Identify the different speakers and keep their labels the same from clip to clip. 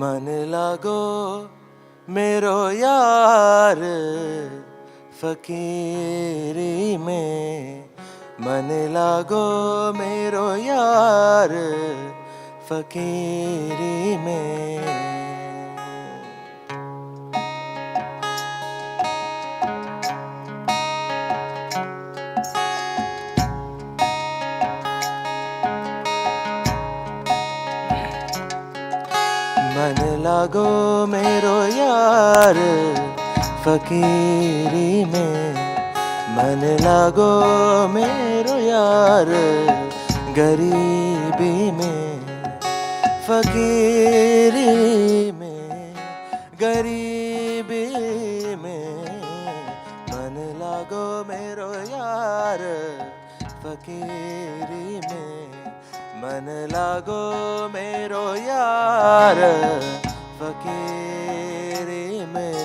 Speaker 1: मन लागो मेरो यार फकीरी में, मन लागो मेरो यार फकीरी में। मन लागो मेरो यार फकीरी में, मन लागो मेरो यार गरीबी में, फकीरी में, गरीबी में। मन लागो मेरो यार फकीरी में, मन लागो मेरो यार फकीरी में।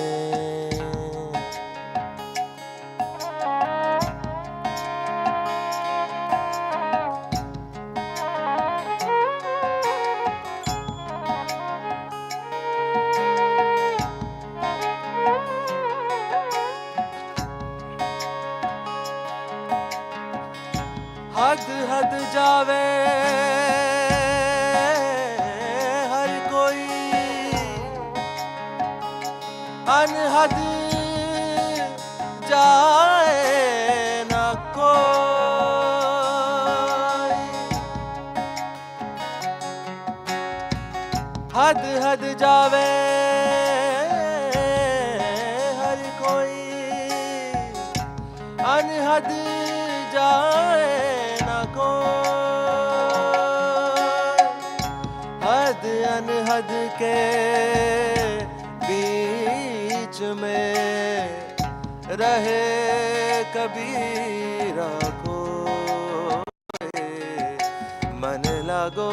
Speaker 1: हद हद जावे हर कोई, अनहद जाए न कोई। हद हद जावे हर कोई, अनहद जाए हद अनहद के बीच में रहे कबीरा कोई। मन लागो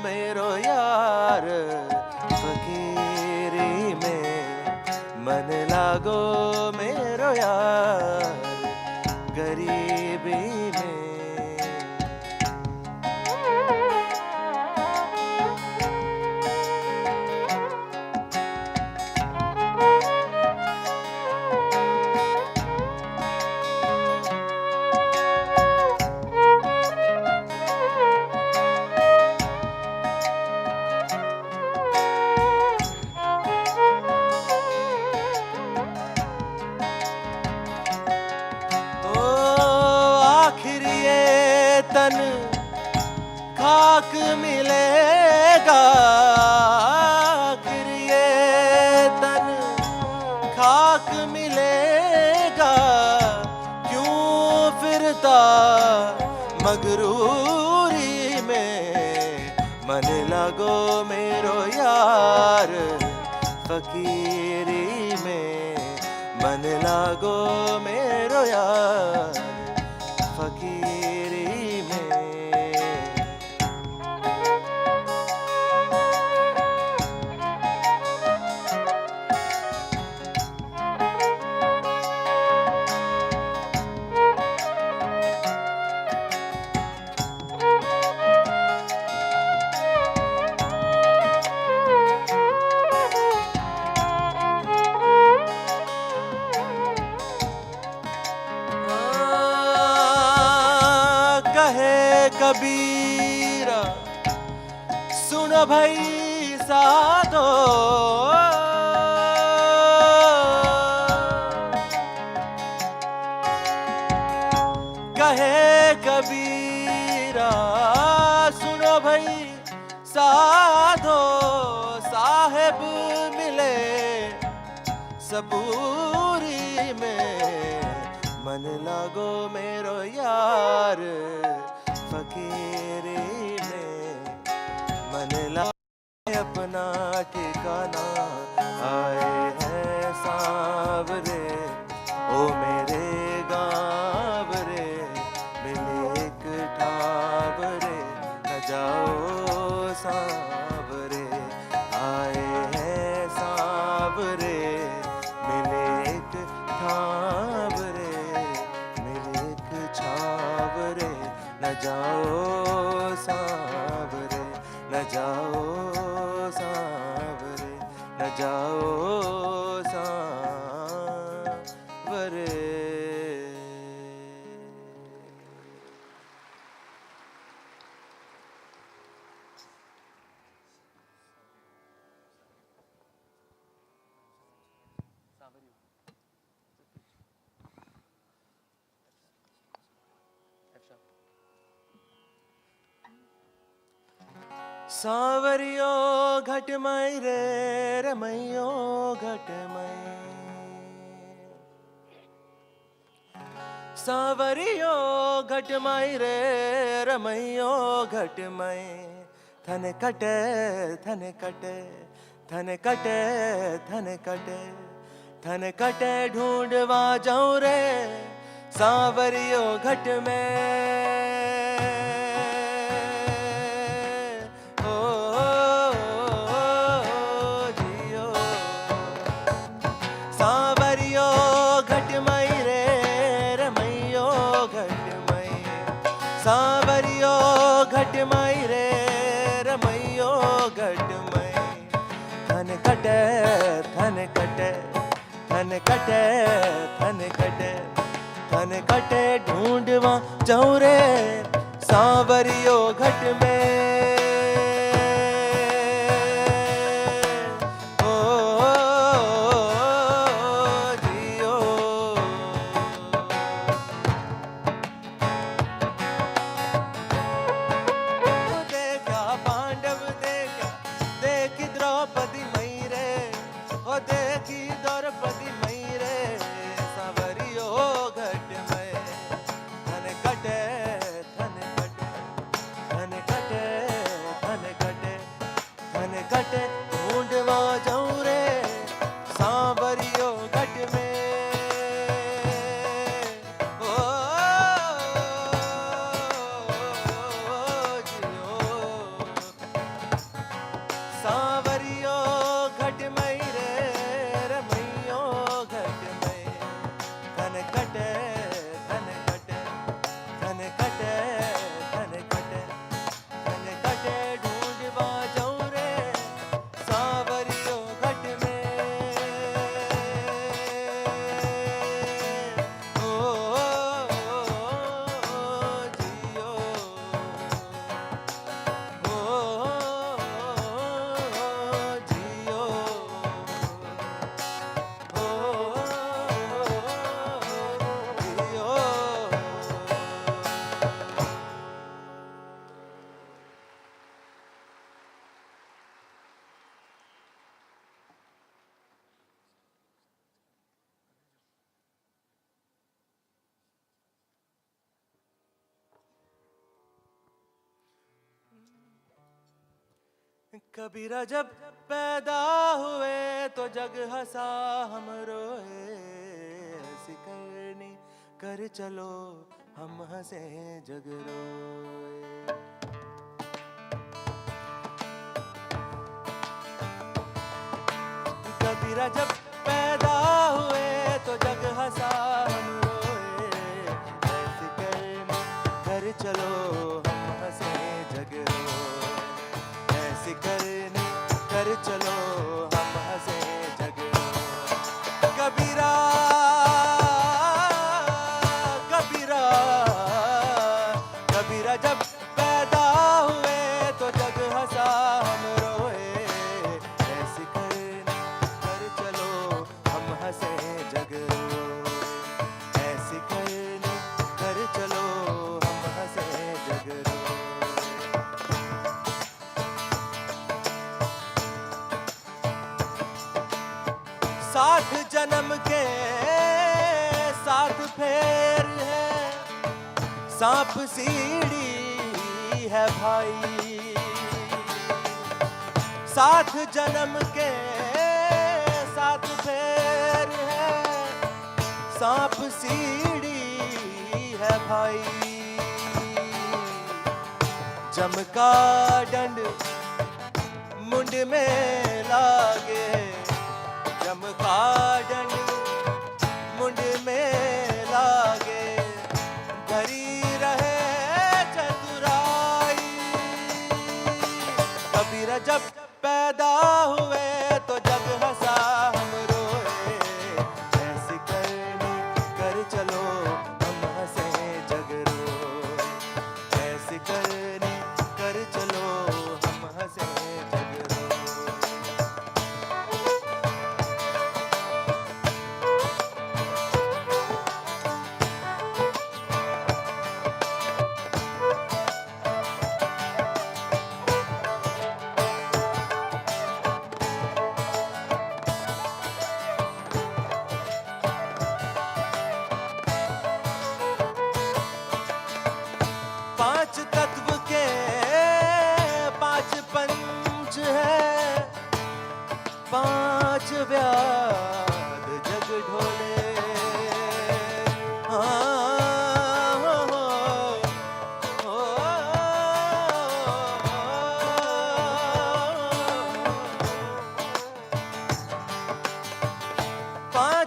Speaker 1: मेरो यार फकीरी में, मन लागो मेरो यार गरीबी में। तन खाक मिलेगा, आखिर ये तन खाक मिलेगा। क्यों फिरता मगरूरी में, मन लागो मेरो यार फकीरी में, मन लागो मेरो यार फकीरी में। कबीरा सुनो भाई साधो, कहे कबीरा सुनो भाई साधो। साहेब मिले सबूरी में, मन लागो मेरो यार फकीरी में, मन लाए अपना ठिकाना। आए हैं सांवरे ओ मेरे गाँव रे, मिले एक ठाव रे न जाओ सांवरे। आए हैं सांवरे मिले एक ठाव रे, मिले एक छाव रे न जाओ सांवरे, न जाओ सांवरे। जाओ सांवरे। सांवरियो घटमई रे रमैयो घटमई, सांवरियो घटमई रे रमैयो घटमई। थन कटे थन कटे थन कटे थन कटे थन कटे ढूंढवा जाऊं रे सांवरियो घट में। सांवरियो घटमई रे रमैयो घटमई, सांवरियो घटमई रे रमैयो घटमई। थन कटे थन कटे थन कटे थन कटे थन कटे ढूंढवा जाऊं रे सांवरियो घट में। ढूंढवा जाऊं रे सांवरियो घट में। ओ जियो सांवरियो घटमई रे रमैयो घटमई। थन कटे थन कटे थन कटे थन कटे थन कटे ढूंढवा जाऊं रे सांवरियो घट में। ओ जियो ओ जियो ओ जियो। कबीरा जब पैदा हुए तो जग हंसा हम रोए, ऐसी करनी कर चलो हम हंसे जग रोए। कबीरा जब पैदा हुए तो जग हंसा हम रोए, ऐसी करनी कर चलो हम हंसे जग रोए। ऐसी करनी कर चलो हम हंसे जग रोए। कबीरा कबीरा कबीरा जब पैदा हुए तो जग हंसा हम रोए, ऐसी करनी कर चलो हम हंसे जग रोए। ऐसी करनी कर चलो हम हंसे जग रोए। साथ जन्म के साथ फेर है, सांप सीढ़ी है भाई। साथ जन्म के साथ फेर है, सांप सीढ़ी है भाई। जम का डंड मुंड में लागे, जम का डंड मुंड में लागे, धरी रहे चतुराई। कबीरा जब पैदा हुए तो जग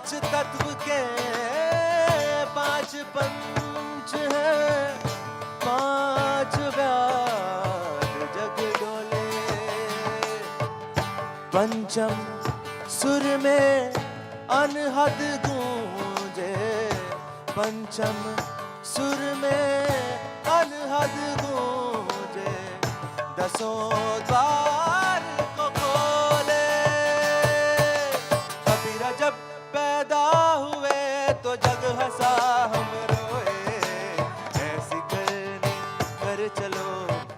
Speaker 1: पांच तत्व के पांच पंच हैं, पांच व्याद जग डोले। पंचम सुर में अनहद गूंजे, पंचम सुर में अनहद गूंजे, दसों द्वार को खोले। कबीरा जब पैदा हुए तो जग हंसा हम रोए, ऐसी करनी कर चलो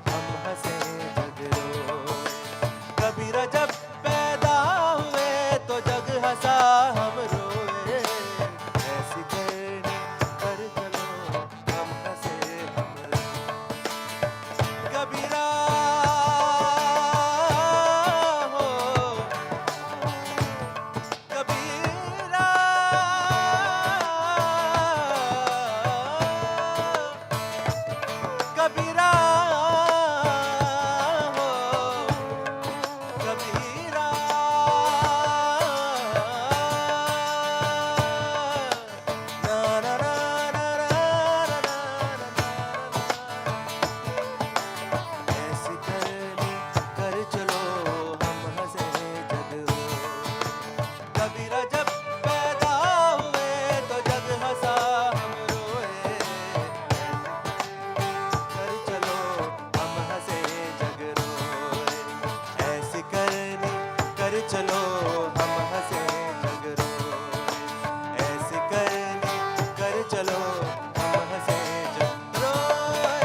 Speaker 1: हम हंसे जग रोए। कबीरा जब पैदा हुए तो जग हंसा हम रोए, ऐसी करनी कर चलो हम हंसे हम रोए। कबीरा हो, कबीरा कबीरा हो, कबीरा ना ना ना ना ना ना। ऐसी करनी कर चलो हम हंसे जग रोए। कबीरा जब पैदा हुए तो जग हंसा हम रोए, कर चलो हम हंसे जग रोए। ऐसी करनी कर चलो हम हंसे जग रोए, ऐसी करनी कर चलो हम हंसे जग रोए।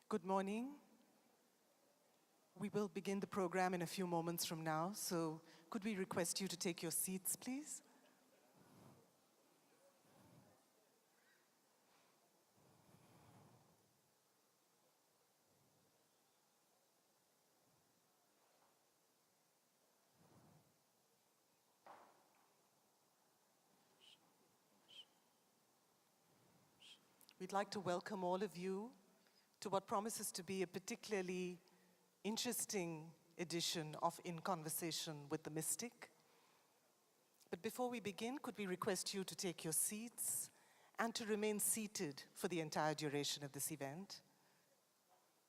Speaker 2: Good morning. We will begin the program in a few moments from now, so could we request you to take your seats, please? We'd like to welcome all of you to what promises to be a particularly interesting edition of In Conversation with the Mystic. But before we begin, could we request you to take your seats and to remain seated for the entire duration of this event?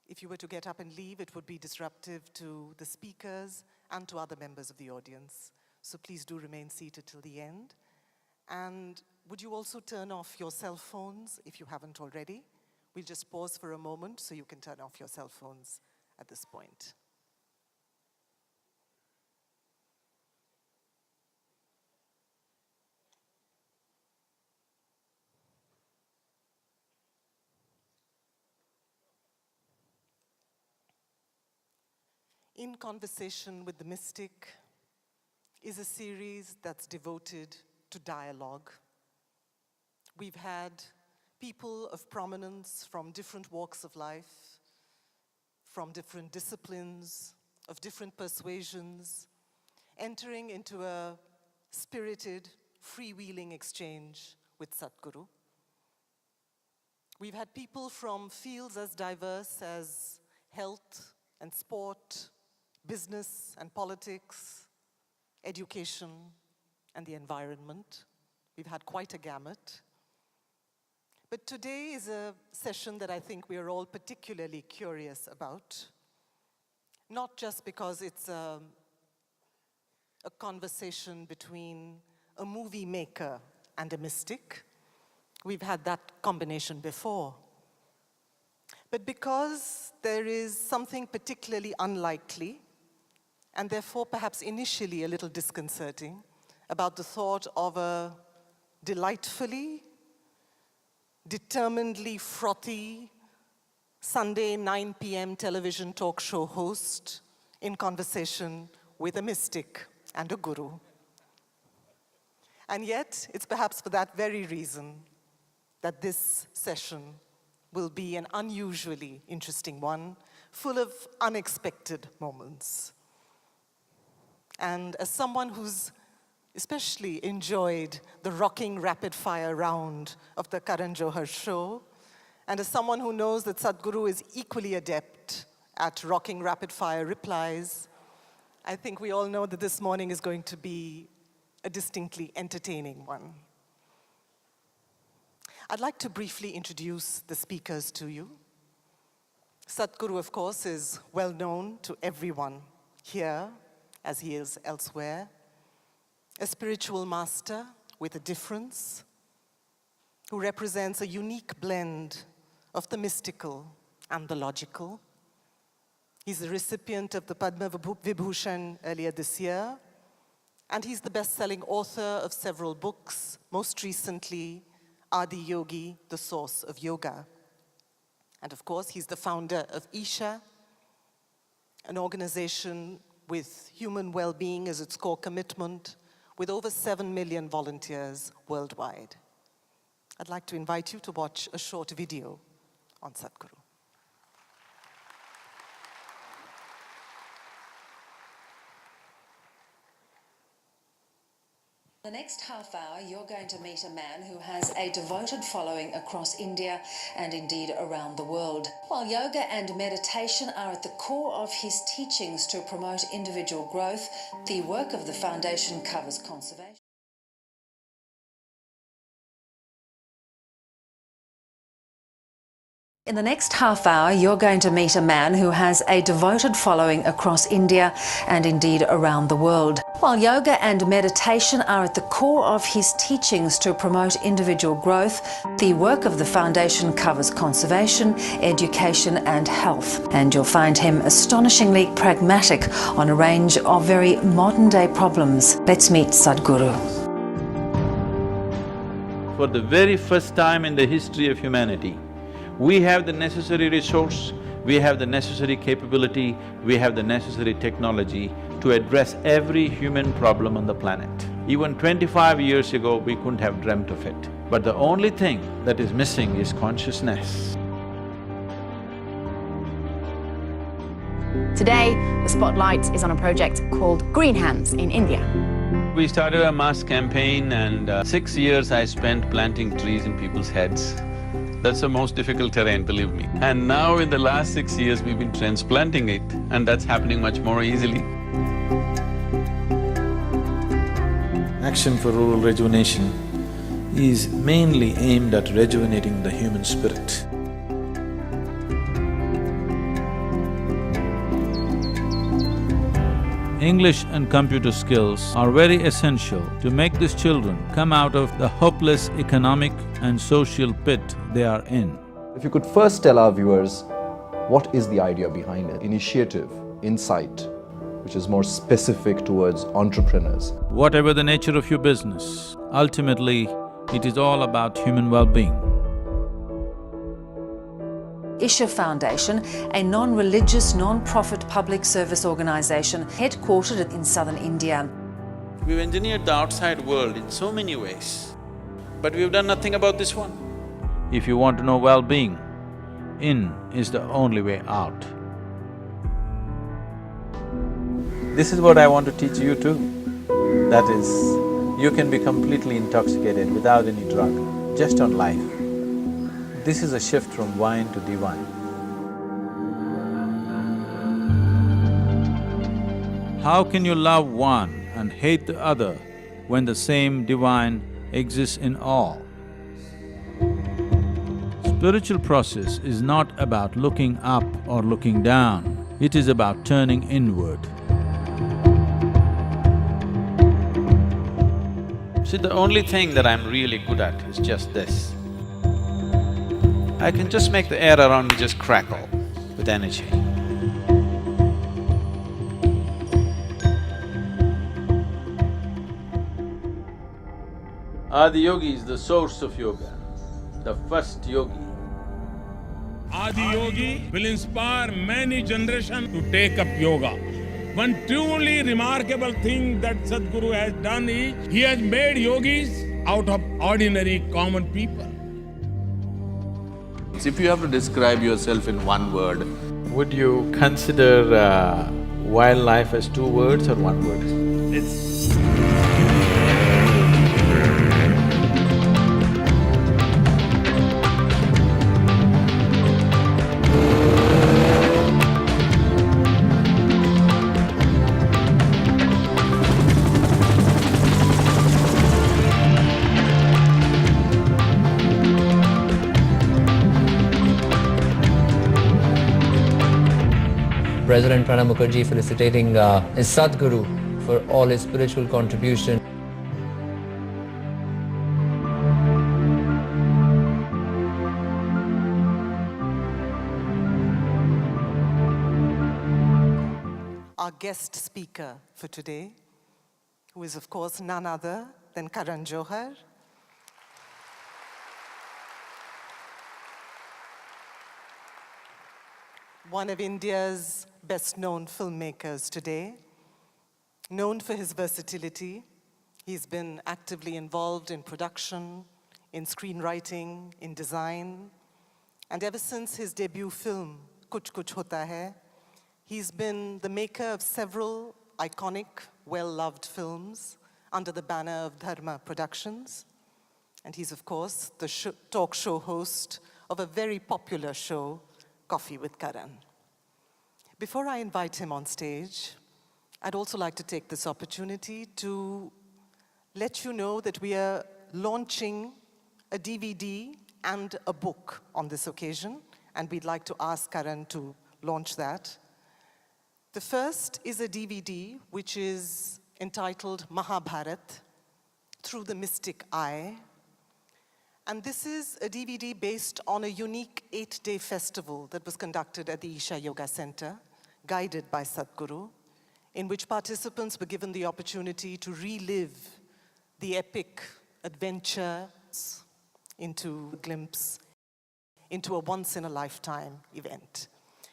Speaker 2: If you were to get up and leave, it would be disruptive to the speakers and to other members of the audience. So please do remain seated till the end. And would you also turn off your cell phones if you haven't already? We'll just pause for a moment so you can turn off your cell phones at this point. In Conversation with the Mystic is a series that's devoted to dialogue. We've had people of prominence from different walks of life, from different disciplines, of different persuasions, entering into a spirited, freewheeling exchange with Sadhguru. We've had people from fields as diverse as health and sport, business and politics, education and the environment. We've had quite a gamut. But today is a session that I think we are all particularly curious about, not just because it's a conversation between a movie maker and a mystic. We've had that combination before. But because there is something particularly unlikely, and therefore perhaps initially a little disconcerting, about the thought of a delightfully, determinedly frothy Sunday 9 p.m. television talk show host in conversation with a mystic and a guru. And yet, it's perhaps for that very reason that this session will be an unusually interesting one, full of unexpected moments. And as someone who's especially enjoyed the rocking rapid-fire round of the Karan Johar show, and as someone who knows that Sadhguru is equally adept at rocking rapid-fire replies, I think we all know that this morning is going to be a distinctly entertaining one. I'd like to briefly introduce the speakers to you. Sadhguru, of course, is well known to everyone here, as he is elsewhere. A spiritual master with a difference, who represents a unique blend of the mystical and the logical. He's the recipient of the Padma Vibhushan earlier this year, and he's the best-selling author of several books, most recently, Adi Yogi, The Source of Yoga. And of course, he's the founder of Isha, an organization with human well-being as its core commitment, with over 7 million volunteers worldwide. I'd like to invite you to watch a short video on Sadhguru.
Speaker 3: The next half hour, you're going to meet a man who has a devoted following across India and indeed around the world. While yoga and meditation are at the core of his teachings to promote individual growth, the work of the foundation covers conservation. In the next half hour, you're going to meet a man who has a devoted following across India and indeed around the world. While yoga and meditation are at the core of his teachings to promote individual growth, the work of the foundation covers conservation, education and health. And you'll find him astonishingly pragmatic on a range of very modern-day problems. Let's meet Sadhguru.
Speaker 4: For the very first time in the history of humanity, we have the necessary resource, we have the necessary capability, we have the necessary technology to address every human problem on the planet. Even 25 years ago, we couldn't have dreamt of it. But the only thing that is missing is consciousness.
Speaker 5: Today, the spotlight is on a project called Green Hands in India.
Speaker 4: We started a mass campaign and 6 years I spent planting trees in people's heads. That's the most difficult terrain, believe me. And now in the last 6 years, we've been transplanting it, and that's happening much more easily.
Speaker 6: Action for Rural Rejuvenation is mainly aimed at rejuvenating the human spirit.
Speaker 4: English and computer skills are very essential to make these children come out of the hopeless economic and social pit they are in.
Speaker 7: If you could first tell our viewers, what is the idea behind it? Initiative, insight, which is more specific towards entrepreneurs.
Speaker 4: Whatever the nature of your business, ultimately, it is all about human well-being.
Speaker 3: Isha Foundation, a non-religious, non-profit public service organisation headquartered in southern India.
Speaker 4: We've engineered the outside world in so many ways, but we've done nothing about this one. If you want to know well-being, in is the only way out.
Speaker 6: This is what I want to teach you too. That is, you can be completely intoxicated without any drug, just on life. This is a shift from wine to divine.
Speaker 4: How can you love one and hate the other when the same divine exists in all? Spiritual process is not about looking up or looking down, it is about turning inward. See, the only thing that I'm really good at is just this. I can just make the air around me just crackle with energy. Adiyogi is the source of yoga, the first yogi.
Speaker 8: Adi Yogi will inspire many generations to take up yoga. One truly remarkable thing that Sadhguru has done is, he has made yogis out of ordinary common people.
Speaker 9: If you have to describe yourself in one word,
Speaker 4: Would you consider wildlife as two words or one word? It's…
Speaker 10: President Pranab Mukherjee felicitating his Sadhguru for all his spiritual contribution.
Speaker 2: Our guest speaker for today, who is of course none other than Karan Johar. One of India's best-known filmmakers today. Known for his versatility, he's been actively involved in production, in screenwriting, in design, and ever since his debut film, Kuch Kuch Hota Hai, he's been the maker of several iconic, well-loved films under the banner of Dharma Productions. And he's, of course, the talk show host of a very popular show, Coffee with Karan. Before I invite him on stage, I'd also like to take this opportunity to let you know that we are launching a DVD and a book on this occasion, and we'd like to ask Karan to launch that. The first is a DVD which is entitled Mahabharat, Through the Mystic Eye. And this is a DVD based on a unique 8-day festival that was conducted at the Isha Yoga Center, guided by Sadhguru, in which participants were given the opportunity to relive the epic adventure into a glimpse into a once-in-a-lifetime event.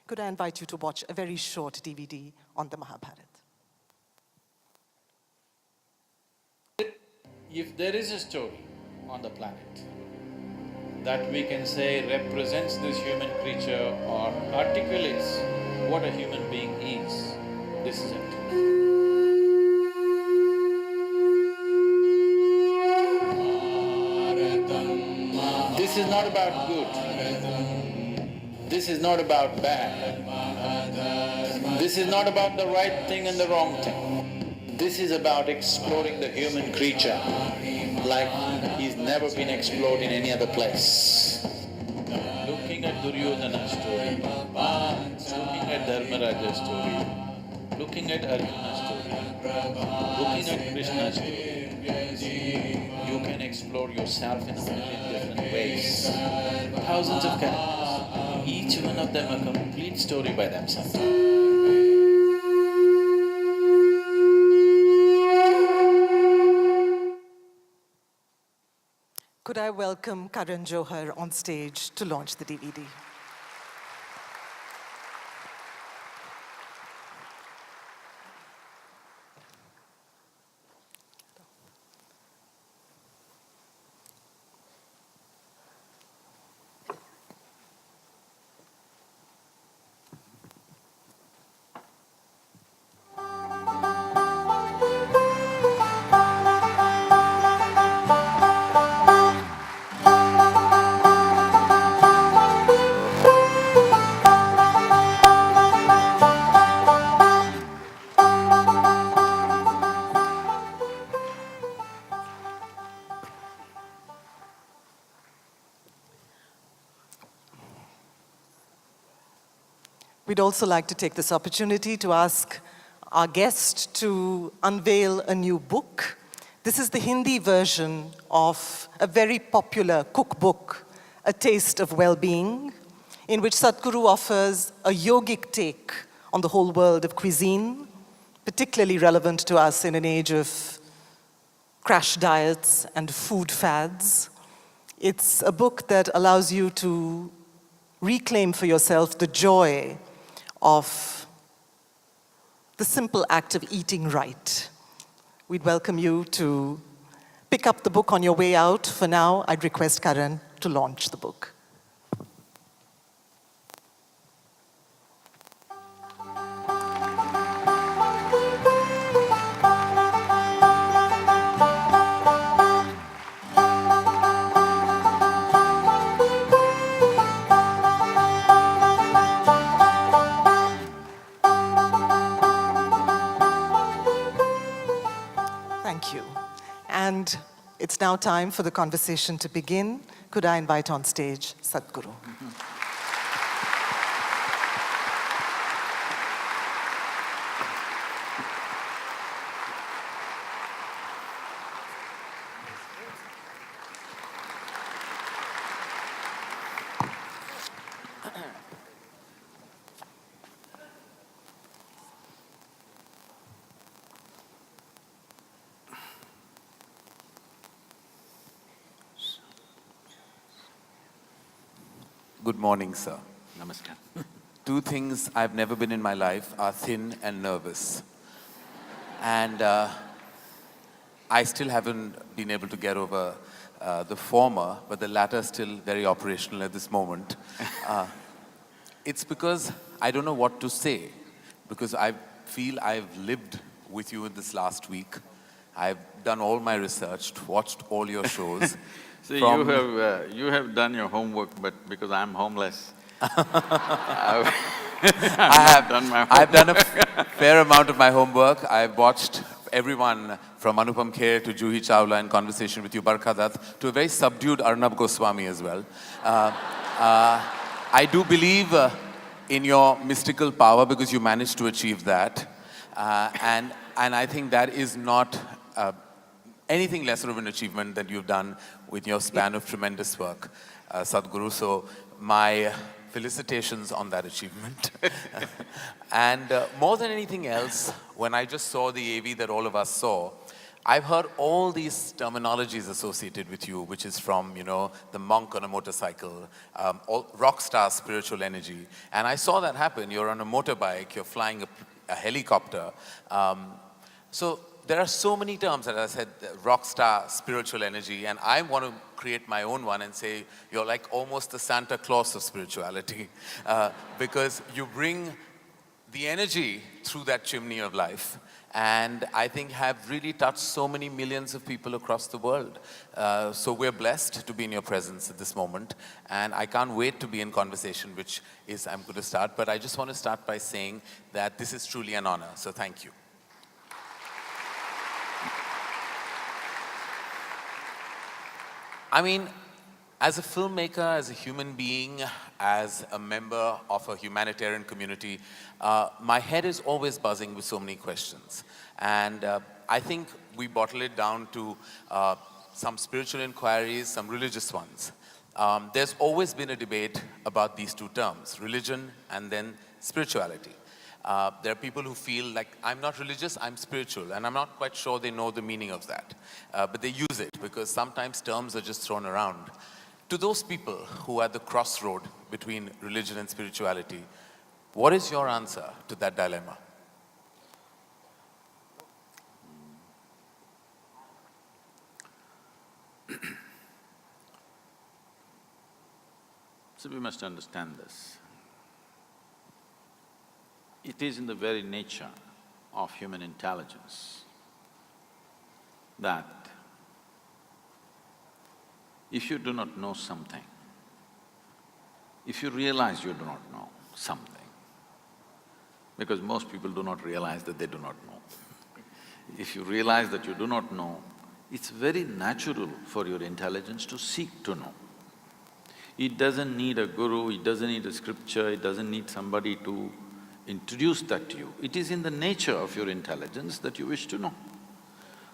Speaker 2: Could I invite you to watch a very short DVD on the Mahabharat?
Speaker 4: If there is a story on the planet that we can say represents this human creature or articulates what a human being is, this is it. This is not about good. This is not about bad. This is not about the right thing and the wrong thing. This is about exploring the human creature like he's never been explored in any other place. Looking at Duryodhana's story, looking at Dharmaraja's story, looking at Arjuna's story, looking at Krishna's story, you can explore yourself in a million different ways. Thousands of characters, each one of them a complete story by themselves.
Speaker 2: Could I welcome Karan Johar on stage to launch the DVD? We'd also like to take this opportunity to ask our guest to unveil a new book. This is the Hindi version of a very popular cookbook, A Taste of Well-Being, in which Sadhguru offers a yogic take on the whole world of cuisine, particularly relevant to us in an age of crash diets and food fads. It's a book that allows you to reclaim for yourself the joy of the simple act of eating right. We'd welcome you to pick up the book on your way out. For now, I'd request Karan to launch the book. Thank you. And it's now time for the conversation to begin. Could I invite on stage Sadhguru?
Speaker 9: Good morning, sir.
Speaker 4: Namaskar.
Speaker 9: Two things I've never been in my life are thin and nervous. And I still haven't been able to get over the former, but the latter is still very operational at this moment. It's because I don't know what to say, because I feel I've lived with you in this last week. I've done all my research, watched all your shows.
Speaker 4: See, you have done your homework, but because I'm homeless, I've done my homework.
Speaker 9: I've done a fair amount of my homework. I've watched everyone from Anupam Kher to Juhi Chawla in conversation with you, Barkha Dutt, to a very subdued Arnab Goswami as well. I do believe in your mystical power because you managed to achieve that. And I think that is not anything lesser of an achievement that you've done with your span of tremendous work, Sadhguru. So my felicitations on that achievement. And more than anything else, when I just saw the AV that all of us saw, I've heard all these terminologies associated with you, which is from, you know, the monk on a motorcycle, rock star spiritual energy. And I saw that happen. You're on a motorbike, you're flying a helicopter. So there are so many terms, as I said, rock star, spiritual energy, and I want to create my own one and say you're like almost the Santa Claus of spirituality because you bring the energy through that chimney of life, and I think have really touched so many millions of people across the world. So we're blessed to be in your presence at this moment, and I can't wait to be in conversation, which is I'm going to start, but I just want to start by saying that this is truly an honor, so thank you. I mean, as a filmmaker, as a human being, as a member of a humanitarian community, my head is always buzzing with so many questions. And I think we bottle it down to some spiritual inquiries, some religious ones. There's always been a debate about these two terms, religion and then spirituality. There are people who feel like, I'm not religious, I'm spiritual, and I'm not quite sure they know the meaning of that. But they use it because sometimes terms are just thrown around. To those people who are at the crossroad between religion and spirituality, what is your answer to that dilemma?
Speaker 4: So we must understand this. It is in the very nature of human intelligence that if you do not know something, if you realize you do not know something, because most people do not realize that they do not know. If you realize that you do not know, it's very natural for your intelligence to seek to know. It doesn't need a guru, it doesn't need a scripture, it doesn't need somebody to introduce that to you. It is in the nature of your intelligence that you wish to know.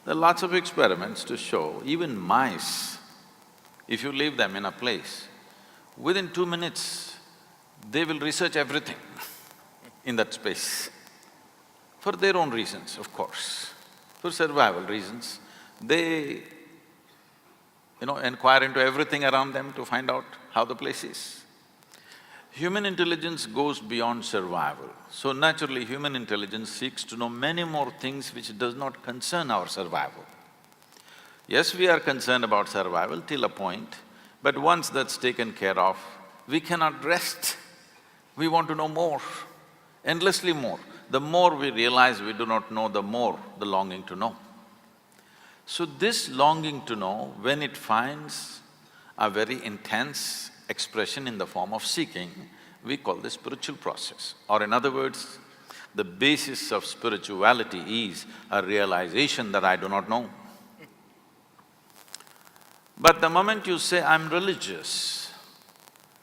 Speaker 4: There are lots of experiments to show, even mice, if you leave them in a place, within 2 minutes, they will research everything in that space. For their own reasons, of course. For survival reasons, they, inquire into everything around them to find out how the place is. Human intelligence goes beyond survival. So naturally, human intelligence seeks to know many more things which does not concern our survival. Yes, we are concerned about survival till a point, but once that's taken care of, we cannot rest. We want to know more, endlessly more. The more we realize we do not know, the more the longing to know. So this longing to know, when it finds a very intense expression in the form of seeking, we call this spiritual process. Or in other words, the basis of spirituality is a realization that I do not know. But the moment you say, I'm religious,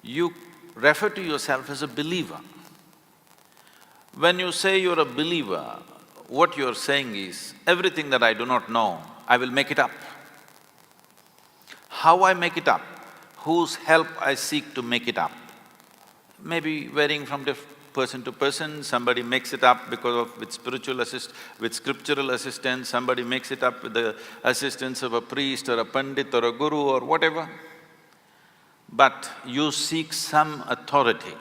Speaker 4: you refer to yourself as a believer. When you say you're a believer, what you're saying is, everything that I do not know, I will make it up. How I make it up? Whose help I seek to make it up? Maybe varying from person to person, somebody makes it up with scriptural assistance, somebody makes it up with the assistance of a priest or a pandit or a guru or whatever. But you seek some authority.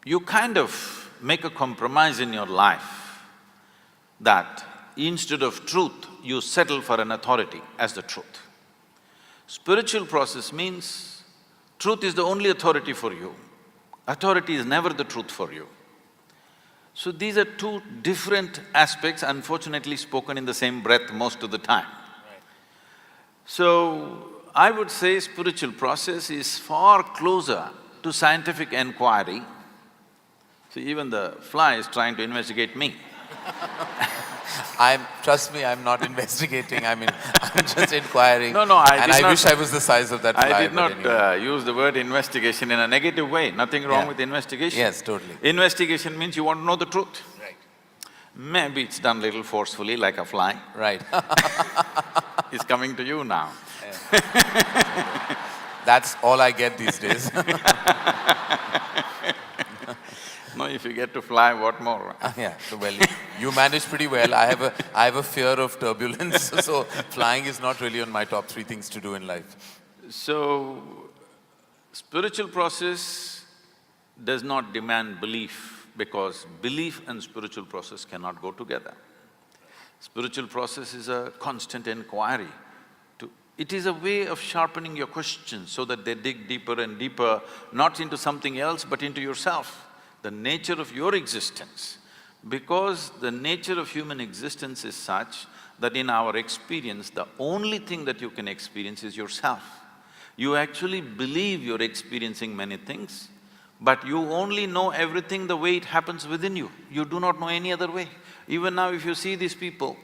Speaker 4: You kind of make a compromise in your life that instead of truth, you settle for an authority as the truth. Spiritual process means truth is the only authority for you. Authority is never the truth for you. So these are two different aspects, unfortunately spoken in the same breath most of the time. So, I would say spiritual process is far closer to scientific inquiry. See, even the fly is trying to investigate me.
Speaker 9: Trust me, I'm not investigating, I'm just inquiring.
Speaker 4: No, I
Speaker 9: and
Speaker 4: did
Speaker 9: I
Speaker 4: not,
Speaker 9: wish I was the size of that fly.
Speaker 4: I did not
Speaker 9: anyway.
Speaker 4: use the word investigation in a negative way, nothing wrong with investigation.
Speaker 9: Yes, totally.
Speaker 4: Investigation means you want to know the truth.
Speaker 9: Right.
Speaker 4: Maybe it's done little forcefully like a fly.
Speaker 9: Right.
Speaker 4: It's coming to you now.
Speaker 9: That's all I get these days.
Speaker 4: No, if you get to fly, what more?
Speaker 9: Yeah, so well, you manage pretty well. I have a fear of turbulence, so flying is not really on my top 3 things to do in life.
Speaker 4: So, spiritual process does not demand belief, because belief and spiritual process cannot go together. Spiritual process is a constant inquiry. It is a way of sharpening your questions so that they dig deeper and deeper, not into something else but into yourself, the nature of your existence. Because the nature of human existence is such that in our experience, the only thing that you can experience is yourself. You actually believe you're experiencing many things, but you only know everything the way it happens within you. You do not know any other way. Even now if you see these people,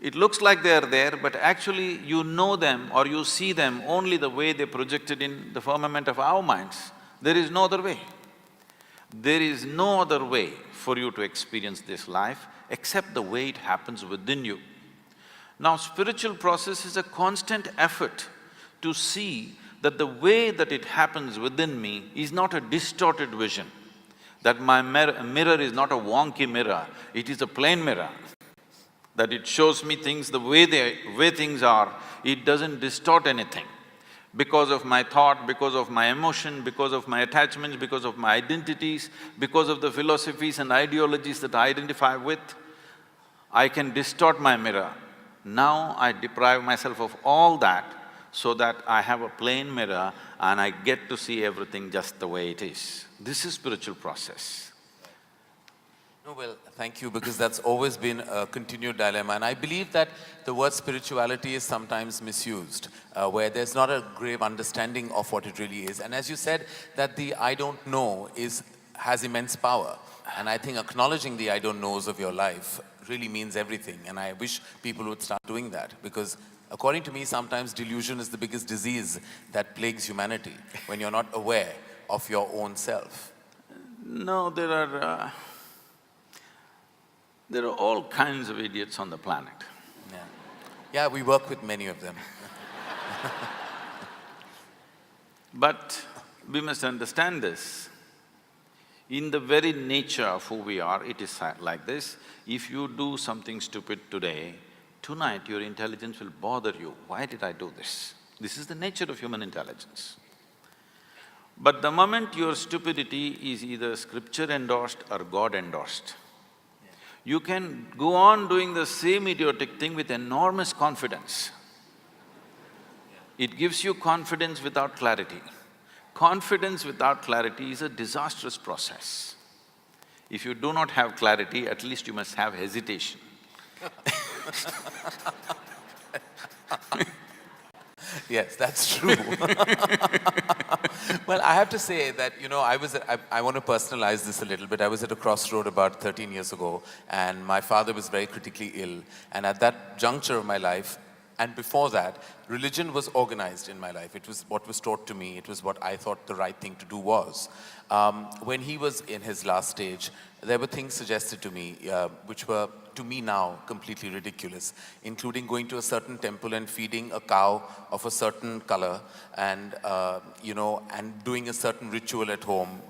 Speaker 4: it looks like they are there, but actually you know them or you see them only the way they projected in the firmament of our minds. There is no other way. There is no other way for you to experience this life except the way it happens within you. Now, spiritual process is a constant effort to see that the way that it happens within me is not a distorted vision, that my mirror is not a wonky mirror, it is a plain mirror, that it shows me things the way things are, it doesn't distort anything. Because of my thought, because of my emotion, because of my attachments, because of my identities, because of the philosophies and ideologies that I identify with, I can distort my mirror. Now I deprive myself of all that so that I have a plain mirror and I get to see everything just the way it is. This is spiritual process.
Speaker 9: No, well, thank you, because that's always been a continued dilemma. And I believe that the word spirituality is sometimes misused, where there's not a grave understanding of what it really is. And as you said, that the I don't know has immense power. And I think acknowledging the I don't knows of your life really means everything. And I wish people would start doing that, because According to me, sometimes delusion is the biggest disease that plagues humanity, when you're not aware of your own self.
Speaker 4: No, there are all kinds of idiots on the planet.
Speaker 9: Yeah. Yeah, we work with many of them.
Speaker 4: But we must understand this. In the very nature of who we are, it is like this. If you do something stupid today, tonight your intelligence will bother you. Why did I do this? This is the nature of human intelligence. But the moment your stupidity is either scripture endorsed or God endorsed, you can go on doing the same idiotic thing with enormous confidence. It gives you confidence without clarity. Confidence without clarity is a disastrous process. If you do not have clarity, at least you must have hesitation.
Speaker 9: Yes, that's true. Well, I have to say that, I want to personalize this a little bit. I was at a crossroad about 13 years ago, and my father was very critically ill. And at that juncture of my life, and before that, religion was organized in my life. It was what was taught to me. It was what I thought the right thing to do was. When he was in his last stage, there were things suggested to me which were, to me now, completely ridiculous, including going to a certain temple and feeding a cow of a certain color and, and doing a certain ritual at home,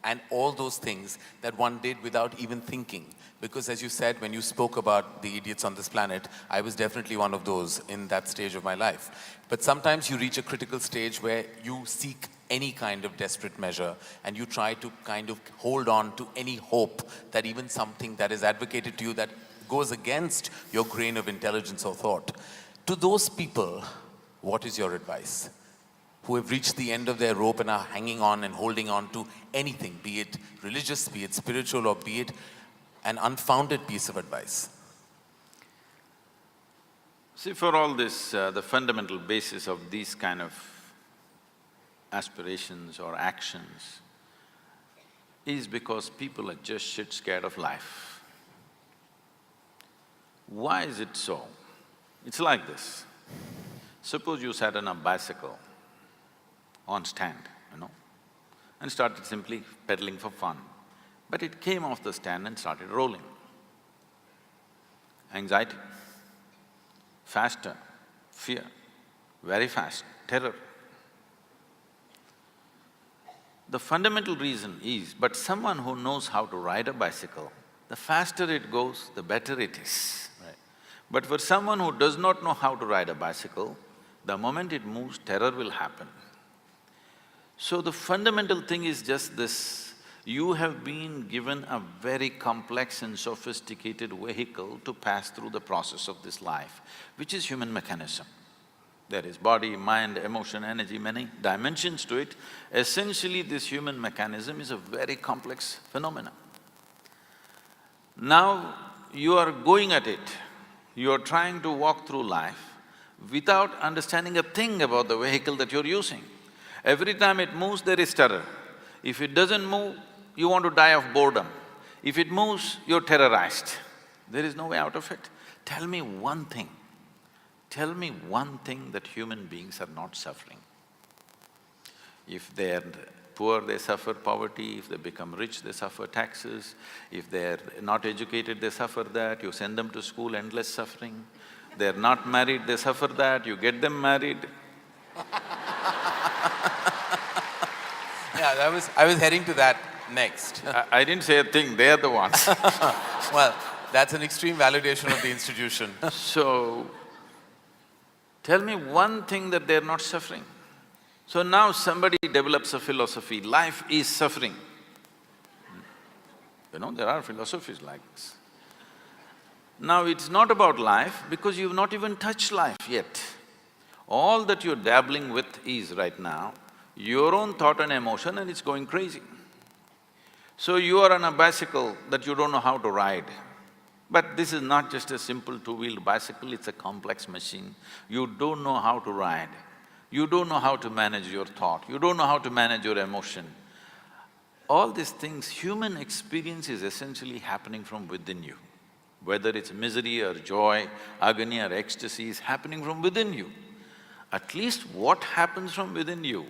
Speaker 9: and all those things that one did without even thinking. Because as you said, when you spoke about the idiots on this planet, I was definitely one of those in that stage of my life. But sometimes you reach a critical stage where you seek any kind of desperate measure and you try to kind of hold on to any hope that even something that is advocated to you that goes against your grain of intelligence or thought. To those people, what is your advice? Who have reached the end of their rope and are hanging on and holding on to anything, be it religious, be it spiritual, or be it an unfounded piece of advice?
Speaker 4: See, for all this, the fundamental basis of these kind of aspirations or actions is because people are just shit scared of life. Why is it so? It's like this. Suppose you sat on a bicycle on stand, and started simply pedaling for fun. But it came off the stand and started rolling. Anxiety, faster, fear, very fast, terror. The fundamental reason is, but someone who knows how to ride a bicycle, the faster it goes, the better it is.
Speaker 9: Right.
Speaker 4: But for someone who does not know how to ride a bicycle, the moment it moves, terror will happen. So the fundamental thing is just this: you have been given a very complex and sophisticated vehicle to pass through the process of this life, which is human mechanism. There is body, mind, emotion, energy, many dimensions to it. Essentially, this human mechanism is a very complex phenomenon. Now, you are going at it, you are trying to walk through life without understanding a thing about the vehicle that you're using. Every time it moves, there is terror. If it doesn't move, you want to die of boredom. If it moves, you're terrorized. There is no way out of it. Tell me one thing that human beings are not suffering. If they're poor, they suffer poverty. If they become rich, they suffer taxes. If they're not educated, they suffer that. You send them to school, endless suffering. They're not married, they suffer that. You get them married.
Speaker 9: Yeah, I was heading to that next.
Speaker 4: I didn't say a thing, they're the ones.
Speaker 9: Well, that's an extreme validation of the institution.
Speaker 4: So, tell me one thing that they're not suffering. So now somebody develops a philosophy, life is suffering. There are philosophies like this. Now it's not about life because you've not even touched life yet. All that you're dabbling with is right now your own thought and emotion, and it's going crazy. So you are on a bicycle that you don't know how to ride. But this is not just a simple two-wheeled bicycle, it's a complex machine. You don't know how to ride. You don't know how to manage your thought. You don't know how to manage your emotion. All these things, human experience is essentially happening from within you. whether it's misery or joy, agony or ecstasy, is happening from within you. At least what happens from within you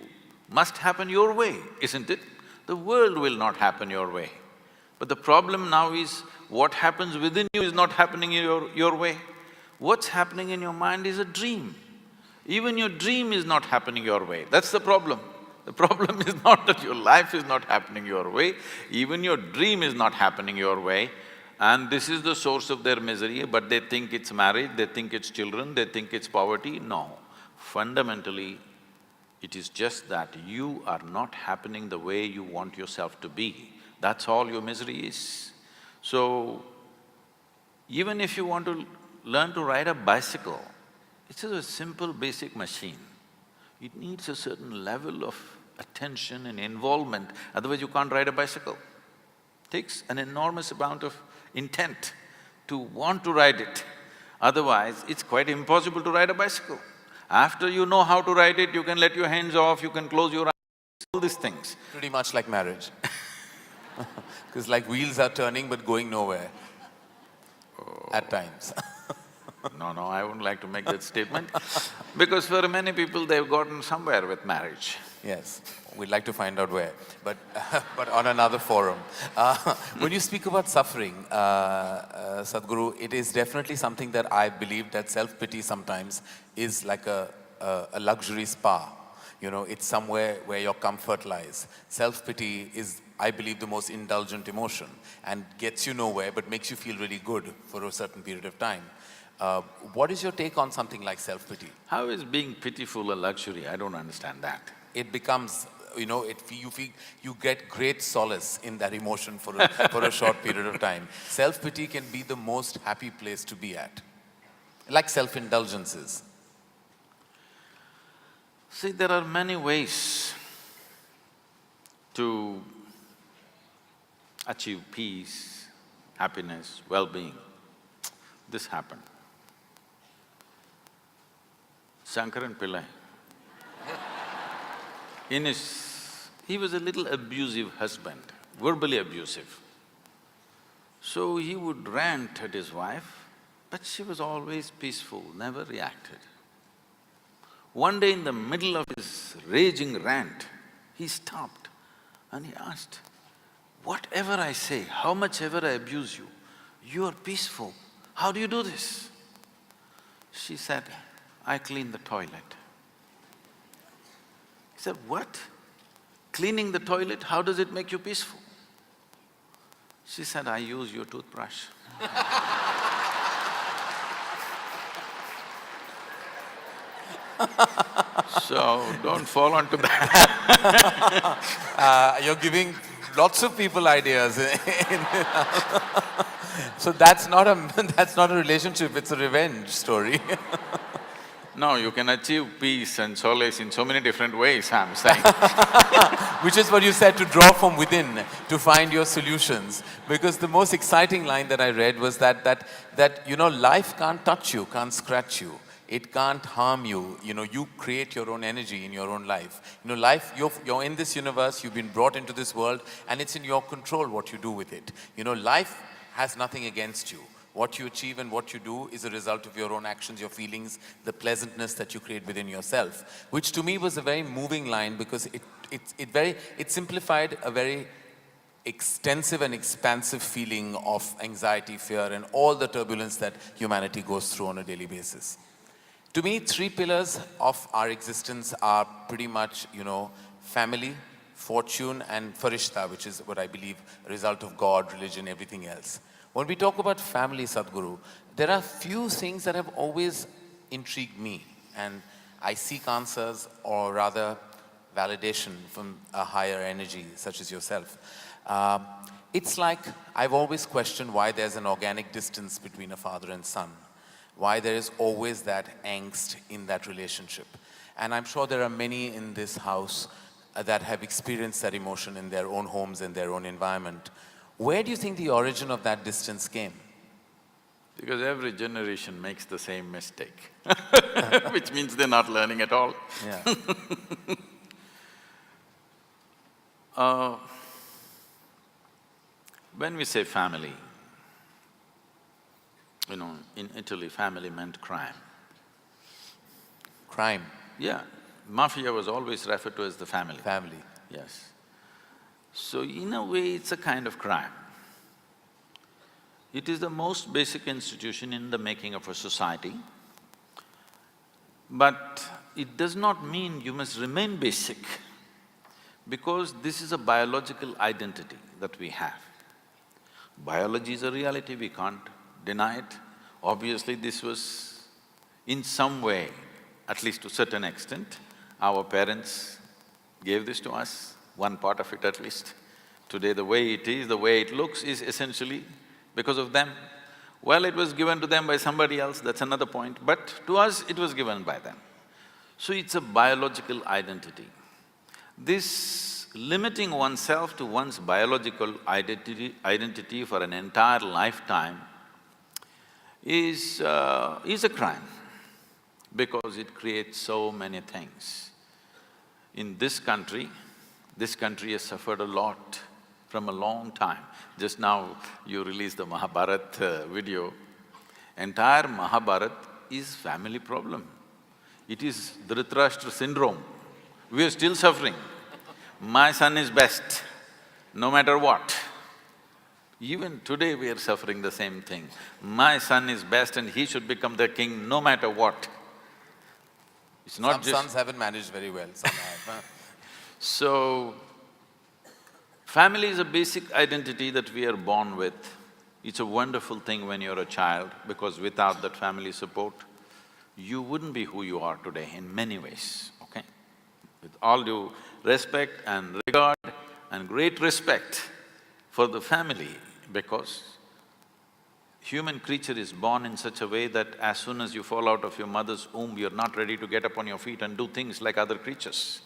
Speaker 4: must happen your way, isn't it? The world will not happen your way. But the problem now is, what happens within you is not happening your way. What's happening in your mind is a dream. Even your dream is not happening your way, that's the problem. The problem is not that your life is not happening your way, even your dream is not happening your way. And this is the source of their misery, but they think it's marriage, they think it's children, they think it's poverty. No. Fundamentally, it is just that you are not happening the way you want yourself to be. That's all your misery is. So, even if you want to learn to ride a bicycle, it's just a simple basic machine. It needs a certain level of attention and involvement, otherwise you can't ride a bicycle. Takes an enormous amount of intent to want to ride it, otherwise it's quite impossible to ride a bicycle. After you know how to ride it, you can let your hands off, you can close your eyes, all these things.
Speaker 9: Pretty much like marriage. Because like wheels are turning but going nowhere at times.
Speaker 4: No, I wouldn't like to make that statement, because for many people they've gotten somewhere with marriage.
Speaker 9: Yes, we'd like to find out where, but but on another forum. When you speak about suffering, Sadhguru, it is definitely something that I believe that self-pity sometimes is like a luxury spa. You know, it's somewhere where your comfort lies. Self-pity is, I believe, the most indulgent emotion and gets you nowhere but makes you feel really good for a certain period of time. What is your take on something like self-pity?
Speaker 4: How is being pitiful a luxury? I don't understand that.
Speaker 9: It becomes, you know, you get great solace in that emotion for a short period of time. Self-pity can be the most happy place to be at, like self-indulgences.
Speaker 4: See, there are many ways to achieve peace, happiness, well-being. This happened. Shankaran Pillai, he was a little abusive husband, verbally abusive. So he would rant at his wife, but she was always peaceful, never reacted. One day in the middle of his raging rant, he stopped and he asked, "Whatever I say, how much ever I abuse you, you are peaceful. How do you do this?" She said, "I clean the toilet." He said, "What? Cleaning the toilet, how does it make you peaceful?" She said, "I use your toothbrush." So, don't fall onto that.
Speaker 9: You're giving lots of people ideas. So that's not a relationship, it's a revenge story.
Speaker 4: No, you can achieve peace and solace in so many different ways, I'm saying.
Speaker 9: Which is what you said, to draw from within, to find your solutions. Because the most exciting line that I read was that you know, life can't touch you, can't scratch you. It can't harm you, you know, you create your own energy in your own life. You know, life, you're in this universe, you've been brought into this world, and it's in your control what you do with it. You know, life has nothing against you. What you achieve and what you do is a result of your own actions, your feelings, the pleasantness that you create within yourself. Which to me was a very moving line, because it simplified a very extensive and expansive feeling of anxiety, fear, and all the turbulence that humanity goes through on a daily basis. To me, three pillars of our existence are pretty much, you know, family, fortune, and farishta, which is what I believe a result of God, religion, everything else. When we talk about family, Sadhguru, there are few things that have always intrigued me, and I seek answers, or rather validation, from a higher energy such as yourself. It's like I've always questioned why there's an organic distance between a father and son, why there is always that angst in that relationship. And I'm sure there are many in this house that have experienced that emotion in their own homes and their own environment. Where do you think the origin of that distance came?
Speaker 4: Because every generation makes the same mistake, which means they're not learning at all.
Speaker 9: Yeah.
Speaker 4: When we say family, You know, in Italy, family meant crime.
Speaker 9: Crime.
Speaker 4: Yeah, mafia was always referred to as the family.
Speaker 9: Family.
Speaker 4: Yes. So in a way, it's a kind of crime. It is the most basic institution in the making of a society, but it does not mean you must remain basic, because this is a biological identity that we have. Biology is a reality, we can't deny it. Obviously, this was in some way, at least to a certain extent, our parents gave this to us, one part of it at least. Today the way it is, the way it looks is essentially because of them. Well, it was given to them by somebody else, that's another point, but to us it was given by them. So it's a biological identity. This limiting oneself to one's biological identity for an entire lifetime is a crime, because it creates so many things. In this country has suffered a lot from a long time. Just now you released the Mahabharata video. Entire Mahabharata is family problem. It is Dhritarashtra syndrome. We are still suffering. My son is best, no matter what. Even today we are suffering the same thing. My son is best and he should become the king no matter what. It's not just…
Speaker 9: Some sons haven't managed very well, some have.
Speaker 4: So, family is a basic identity that we are born with. It's a wonderful thing when you're a child, because without that family support, you wouldn't be who you are today in many ways, okay? With all due respect and regard and great respect for the family, because human creature is born in such a way that as soon as you fall out of your mother's womb, you're not ready to get up on your feet and do things like other creatures.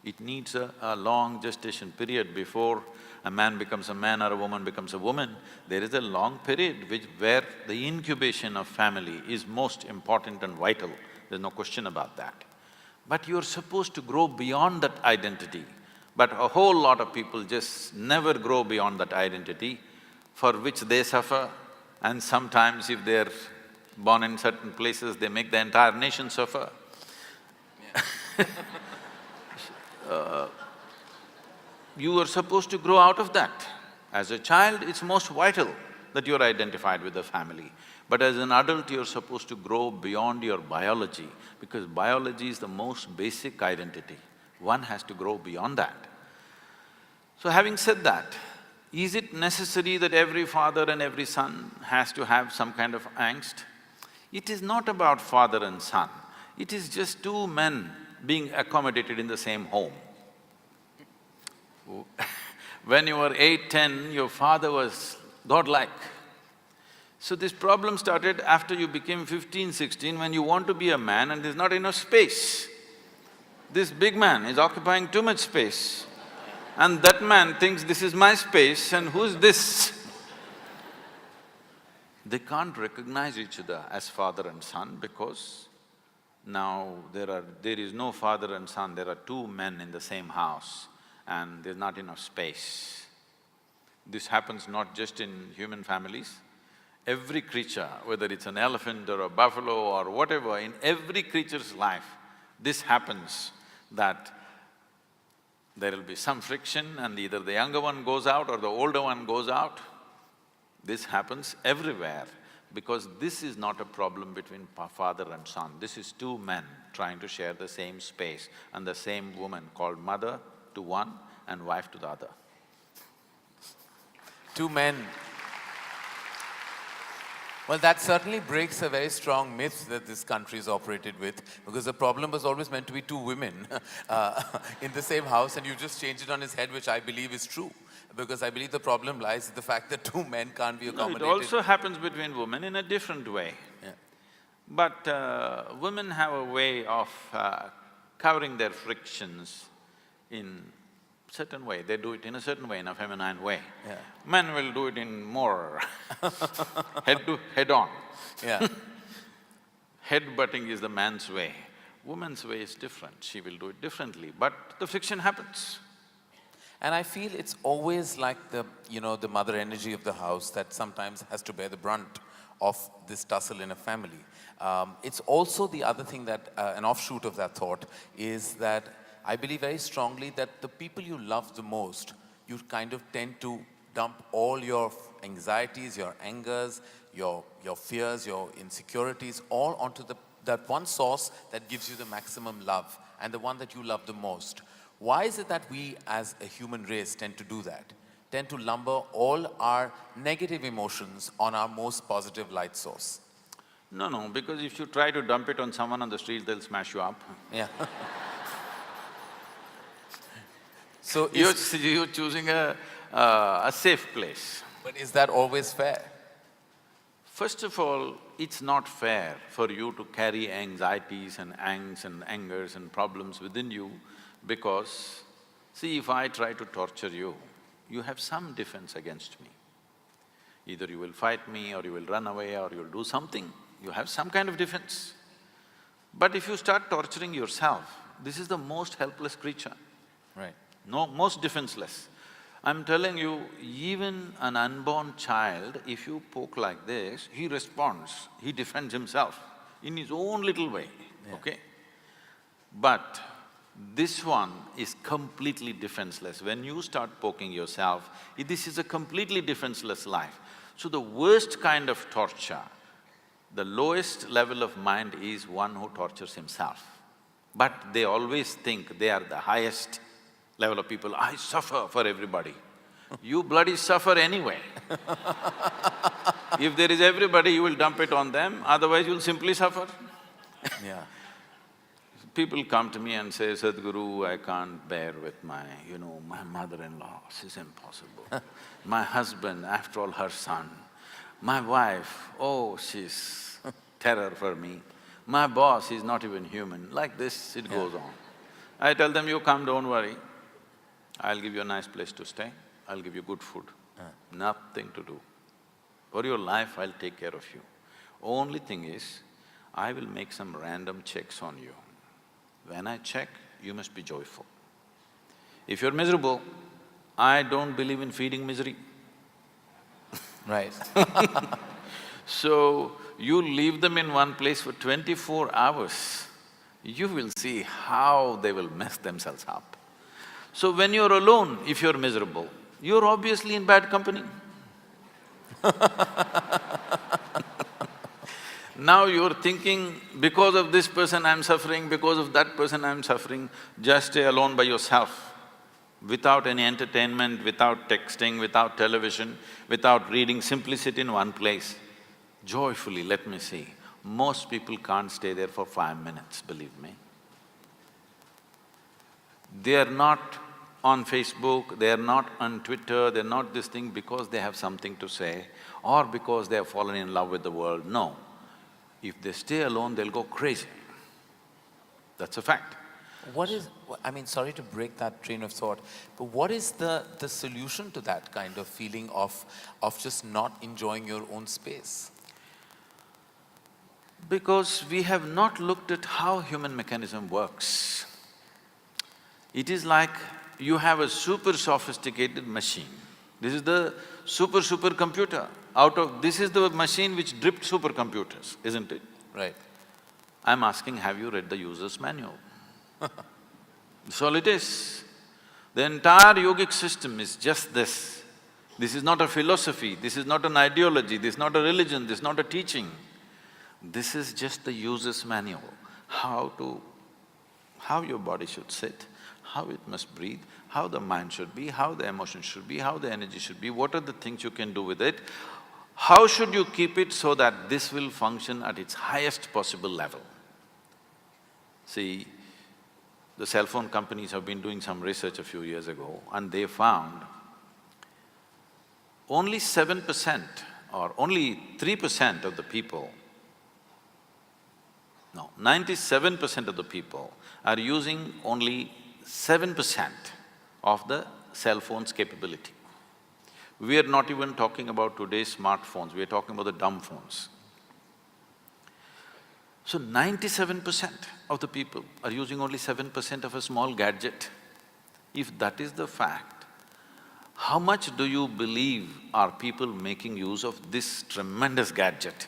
Speaker 4: It needs a long gestation period before a man becomes a man or a woman becomes a woman. There is a long period where the incubation of family is most important and vital, there's no question about that. But you're supposed to grow beyond that identity. But a whole lot of people just never grow beyond that identity, for which they suffer, and sometimes if they're born in certain places, they make the entire nation suffer. You are supposed to grow out of that. As a child, it's most vital that you're identified with the family. But as an adult, you're supposed to grow beyond your biology, because biology is the most basic identity. One has to grow beyond that. So having said that, is it necessary that every father and every son has to have some kind of angst? It is not about father and son, it is just two men being accommodated in the same home. When you were 8, 10, your father was godlike. So this problem started after you became 15, 16, when you want to be a man and there's not enough space. This big man is occupying too much space, and that man thinks this is my space and who's this? They can't recognize each other as father and son, because now there is no father and son, there are two men in the same house and there's not enough space. This happens not just in human families, every creature, whether it's an elephant or a buffalo or whatever, in every creature's life, this happens, that there will be some friction and either the younger one goes out or the older one goes out. This happens everywhere, because this is not a problem between father and son. This is two men trying to share the same space and the same woman called mother to one and wife to the other.
Speaker 9: Two men. Well, that certainly breaks a very strong myth that this country is operated with, because the problem was always meant to be two women in the same house, and you just changed it on his head, which I believe is true. Because I believe the problem lies in the fact that two men can't be accommodated.
Speaker 4: No, it also happens between women in a different way.
Speaker 9: Yeah.
Speaker 4: But women have a way of covering their frictions in certain way. They do it in a certain way, in a feminine way.
Speaker 9: Yeah.
Speaker 4: Men will do it in more head-on.
Speaker 9: Yeah.
Speaker 4: Head-butting is the man's way. Woman's way is different, she will do it differently, but the friction happens.
Speaker 9: And I feel it's always like the mother energy of the house that sometimes has to bear the brunt of this tussle in a family. It's also the other thing that, an offshoot of that thought, is that I believe very strongly that the people you love the most, you kind of tend to dump all your anxieties, your angers, your fears, your insecurities, all onto that one source that gives you the maximum love and the one that you love the most. Why is it that we as a human race tend to do that? Tend to lumber all our negative emotions on our most positive light source?
Speaker 4: No, because if you try to dump it on someone on the street, they'll smash you up.
Speaker 9: Yeah. So
Speaker 4: You're choosing a safe place.
Speaker 9: But is that always fair?
Speaker 4: First of all, it's not fair for you to carry anxieties and angst and angers and problems within you because, see, if I try to torture you, you have some defense against me. Either you will fight me or you will run away or you'll do something, you have some kind of defense. But if you start torturing yourself, this is the most helpless creature.
Speaker 9: Right.
Speaker 4: No, most defenseless. I'm telling you, even an unborn child, if you poke like this, he responds, he defends himself in his own little way, okay? But this one is completely defenseless. When you start poking yourself, this is a completely defenseless life. So the worst kind of torture, the lowest level of mind is one who tortures himself. But they always think they are the highest level of people. I suffer for everybody. You bloody suffer anyway. If there is everybody, you will dump it on them, otherwise you'll simply suffer.
Speaker 9: Yeah.
Speaker 4: People come to me and say, Sadhguru, I can't bear with my mother-in-law, she's impossible. My husband, after all, her son. My wife, oh, she's terror for me. My boss is not even human. Like this, it goes on. I tell them, you come, don't worry. I'll give you a nice place to stay, I'll give you good food. Nothing to do. For your life, I'll take care of you. Only thing is, I will make some random checks on you. When I check, you must be joyful. If you're miserable, I don't believe in feeding misery.
Speaker 9: Right.
Speaker 4: So, you leave them in one place for 24 hours, you will see how they will mess themselves up. So when you're alone, if you're miserable, you're obviously in bad company. Now you're thinking, because of this person I'm suffering, because of that person I'm suffering, just stay alone by yourself, without any entertainment, without texting, without television, without reading, simply sit in one place. Joyfully, let me see. Most people can't stay there for 5 minutes, believe me. They are not on Facebook, they are not on Twitter, they're not this thing because they have something to say or because they have fallen in love with the world, no. If they stay alone, they'll go crazy. That's a fact.
Speaker 9: What is… I mean, sorry to break that train of thought, but what is the solution to that kind of feeling of just not enjoying your own space?
Speaker 4: Because we have not looked at how human mechanism works. It is like you have a super sophisticated machine. This is the super computer. This is the machine which dripped supercomputers, isn't it?
Speaker 9: Right.
Speaker 4: I'm asking, have you read the user's manual? That's all it is. The entire yogic system is just this. This is not a philosophy, this is not an ideology, this is not a religion, this is not a teaching. This is just the user's manual, how your body should sit, how it must breathe, how the mind should be, how the emotion should be, how the energy should be, what are the things you can do with it, how should you keep it so that this will function at its highest possible level. See, the cell phone companies have been doing some research a few years ago and they found only 7% or only 3% of the people, no, 97% of the people are using only 7% of the cell phone's capability. We are not even talking about today's smartphones, we are talking about the dumb phones. So 97% of the people are using only 7% of a small gadget. If that is the fact, How much do you believe are people making use of this tremendous gadget?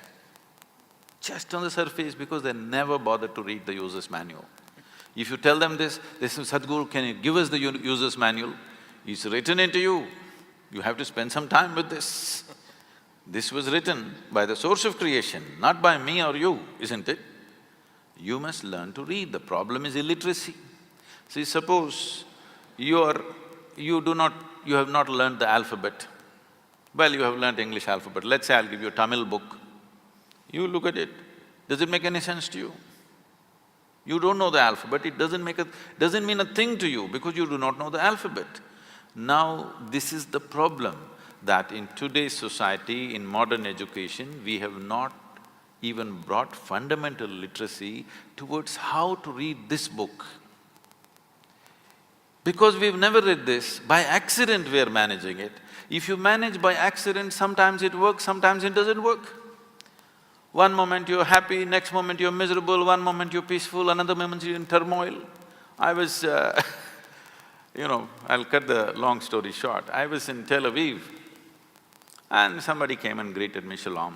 Speaker 4: Just on the surface, because they never bothered to read the user's manual. If you tell them this, they say, Sadhguru, can you give us the user's manual? It's written into you. You have to spend some time with this. This was written by the source of creation, not by me or you, isn't it? You must learn to read. The problem is illiteracy. See, suppose you have not learned the alphabet. Well, you have learned English alphabet. Let's say I'll give you a Tamil book. You look at it, does it make any sense to you? You don't know the alphabet, it doesn't mean a thing to you because you do not know the alphabet. Now, this is the problem, that in today's society, in modern education, we have not even brought fundamental literacy towards how to read this book. Because we've never read this, by accident we are managing it. If you manage by accident, sometimes it works, sometimes it doesn't work. One moment you're happy, next moment you're miserable, one moment you're peaceful, another moment you're in turmoil. I was, I'll cut the long story short. I was in Tel Aviv and somebody came and greeted me, Shalom.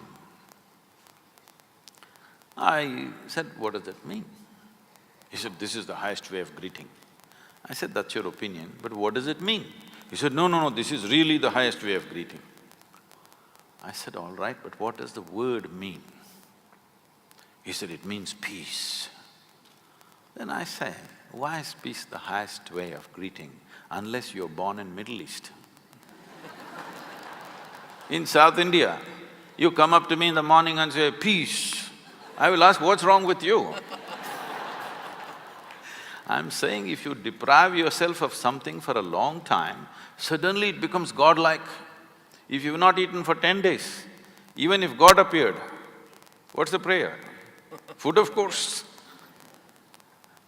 Speaker 4: I said, what does that mean? He said, this is the highest way of greeting. I said, that's your opinion, but what does it mean? He said, no, this is really the highest way of greeting. I said, all right, but what does the word mean? He said, it means peace. Then I said, why is peace the highest way of greeting unless you're born in Middle East? In South India, you come up to me in the morning and say, peace. I will ask, what's wrong with you? I'm saying if you deprive yourself of something for a long time, suddenly it becomes godlike. If you've not eaten for 10 days, even if God appeared, what's the prayer? Food, of course.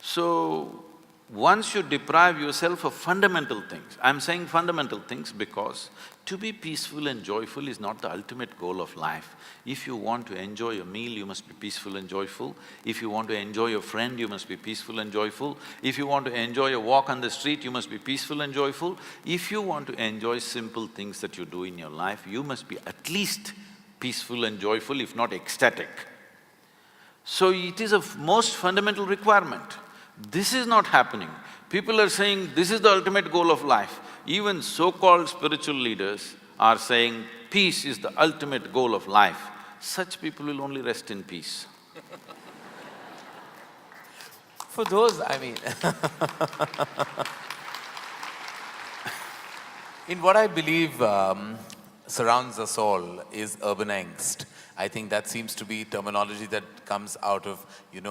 Speaker 4: So, once you deprive yourself of fundamental things, I'm saying fundamental things because to be peaceful and joyful is not the ultimate goal of life. If you want to enjoy a meal, you must be peaceful and joyful. If you want to enjoy a friend, you must be peaceful and joyful. If you want to enjoy a walk on the street, you must be peaceful and joyful. If you want to enjoy simple things that you do in your life, you must be at least peaceful and joyful, if not ecstatic. So it is a most fundamental requirement. This is not happening. People are saying, this is the ultimate goal of life. Even so-called spiritual leaders are saying, peace is the ultimate goal of life. Such people will only rest in peace.
Speaker 9: For those, in what I believe surrounds us all is urban angst. I think that seems to be terminology that comes out of,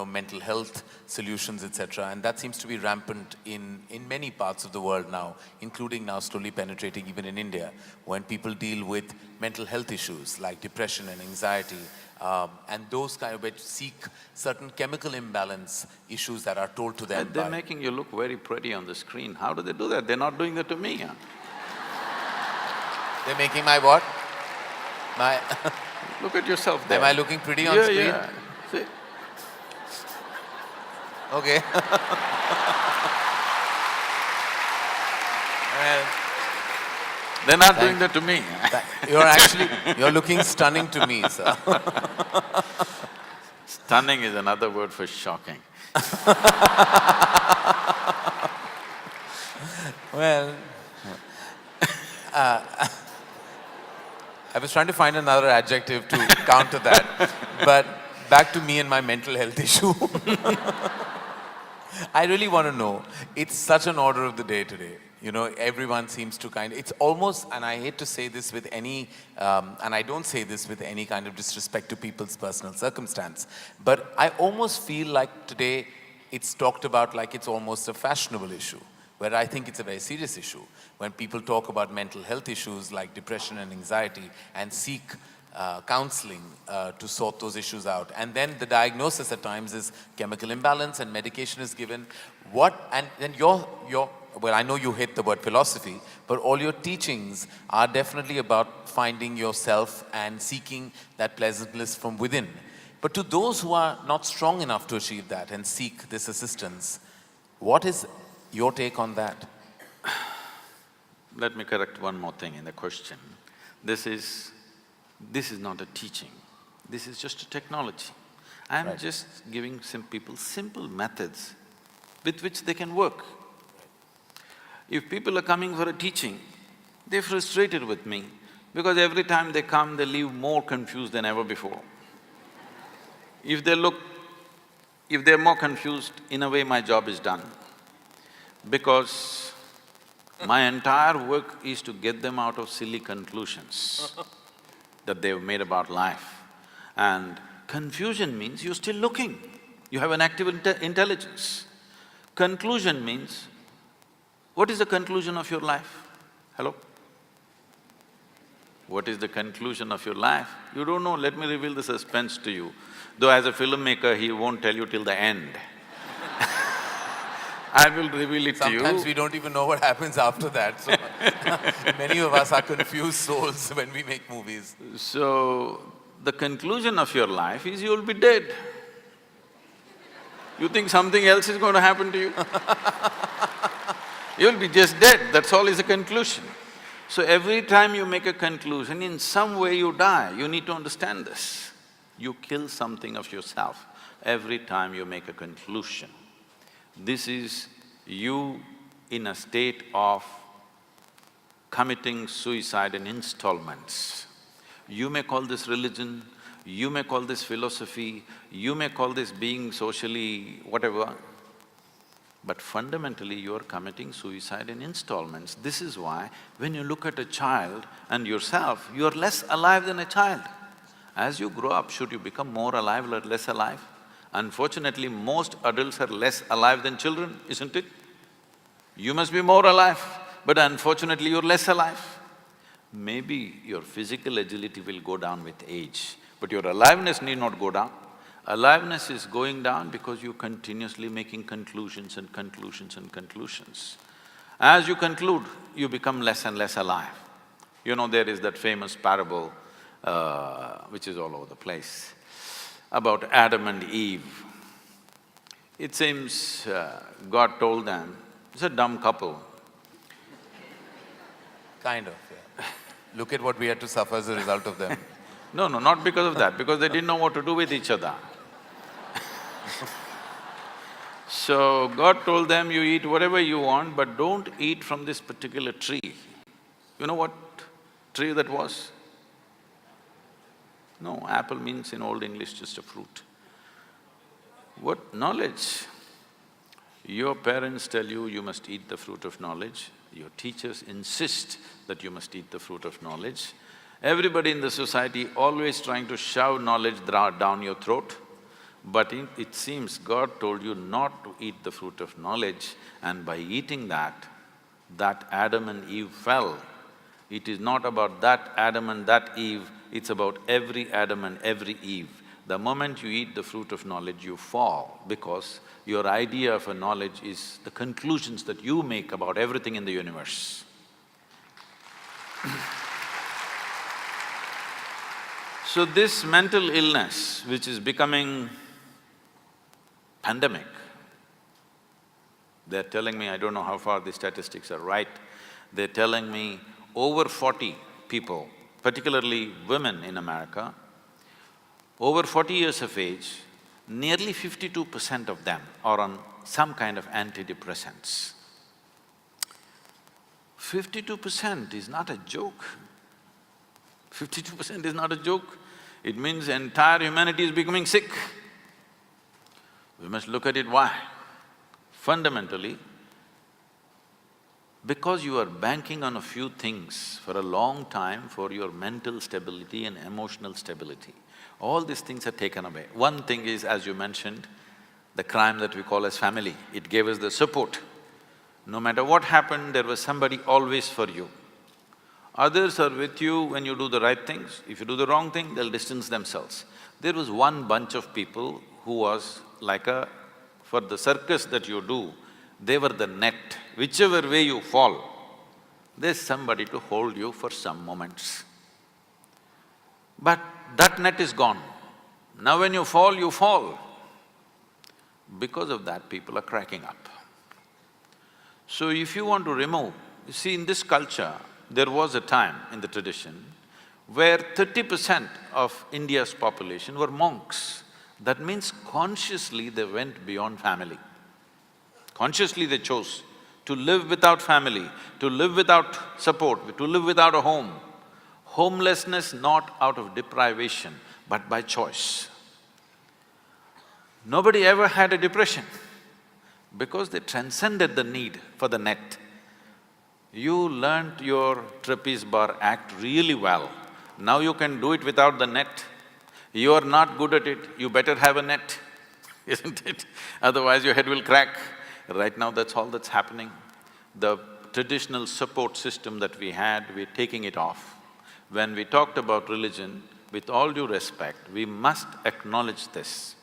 Speaker 9: mental health solutions, etc. And that seems to be rampant in many parts of the world now, including now slowly penetrating even in India, when people deal with mental health issues like depression and anxiety, and those kind of which seek certain chemical imbalance issues that are told to them.
Speaker 4: They're making you look very pretty on the screen. How do they do that? They're not doing that to me, huh?
Speaker 9: They're making my what? My…
Speaker 4: Look at yourself there.
Speaker 9: Am I looking pretty on screen?
Speaker 4: Yeah. See?
Speaker 9: Okay. Well,
Speaker 4: they're not doing that to me.
Speaker 9: You're looking stunning to me, sir.
Speaker 4: Stunning is another word for shocking.
Speaker 9: Well, I was trying to find another adjective to counter that, but back to me and my mental health issue. I really want to know, it's such an order of the day today. Everyone seems to it's almost, and I hate to say this with any, and I don't say this with any kind of disrespect to people's personal circumstance, but I almost feel like today it's talked about like it's almost a fashionable issue, where I think it's a very serious issue. When people talk about mental health issues like depression and anxiety and seek counseling to sort those issues out. And then the diagnosis at times is chemical imbalance and medication is given. And then well, I know you hate the word philosophy, but all your teachings are definitely about finding yourself and seeking that pleasant bliss from within. But to those who are not strong enough to achieve that and seek this assistance, what is your take on that?
Speaker 4: let me correct one more thing in the question. This is not a teaching, this is just a technology. I'm just giving some people simple methods with which they can work. If people are coming for a teaching, they're frustrated with me because every time they come, they leave more confused than ever before. If they're more confused, in a way my job is done. Because my entire work is to get them out of silly conclusions that they've made about life. And confusion means you're still looking, you have an active intelligence. Conclusion means, what is the conclusion of your life? Hello? What is the conclusion of your life? You don't know, let me reveal the suspense to you. Though as a filmmaker, he won't tell you till the end. I will reveal it to you.
Speaker 9: Sometimes we don't even know what happens after that, so many of us are confused souls when we make movies.
Speaker 4: So, the conclusion of your life is you'll be dead. You think something else is going to happen to you? You'll be just dead, that's all is a conclusion. So every time you make a conclusion, in some way you die, you need to understand this. You kill something of yourself every time you make a conclusion. This is you in a state of committing suicide in installments. You may call this religion, you may call this philosophy, you may call this being socially whatever, but fundamentally you are committing suicide in installments. This is why when you look at a child and yourself, you are less alive than a child. As you grow up, should you become more alive or less alive? Unfortunately, most adults are less alive than children, isn't it? You must be more alive, but unfortunately you're less alive. Maybe your physical agility will go down with age, but your aliveness need not go down. Aliveness is going down because you're continuously making conclusions and conclusions and conclusions. As you conclude, you become less and less alive. You know, there is that famous parable, which is all over the place, about Adam and Eve. It seems God told them, it's a dumb couple.
Speaker 9: Kind of, yeah. Look at what we had to suffer as a result of them.
Speaker 4: No, not because of that, because they didn't know what to do with each other. So God told them, you eat whatever you want, but don't eat from this particular tree. You know what tree that was? No, apple means in Old English just a fruit. What knowledge? Your parents tell you, you must eat the fruit of knowledge. Your teachers insist that you must eat the fruit of knowledge. Everybody in the society always trying to shove knowledge down your throat. But it seems God told you not to eat the fruit of knowledge, and by eating that Adam and Eve fell. It is not about that Adam and that Eve, it's about every Adam and every Eve. The moment you eat the fruit of knowledge, you fall, because your idea of a knowledge is the conclusions that you make about everything in the universe. So this mental illness, which is becoming pandemic, they're telling me, I don't know how far the statistics are right, they're telling me over 40 people, particularly women in America, over 40 years of age, nearly 52% of them are on some kind of antidepressants. 52% is not a joke. 52% is not a joke. It means entire humanity is becoming sick. We must look at it why. Fundamentally, because you are banking on a few things for a long time for your mental stability and emotional stability, all these things are taken away. One thing is, as you mentioned, the crime that we call as family. It gave us the support. No matter what happened, there was somebody always for you. Others are with you when you do the right things. If you do the wrong thing, they'll distance themselves. There was one bunch of people who was like for the circus that you do, they were the net. Whichever way you fall, there's somebody to hold you for some moments. But that net is gone. Now when you fall, you fall. Because of that, people are cracking up. So if you want to remove You see, in this culture, there was a time in the tradition where 30% of India's population were monks. That means consciously they went beyond family. Consciously they chose to live without family, to live without support, to live without a home. Homelessness not out of deprivation, but by choice. Nobody ever had a depression because they transcended the need for the net. You learnt your trapeze bar act really well. Now you can do it without the net. You are not good at it, you better have a net, isn't it? Otherwise your head will crack. Right now that's all that's happening. The traditional support system that we had, we're taking it off. When we talked about religion, with all due respect, we must acknowledge this.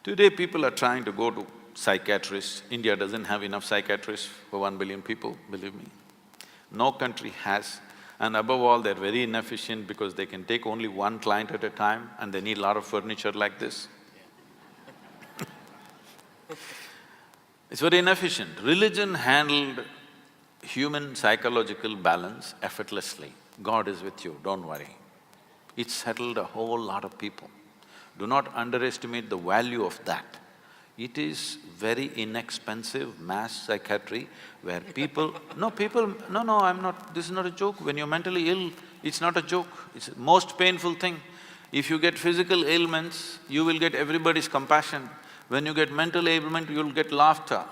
Speaker 4: Today people are trying to go to psychiatrists. India doesn't have enough psychiatrists for 1 billion people, believe me. No country has. And above all, they're very inefficient because they can take only one client at a time and they need a lot of furniture like this. It's very inefficient. Religion handled human psychological balance effortlessly. God is with you, don't worry. It settled a whole lot of people. Do not underestimate the value of that. It is very inexpensive mass psychiatry where people… No, I'm not… this is not a joke. When you're mentally ill, it's not a joke. It's the most painful thing. If you get physical ailments, you will get everybody's compassion. When you get mental ailment, you'll get laughter,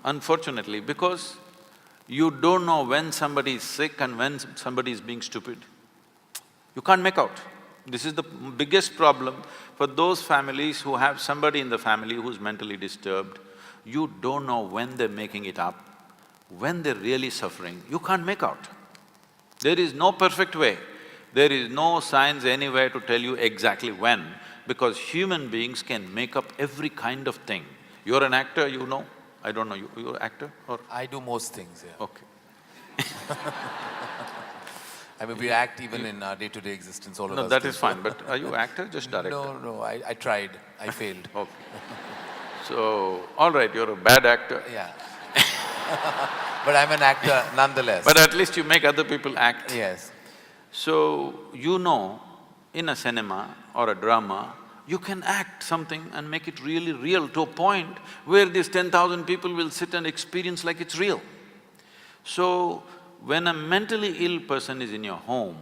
Speaker 4: unfortunately, because you don't know when somebody is sick and when somebody is being stupid. You can't make out. This is the biggest problem for those families who have somebody in the family who's mentally disturbed. You don't know when they're making it up, when they're really suffering, you can't make out. There is no perfect way. There is no science anywhere to tell you exactly when, because human beings can make up every kind of thing. You're an actor, you know. I don't know, you're an actor or…
Speaker 9: I do most things, yeah.
Speaker 4: Okay.
Speaker 9: I mean, we act even in our day-to-day existence, all of us.
Speaker 4: No, that
Speaker 9: do.
Speaker 4: is fine, but are you actor, just director?
Speaker 9: No, I tried, I failed.
Speaker 4: Okay. So, all right, you're a bad actor.
Speaker 9: Yeah. But I'm an actor nonetheless.
Speaker 4: But at least you make other people act.
Speaker 9: Yes.
Speaker 4: So, in a cinema or a drama, you can act something and make it really real to a point where these 10,000 people will sit and experience like it's real. So, when a mentally ill person is in your home,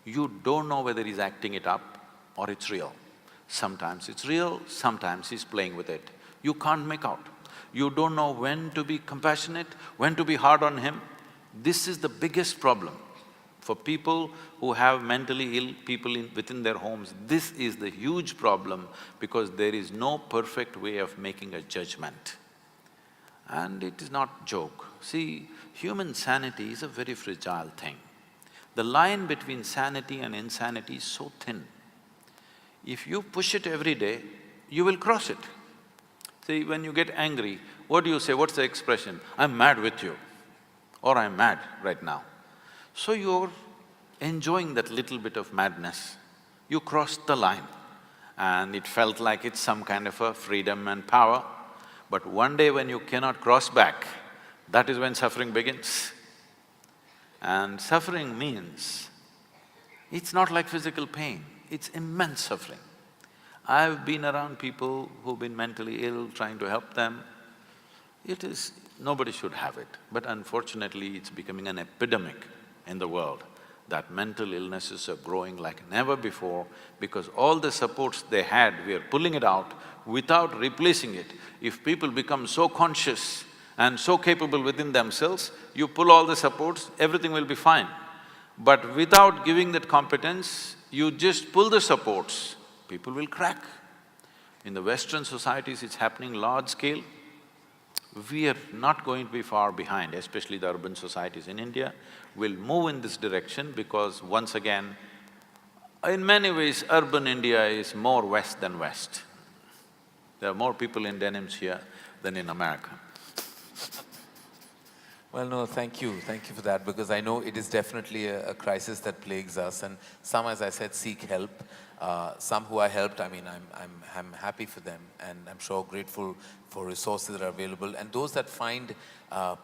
Speaker 4: you don't know whether he's acting it up or it's real. Sometimes it's real, sometimes he's playing with it. You can't make out. You don't know when to be compassionate, when to be hard on him. This is the biggest problem. For people who have mentally ill people within their homes, this is the huge problem because there is no perfect way of making a judgment. And it is not joke. See, human sanity is a very fragile thing. The line between sanity and insanity is so thin. If you push it every day, you will cross it. See, when you get angry, what do you say? What's the expression? I'm mad with you, or I'm mad right now. So you're enjoying that little bit of madness. You crossed the line and it felt like it's some kind of a freedom and power. But one day when you cannot cross back, that is when suffering begins. And suffering means, it's not like physical pain, it's immense suffering. I've been around people who've been mentally ill, trying to help them. Nobody should have it, but unfortunately it's becoming an epidemic in the world that mental illnesses are growing like never before because all the supports they had, we are pulling it out without replacing it. If people become so conscious and so capable within themselves, you pull all the supports, everything will be fine. But without giving that competence, you just pull the supports, people will crack. In the Western societies, it's happening large scale. We are not going to be far behind, especially the urban societies in India. We'll move in this direction because once again, in many ways, urban India is more West than West. There are more people in denims here than in America.
Speaker 9: Well, no, thank you for that, because I know it is definitely a crisis that plagues us, and some, as I said, seek help. Some who I helped, I mean, I'm happy for them, and I'm sure grateful for resources that are available. And those that find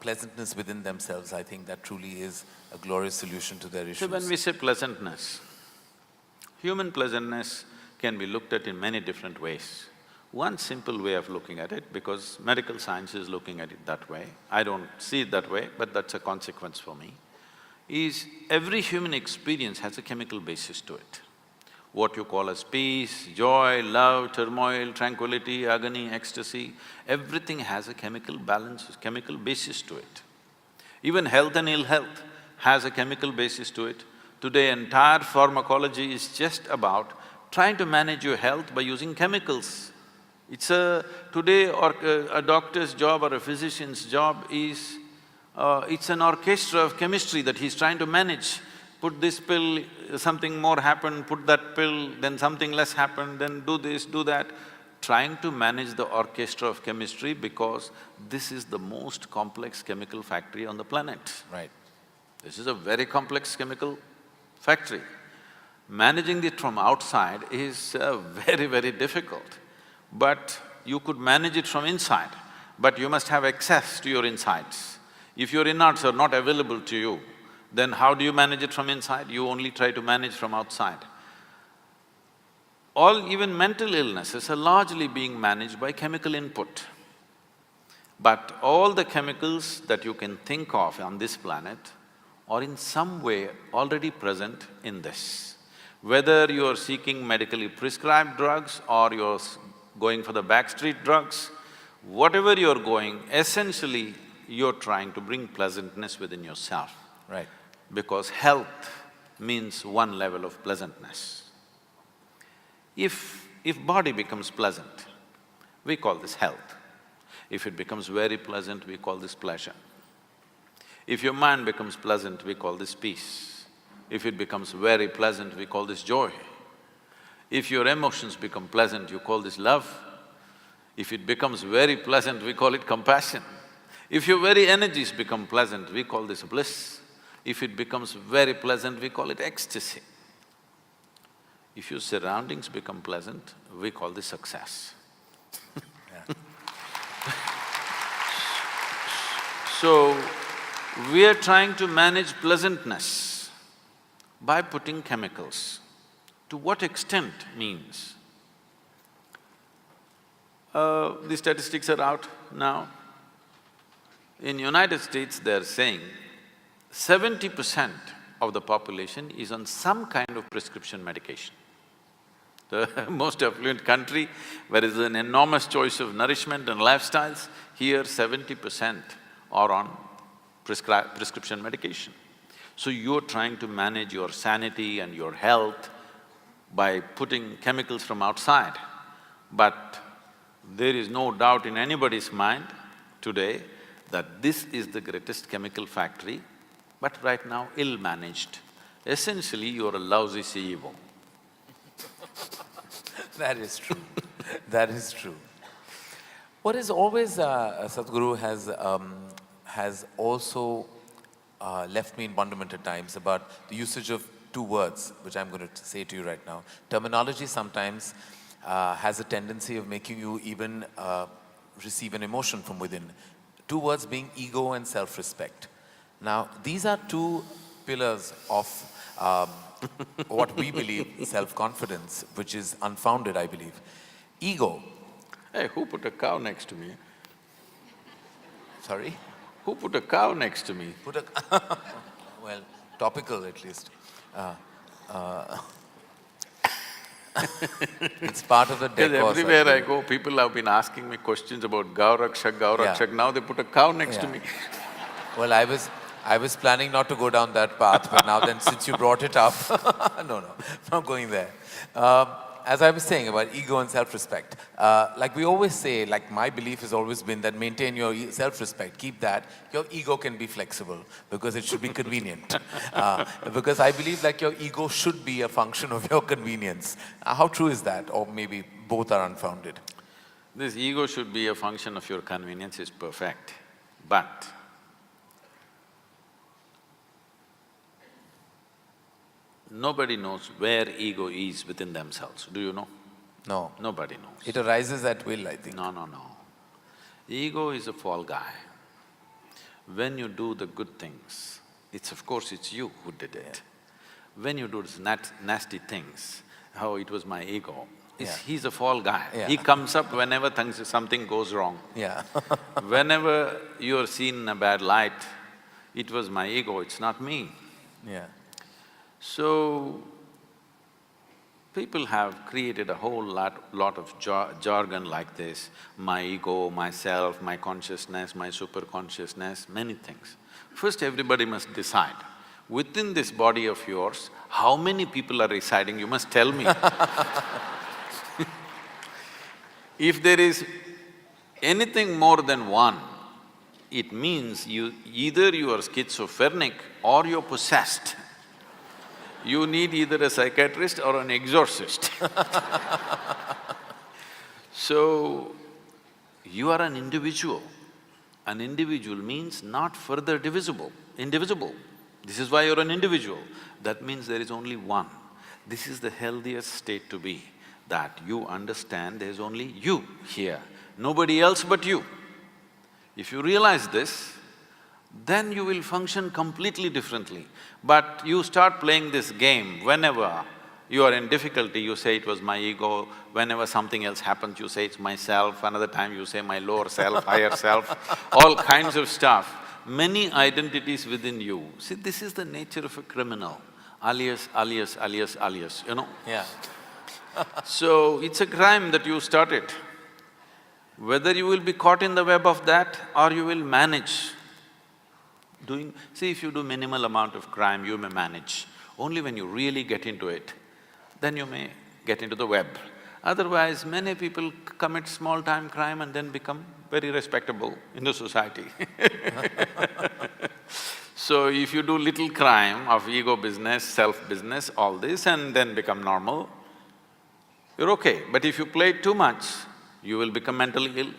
Speaker 9: pleasantness within themselves, I think that truly is a glorious solution to their issues.
Speaker 4: So when we say pleasantness, human pleasantness can be looked at in many different ways. One simple way of looking at it, because medical science is looking at it that way, I don't see it that way, but that's a consequence for me, is every human experience has a chemical basis to it. What you call as peace, joy, love, turmoil, tranquility, agony, ecstasy, everything has a chemical balance, chemical basis to it. Even health and ill health has a chemical basis to it. Today, entire pharmacology is just about trying to manage your health by using chemicals. It's today a doctor's job or a physician's job is, it's an orchestra of chemistry that he's trying to manage. Put this pill, something more happened, put that pill, then something less happened, then do this, do that. Trying to manage the orchestra of chemistry because this is the most complex chemical factory on the planet.
Speaker 9: Right.
Speaker 4: This is a very complex chemical factory. Managing it from outside is very, very difficult. But you could manage it from inside, but you must have access to your insides. If your innards are not available to you, then how do you manage it from inside? You only try to manage from outside. Even mental illnesses are largely being managed by chemical input. But all the chemicals that you can think of on this planet are in some way already present in this. Whether you are seeking medically prescribed drugs or you're going for the backstreet drugs, whatever you're going, essentially you're trying to bring pleasantness within yourself.
Speaker 9: Right.
Speaker 4: Because health means one level of pleasantness. If body becomes pleasant, we call this health. If it becomes very pleasant, we call this pleasure. If your mind becomes pleasant, we call this peace. If it becomes very pleasant, we call this joy. If your emotions become pleasant, you call this love. If it becomes very pleasant, we call it compassion. If your very energies become pleasant, we call this bliss. If it becomes very pleasant, we call it ecstasy. If your surroundings become pleasant, we call this success. So, we are trying to manage pleasantness by putting chemicals. To what extent means, the statistics are out now. In United States, they're saying 70% of the population is on some kind of prescription medication. The most affluent country, where there is an enormous choice of nourishment and lifestyles, here 70% are on prescription medication. So you're trying to manage your sanity and your health by putting chemicals from outside. But there is no doubt in anybody's mind today that this is the greatest chemical factory, but right now ill-managed. Essentially, you're a lousy CEO.
Speaker 9: That is true. That is true. What is always, Sadhguru has also left me in wonderment at times about the usage of two words, which I'm going to say to you right now. Terminology sometimes has a tendency of making you even receive an emotion from within. Two words being ego and self-respect. Now, these are two pillars of what we believe self-confidence, which is unfounded, I believe. Ego.
Speaker 4: Hey, who put a cow next to me?
Speaker 9: Sorry?
Speaker 4: Who put a cow next to me?
Speaker 9: Put a… well, topical at least. It's part of the decor.
Speaker 4: Because everywhere I go, people have been asking me questions about Gaurakshak, Gaurakshak. Now they put a cow next to me.
Speaker 9: Well, I was planning not to go down that path, but now then since you brought it up, no, not going there. As I was saying about ego and self-respect, like we always say, like my belief has always been that maintain your self-respect, keep that. Your ego can be flexible because it should be convenient. Because I believe like your ego should be a function of your convenience. How true is that? Or maybe both are unfounded?
Speaker 4: This ego should be a function of your convenience is perfect, but nobody knows where ego is within themselves. Do you know?
Speaker 9: No.
Speaker 4: Nobody knows.
Speaker 9: It arises at will, I think.
Speaker 4: No, no, no. Ego is a fall guy. When you do the good things, of course it's you who did it. When you do these nasty things, oh, it was my ego, he's a fall guy.
Speaker 9: Yeah.
Speaker 4: He comes up whenever something goes wrong.
Speaker 9: Yeah.
Speaker 4: Whenever you're seen in a bad light, it was my ego, it's not me.
Speaker 9: Yeah.
Speaker 4: So, people have created a whole lot of jargon like this, my ego, myself, my consciousness, my superconsciousness, many things. First, everybody must decide, within this body of yours, how many people are residing, you must tell me. If there is anything more than one, it means either you are schizophrenic or you're possessed. You need either a psychiatrist or an exorcist. So, you are an individual. An individual means not further indivisible. This is why you're an individual. That means there is only one. This is the healthiest state to be, that you understand there's only you here, nobody else but you. If you realize this, then you will function completely differently. But you start playing this game, whenever you are in difficulty, you say it was my ego, whenever something else happens, you say it's myself, another time you say my lower self, higher self, all kinds of stuff, many identities within you. See, this is the nature of a criminal, alias, you know?
Speaker 9: Yeah.
Speaker 4: So, it's a crime that you started. Whether you will be caught in the web of that or you will manage see, if you do minimal amount of crime, you may manage. Only when you really get into it, then you may get into the web. Otherwise, many people commit small-time crime and then become very respectable in the society. So, if you do little crime of ego business, self-business, all this, and then become normal, you're okay. But if you play too much, you will become mentally ill,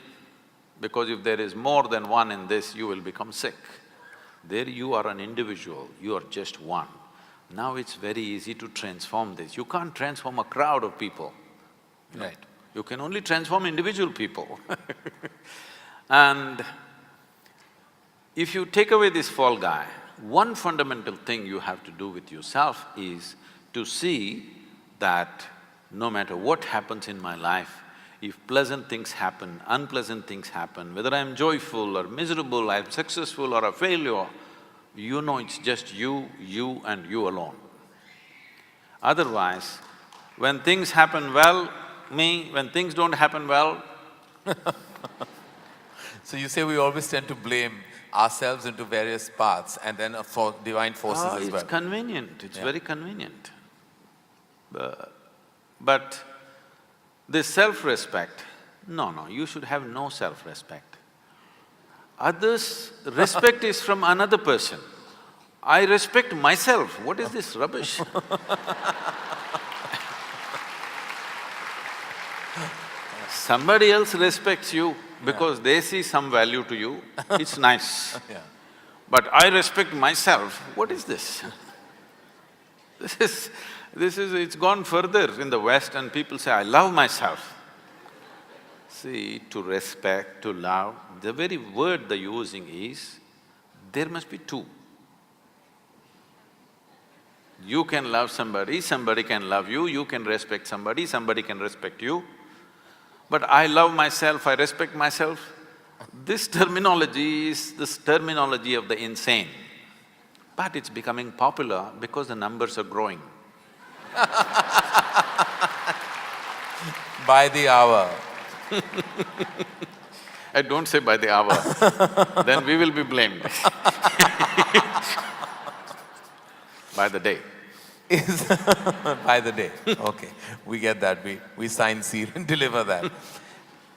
Speaker 4: because if there is more than one in this, you will become sick. There you are an individual, you are just one. Now it's very easy to transform this. You can't transform a crowd of people, you know?
Speaker 9: Right.
Speaker 4: You can only transform individual people. And if you take away this fall guy, one fundamental thing you have to do with yourself is to see that no matter what happens in my life, if pleasant things happen, unpleasant things happen, whether I'm joyful or miserable, I'm successful or a failure, you know it's just you and you alone. Otherwise, when things happen well, me, when things don't happen well…
Speaker 9: So you say we always tend to blame ourselves into various paths and then for divine forces as well.
Speaker 4: It's convenient, it's very convenient. But this self-respect, no, you should have no self-respect. Others' respect is from another person. I respect myself, what is this rubbish? Somebody else respects you because they see some value to you, it's nice.
Speaker 9: Yeah.
Speaker 4: But I respect myself, what is this? It's gone further in the West and people say, I love myself. See, to respect, to love, the very word they're using is, there must be two. You can love somebody, somebody can love you, you can respect somebody, somebody can respect you. But I love myself, I respect myself, this terminology is this terminology of the insane. But it's becoming popular because the numbers are growing.
Speaker 9: By the hour.
Speaker 4: Don't say by the hour, then we will be blamed. By the day.
Speaker 9: By the day, okay. We get that, we sign, seal and deliver that.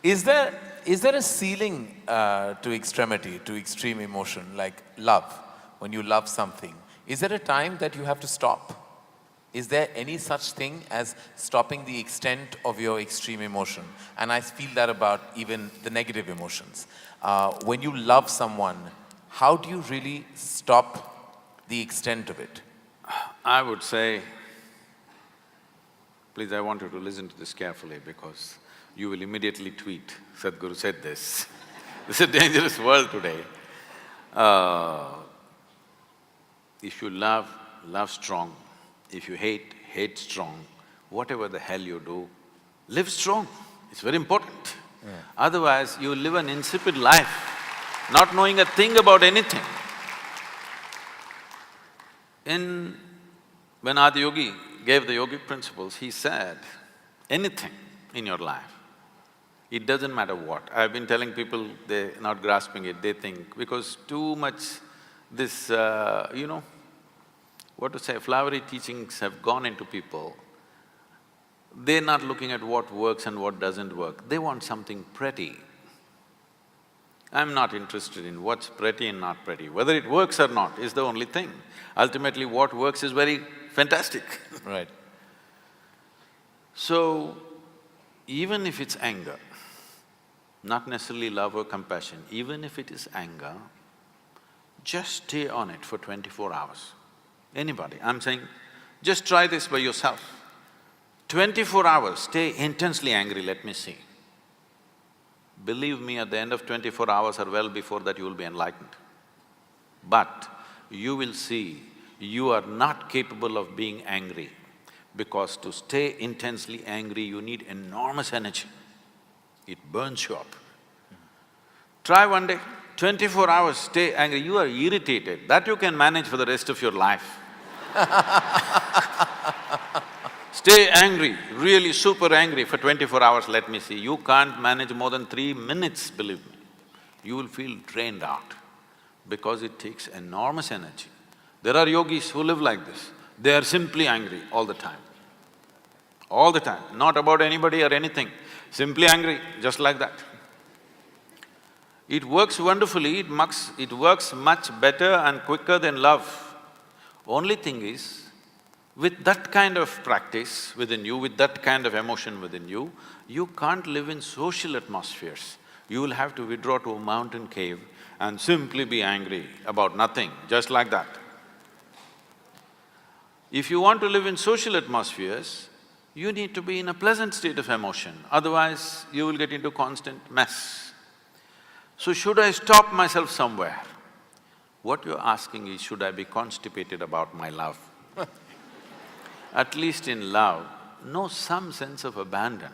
Speaker 9: Is there a ceiling to extremity, to extreme emotion, like love? When you love something, is there a time that you have to stop? Is there any such thing as stopping the extent of your extreme emotion? And I feel that about even the negative emotions. When you love someone, how do you really stop the extent of it?
Speaker 4: I would say, Please, I want you to listen to this carefully because you will immediately tweet, Sadhguru said this. This is a dangerous world today. If you love, love strong. If you hate, hate strong. Whatever the hell you do, live strong. It's very important.
Speaker 6: Yeah.
Speaker 4: Otherwise, you live an insipid life, not knowing a thing about anything. When Adiyogi gave the yogic principles, he said, anything in your life, it doesn't matter what. I've been telling people, they're not grasping it, they think, because too much this, what to say, flowery teachings have gone into people, they're not looking at what works and what doesn't work, they want something pretty. I'm not interested in what's pretty and not pretty. Whether it works or not is the only thing. Ultimately, what works is very fantastic.
Speaker 6: Right.
Speaker 4: So, even if it's anger, not necessarily love or compassion, even if it is anger, just stay on it for 24 hours. Anybody, I'm saying, just try this by yourself. 24 hours, stay intensely angry, let me see. Believe me, at the end of 24 hours or well before that, you will be enlightened. But you will see you are not capable of being angry, because to stay intensely angry, you need enormous energy. It burns you up. Try one day, 24 hours, stay angry, you are irritated, that you can manage for the rest of your life. Stay angry, really super angry for 24 hours, let me see. You can't manage more than 3 minutes, believe me. You will feel drained out because it takes enormous energy. There are yogis who live like this. They are simply angry all the time. All the time, not about anybody or anything, simply angry, just like that. It works wonderfully, it works much better and quicker than love. Only thing is, with that kind of practice within you, with that kind of emotion within you, you can't live in social atmospheres. You will have to withdraw to a mountain cave and simply be angry about nothing, just like that. If you want to live in social atmospheres, you need to be in a pleasant state of emotion, otherwise you will get into constant mess. So should I stop myself somewhere? What you're asking is, should I be constipated about my love? At least in love, know some sense of abandon,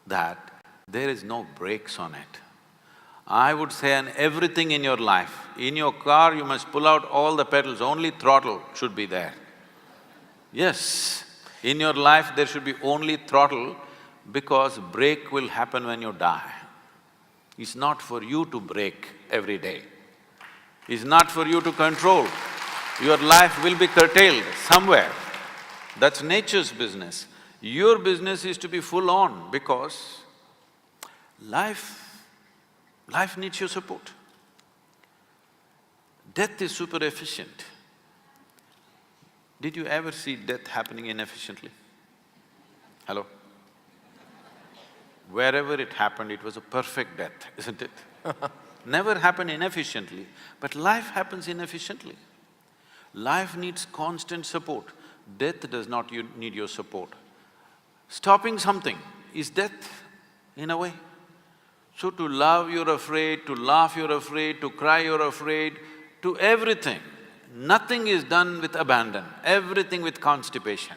Speaker 4: that there is no brakes on it. I would say in everything in your life, in your car you must pull out all the pedals, only throttle should be there. Yes, in your life there should be only throttle, because brake will happen when you die. It's not for you to brake every day. It's not for you to control. Your life will be curtailed somewhere. That's nature's business. Your business is to be full on, because life needs your support. Death is super efficient. Did you ever see death happening inefficiently? Hello? Wherever it happened, it was a perfect death, isn't it? Never happened inefficiently, but life happens inefficiently. Life needs constant support. Death does not need your support. Stopping something is death, in a way. So to love you're afraid, to laugh you're afraid, to cry you're afraid, to everything. Nothing is done with abandon, everything with constipation.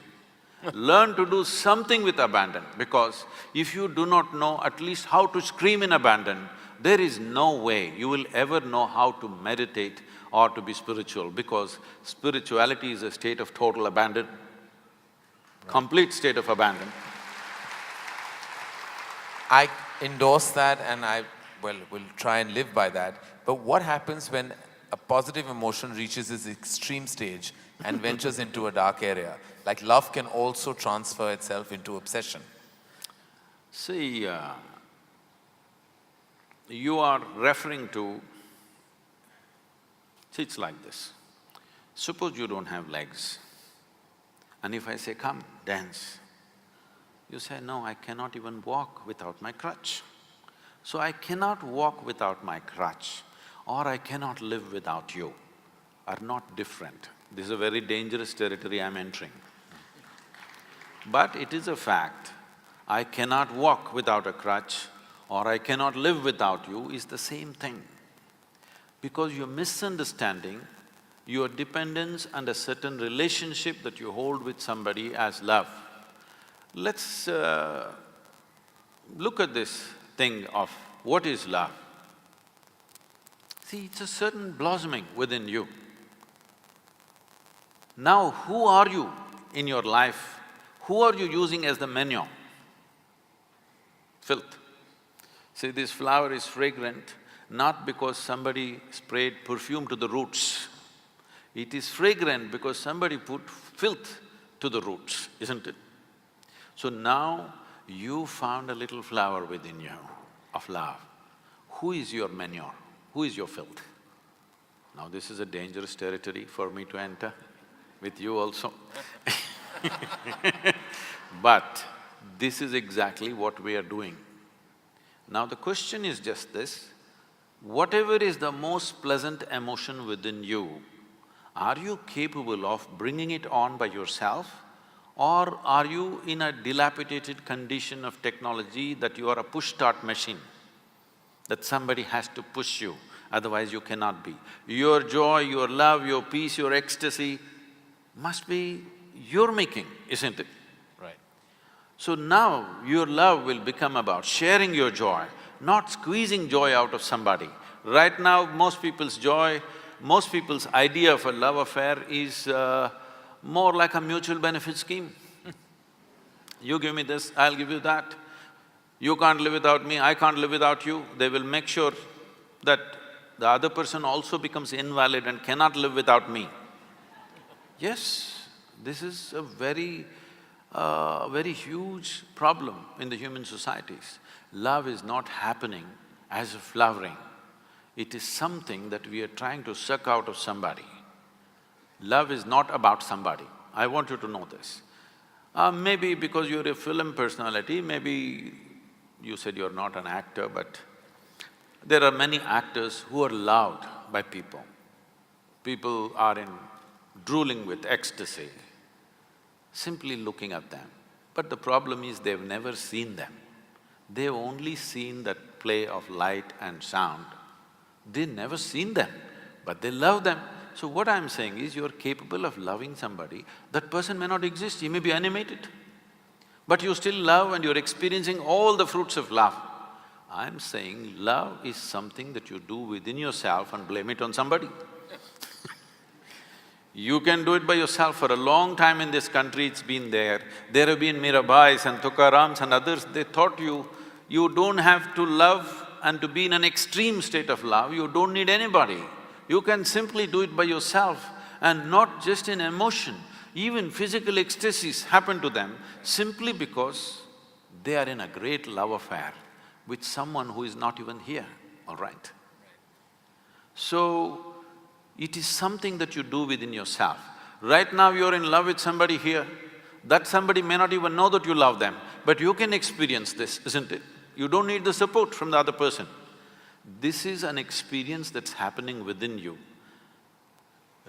Speaker 4: Learn to do something with abandon, because if you do not know at least how to scream in abandon, there is no way you will ever know how to meditate or to be spiritual, because spirituality is a state of total abandon, complete state of abandon.
Speaker 9: I endorse that and will try and live by that. But what happens when a positive emotion reaches its extreme stage and ventures into a dark area? Like love can also transfer itself into obsession.
Speaker 4: See, you are referring to… See, it's like this. Suppose you don't have legs, and if I say, come, dance, you say, no, I cannot even walk without my crutch. So I cannot walk without my crutch, or I cannot live without you, are not different. This is a very dangerous territory I'm entering. But it is a fact, I cannot walk without a crutch or I cannot live without you is the same thing. Because you're misunderstanding your dependence and a certain relationship that you hold with somebody as love. Let's look at this thing of what is love. See, it's a certain blossoming within you. Now, who are you in your life? Who are you using as the manure? Filth. See, this flower is fragrant not because somebody sprayed perfume to the roots. It is fragrant because somebody put filth to the roots, isn't it? So now, you found a little flower within you of love. Who is your manure? Who is your filth? Now this is a dangerous territory for me to enter, with you also. But this is exactly what we are doing. Now the question is just this, whatever is the most pleasant emotion within you, are you capable of bringing it on by yourself? Or are you in a dilapidated condition of technology that you are a push-start machine, that somebody has to push you, otherwise you cannot be. Your joy, your love, your peace, your ecstasy must be your making, isn't it?
Speaker 6: Right.
Speaker 4: So now your love will become about sharing your joy, not squeezing joy out of somebody. Right now, most people's joy, most people's idea of a love affair is more like a mutual benefit scheme. You give me this, I'll give you that. You can't live without me, I can't live without you. They will make sure that the other person also becomes invalid and cannot live without me. Yes, this is a very huge problem in the human societies. Love is not happening as a flowering. It is something that we are trying to suck out of somebody. Love is not about somebody. I want you to know this. Maybe because you're a film personality, maybe you said you're not an actor, but there are many actors who are loved by people. People are drooling with ecstasy, simply looking at them. But the problem is they've never seen them. They've only seen that play of light and sound. They've never seen them, but they love them. So what I'm saying is, you're capable of loving somebody, that person may not exist, he may be animated, but you still love and you're experiencing all the fruits of love. I'm saying love is something that you do within yourself and blame it on somebody. You can do it by yourself. For a long time in this country, it's been there. There have been Mirabais and Tukarams and others, they taught you don't have to love and to be in an extreme state of love, you don't need anybody. You can simply do it by yourself, and not just in emotion. Even physical ecstasies happen to them simply because they are in a great love affair with someone who is not even here, all right? So, it is something that you do within yourself. Right now you're in love with somebody here, that somebody may not even know that you love them, but you can experience this, isn't it? You don't need the support from the other person. This is an experience that's happening within you.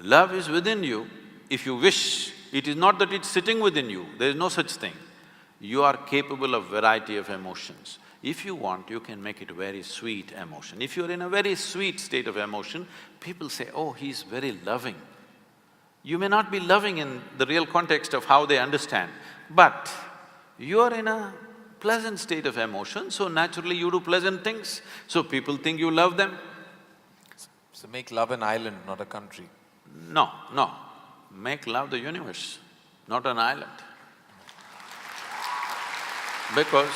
Speaker 4: Love is within you, if you wish. It is not that it's sitting within you, there is no such thing. You are capable of variety of emotions. If you want, you can make it a very sweet emotion. If you're in a very sweet state of emotion, people say, oh, he's very loving. You may not be loving in the real context of how they understand, but you're in a pleasant state of emotion, so naturally you do pleasant things, so people think you love them.
Speaker 6: So make love an island, not a country.
Speaker 4: No, no. Make love the universe, not an island. Because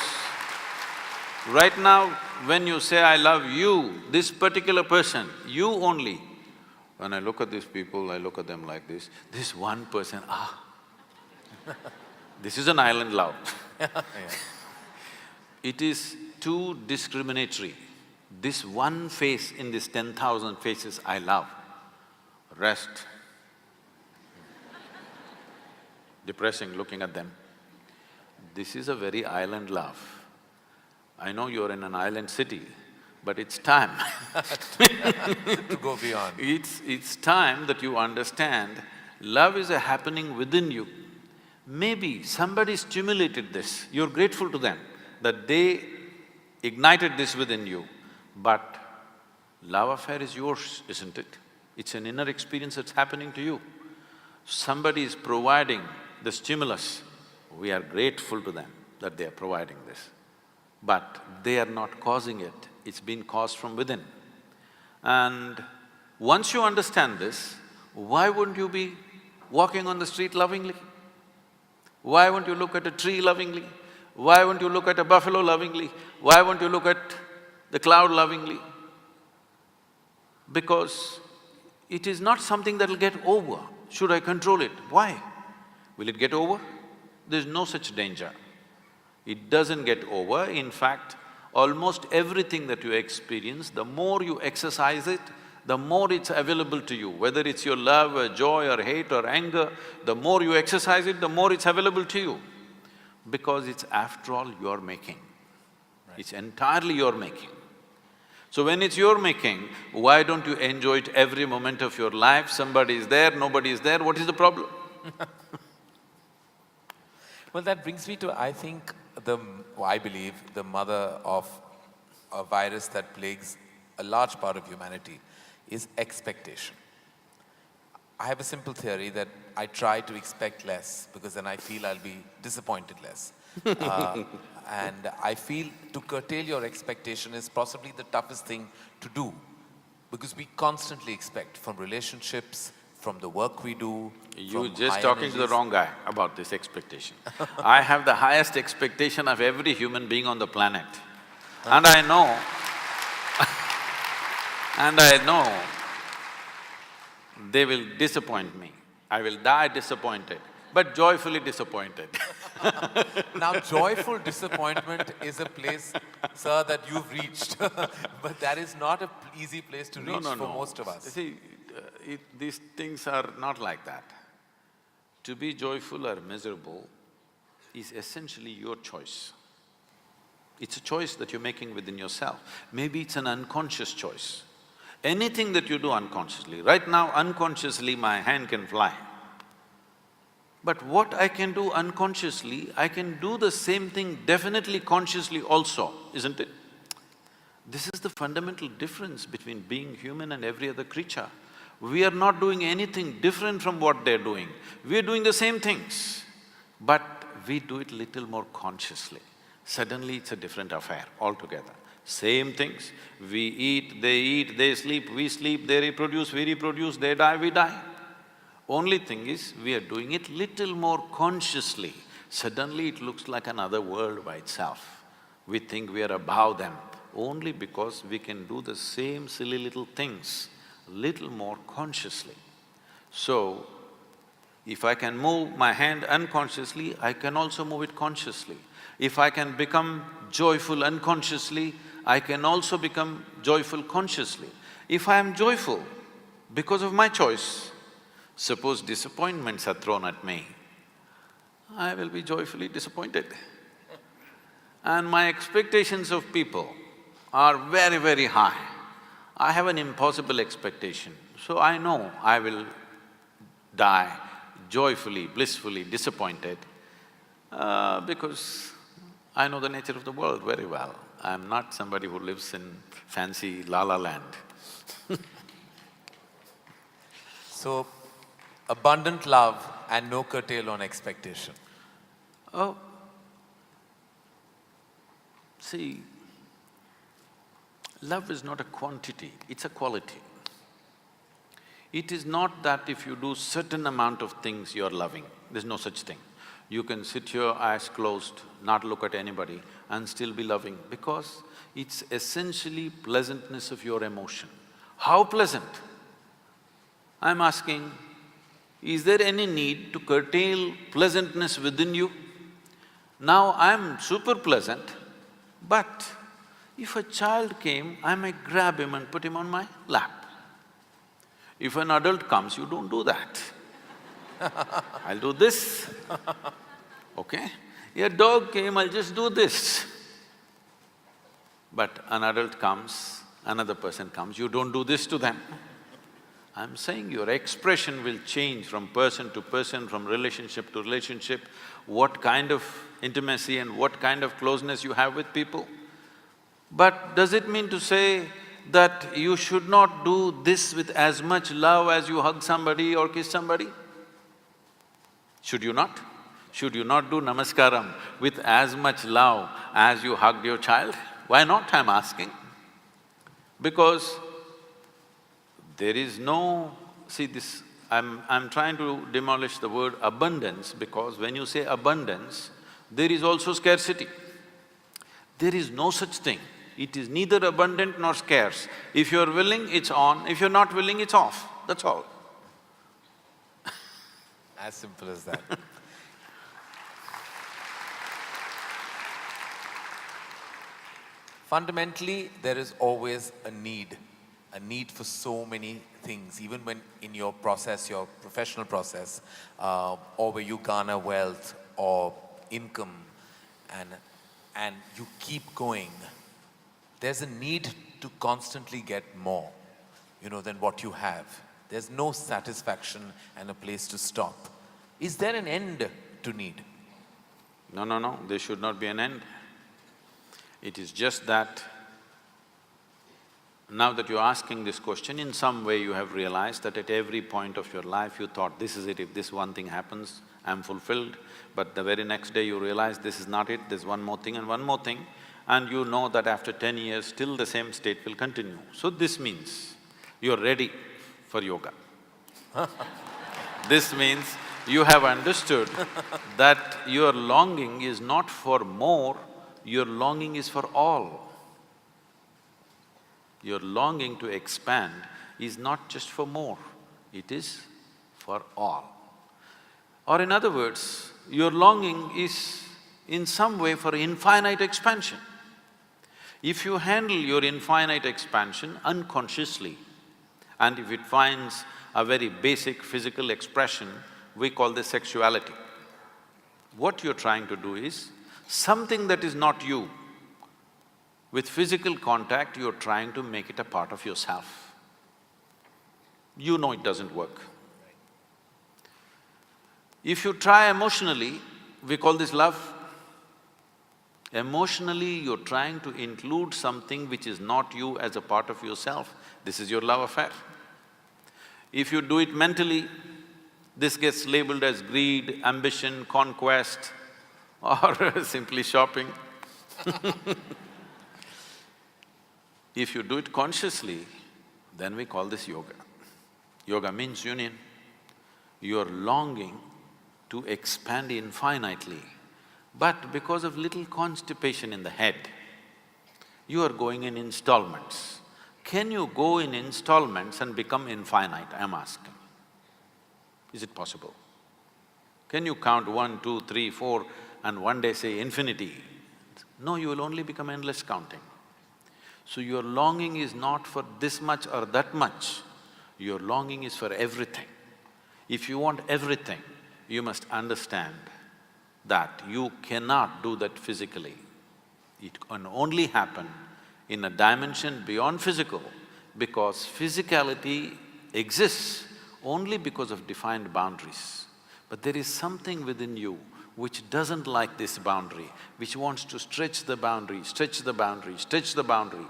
Speaker 4: right now, when you say, I love you, this particular person, you only, when I look at these people, I look at them like this one person, this is an island love. It is too discriminatory. This one face in this 10,000 faces I love, rest. Depressing looking at them. This is a very island love. I know you're in an island city, but it's time
Speaker 6: to go beyond.
Speaker 4: It's time that you understand love is a happening within you. Maybe somebody stimulated this, you're grateful to them that they ignited this within you, but love affair is yours, isn't it? It's an inner experience that's happening to you. Somebody is providing the stimulus, we are grateful to them that they are providing this. But they are not causing it, it's been caused from within. And once you understand this, why wouldn't you be walking on the street lovingly? Why won't you look at a tree lovingly? Why won't you look at a buffalo lovingly? Why won't you look at the cloud lovingly? Because it is not something that'll get over. Should I control it? Why? Will it get over? There's no such danger. It doesn't get over. In fact, almost everything that you experience, the more you exercise it, the more it's available to you. Whether it's your love or joy or hate or anger, the more you exercise it, the more it's available to you. Because it's after all your making. It's entirely your making. So when it's your making, why don't you enjoy it every moment of your life? Somebody is there, nobody is there, what is the problem?
Speaker 9: Well, that brings me to, I think, I believe, the mother of a virus that plagues a large part of humanity is expectation. I have a simple theory that I try to expect less because then I feel I'll be disappointed less. And I feel to curtail your expectation is possibly the toughest thing to do because we constantly expect from relationships, from the work we do,
Speaker 4: You're
Speaker 9: from
Speaker 4: just
Speaker 9: high
Speaker 4: talking to the
Speaker 9: energies.
Speaker 4: wrong guy about this expectation. I have the highest expectation of every human being on the planet. And I know they will disappoint me. I will die disappointed, but joyfully disappointed.
Speaker 9: Now, joyful disappointment is a place, sir, that you've reached, but that is not an easy place to reach for most of us.
Speaker 4: See, these things are not like that. To be joyful or miserable is essentially your choice. It's a choice that you're making within yourself. Maybe it's an unconscious choice. Anything that you do unconsciously, right now unconsciously my hand can fly. But what I can do unconsciously, I can do the same thing definitely consciously also, isn't it? This is the fundamental difference between being human and every other creature. We are not doing anything different from what they're doing. We're doing the same things, but we do it little more consciously. Suddenly it's a different affair altogether. Same things, we eat, they sleep, we sleep, they reproduce, we reproduce, they die, we die. Only thing is, we are doing it little more consciously. Suddenly it looks like another world by itself. We think we are above them, only because we can do the same silly little things little more consciously. So, if I can move my hand unconsciously, I can also move it consciously. If I can become joyful unconsciously, I can also become joyful consciously. If I am joyful because of my choice, suppose disappointments are thrown at me, I will be joyfully disappointed. And my expectations of people are very, very high. I have an impossible expectation, so I know I will die joyfully, blissfully disappointed because I know the nature of the world very well. I'm not somebody who lives in fancy la-la land.
Speaker 9: So, abundant love and no curtail on expectation.
Speaker 4: Oh, see, love is not a quantity, it's a quality. It is not that if you do certain amount of things you're loving, there's no such thing. You can sit here, eyes closed, not look at anybody and still be loving because it's essentially pleasantness of your emotion. How pleasant? I'm asking, is there any need to curtail pleasantness within you? Now I'm super pleasant, but if a child came, I might grab him and put him on my lap. If an adult comes, you don't do that. I'll do this, okay? A dog came, I'll just do this. But an adult comes, another person comes, you don't do this to them. I'm saying your expression will change from person to person, from relationship to relationship, what kind of intimacy and what kind of closeness you have with people. But does it mean to say that you should not do this with as much love as you hug somebody or kiss somebody? Should you not? Should you not do namaskaram with as much love as you hugged your child? Why not, I'm asking? Because there is no… See this… I'm trying to demolish the word abundance, because when you say abundance, there is also scarcity. There is no such thing. It is neither abundant nor scarce. If you're willing, it's on. If you're not willing, it's off. That's all.
Speaker 9: As simple as that. Fundamentally, there is always a need for so many things, even when in your process, your professional process, or where you garner wealth or income and you keep going, there's a need to constantly get more, than what you have. There's no satisfaction and a place to stop. Is there an end to need?
Speaker 4: No, there should not be an end. It is just that now that you're asking this question, in some way you have realized that at every point of your life you thought, this is it, if this one thing happens, I'm fulfilled. But the very next day you realize this is not it, there's one more thing and one more thing, and you know that after 10 years still the same state will continue. So this means you're ready for yoga. This means you have understood that your longing is not for more, your longing is for all. Your longing to expand is not just for more, it is for all. Or in other words, your longing is in some way for infinite expansion. If you handle your infinite expansion unconsciously, and if it finds a very basic physical expression, we call this sexuality. What you're trying to do is, something that is not you, with physical contact, you're trying to make it a part of yourself. You know it doesn't work. If you try emotionally, we call this love. Emotionally, you're trying to include something which is not you as a part of yourself. This is your love affair. If you do it mentally, this gets labeled as greed, ambition, conquest, or simply shopping. If you do it consciously, then we call this yoga. Yoga means union. You're longing to expand infinitely, but because of little constipation in the head, you are going in installments. Can you go in installments and become infinite, I'm asking? Is it possible? Can you count 1, 2, 3, 4 and one day say infinity? No, you will only become endless counting. So your longing is not for this much or that much, your longing is for everything. If you want everything, you must understand that you cannot do that physically. It can only happen in a dimension beyond physical, because physicality exists only because of defined boundaries. But there is something within you which doesn't like this boundary, which wants to stretch the boundary, stretch the boundary, stretch the boundary.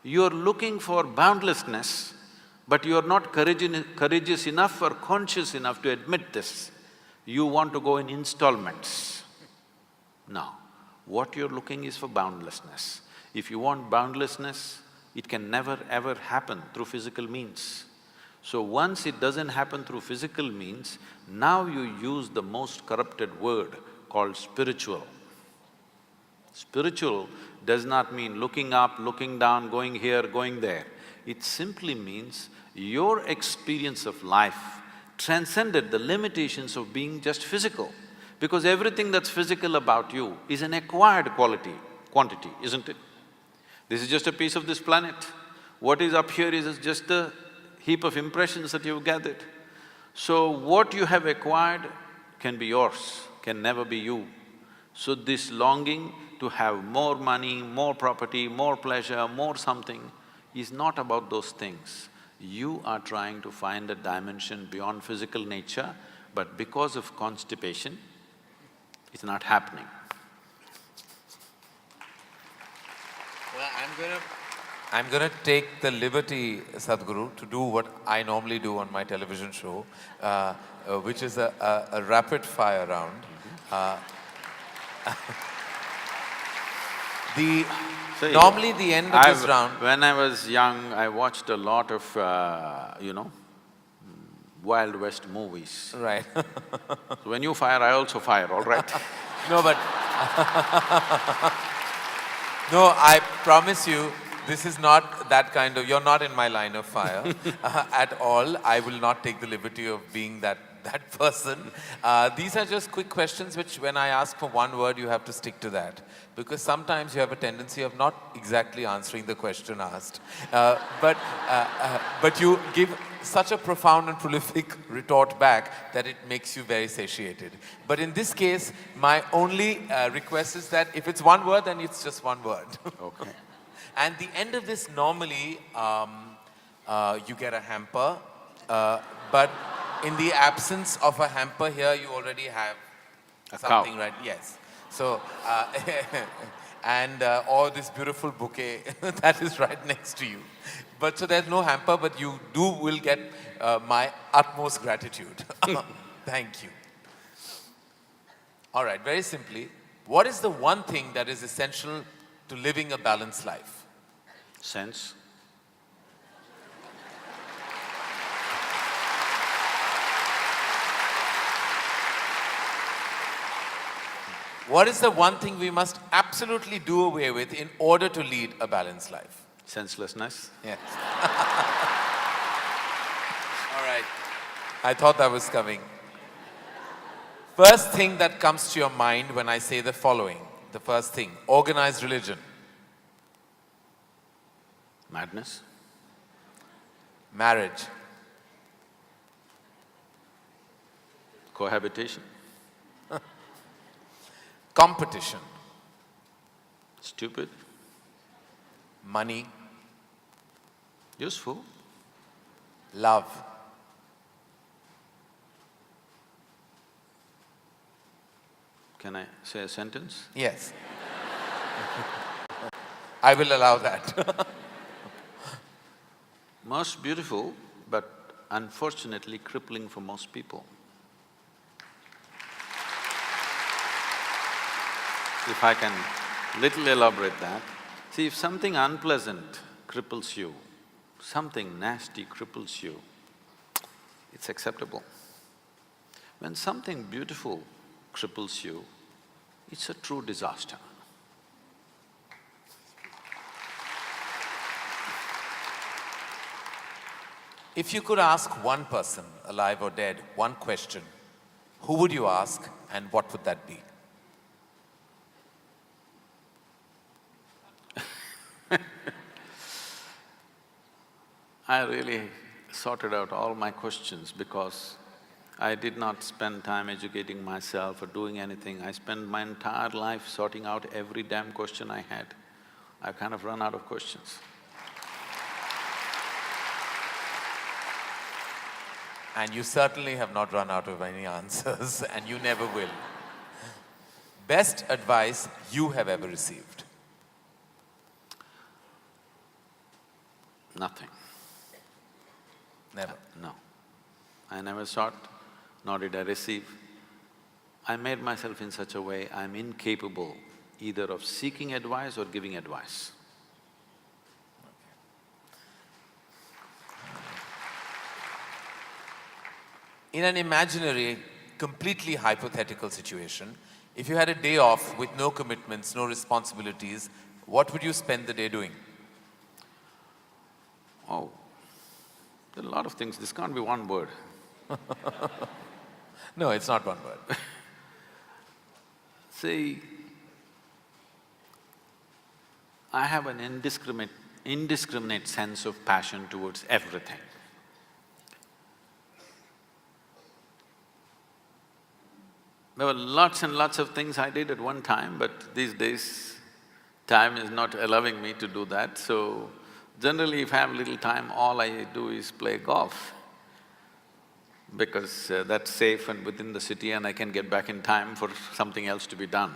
Speaker 4: You're looking for boundlessness, but you're not courageous enough or conscious enough to admit this. You want to go in installments. No, what you're looking is for boundlessness. If you want boundlessness, it can never ever happen through physical means. So once it doesn't happen through physical means, now you use the most corrupted word called spiritual. Spiritual does not mean looking up, looking down, going here, going there. It simply means your experience of life transcended the limitations of being just physical. Because everything that's physical about you is an acquired quantity, isn't it? This is just a piece of this planet. What is up here is just a heap of impressions that you've gathered. So what you have acquired can be yours, can never be you. So this longing to have more money, more property, more pleasure, more something is not about those things. You are trying to find a dimension beyond physical nature, but because of constipation, it's not happening.
Speaker 9: Well, I'm gonna take the liberty, Sadhguru, to do what I normally do on my television show, which is a rapid fire round. Normally the end of this round…
Speaker 4: When I was young, I watched a lot of, Wild West movies.
Speaker 9: Right.
Speaker 4: So when you fire, I also fire, all right?
Speaker 9: No, but no, I promise you, this is not that kind of… You're not in my line of fire at all. I will not take the liberty of being that person. These are just quick questions which when I ask for one word, you have to stick to that. Because sometimes you have a tendency of not exactly answering the question asked. But you give such a profound and prolific retort back that it makes you very satiated. But in this case, my only request is that if it's one word, then it's just one word.
Speaker 4: Okay.
Speaker 9: And the end of this, normally, you get a hamper, but in the absence of a hamper here, you already have something,
Speaker 4: cow.
Speaker 9: right? Yes. So, or this beautiful bouquet that is right next to you. But so there's no hamper, but you will get my utmost gratitude. Thank you. All right, very simply, what is the one thing that is essential to living a balanced life?
Speaker 4: Sense.
Speaker 9: What is the one thing we must absolutely do away with in order to lead a balanced life?
Speaker 4: Senselessness.
Speaker 9: Yes. All right. I thought that was coming. First thing that comes to your mind when I say the following, the first thing, organized religion.
Speaker 4: Madness.
Speaker 9: Marriage.
Speaker 4: Cohabitation.
Speaker 9: Competition.
Speaker 4: Stupid.
Speaker 9: Money.
Speaker 4: Useful.
Speaker 9: Love.
Speaker 4: Can I say a sentence?
Speaker 9: Yes. I will allow that.
Speaker 4: Most beautiful, but unfortunately crippling for most people. If I can little elaborate that, see, if something unpleasant cripples you, something nasty cripples you, it's acceptable. When something beautiful cripples you, it's a true disaster.
Speaker 9: If you could ask one person, alive or dead, one question, who would you ask and what would that be?
Speaker 4: I really sorted out all my questions because I did not spend time educating myself or doing anything. I spent my entire life sorting out every damn question I had. I've kind of run out of questions.
Speaker 9: And you certainly have not run out of any answers, and you never will. Best advice you have ever received?
Speaker 4: Nothing.
Speaker 9: Never?
Speaker 4: No. I never sought, nor did I receive. I made myself in such a way I'm incapable either of seeking advice or giving advice.
Speaker 9: In an imaginary, completely hypothetical situation, if you had a day off with no commitments, no responsibilities, what would you spend the day doing?
Speaker 4: Oh, there are a lot of things, this can't be one word.
Speaker 9: No, it's not one word.
Speaker 4: See, I have an indiscriminate sense of passion towards everything. There were lots and lots of things I did at one time, but these days, time is not allowing me to do that, so Generally, if I have little time, all I do is play golf because that's safe and within the city and I can get back in time for something else to be done.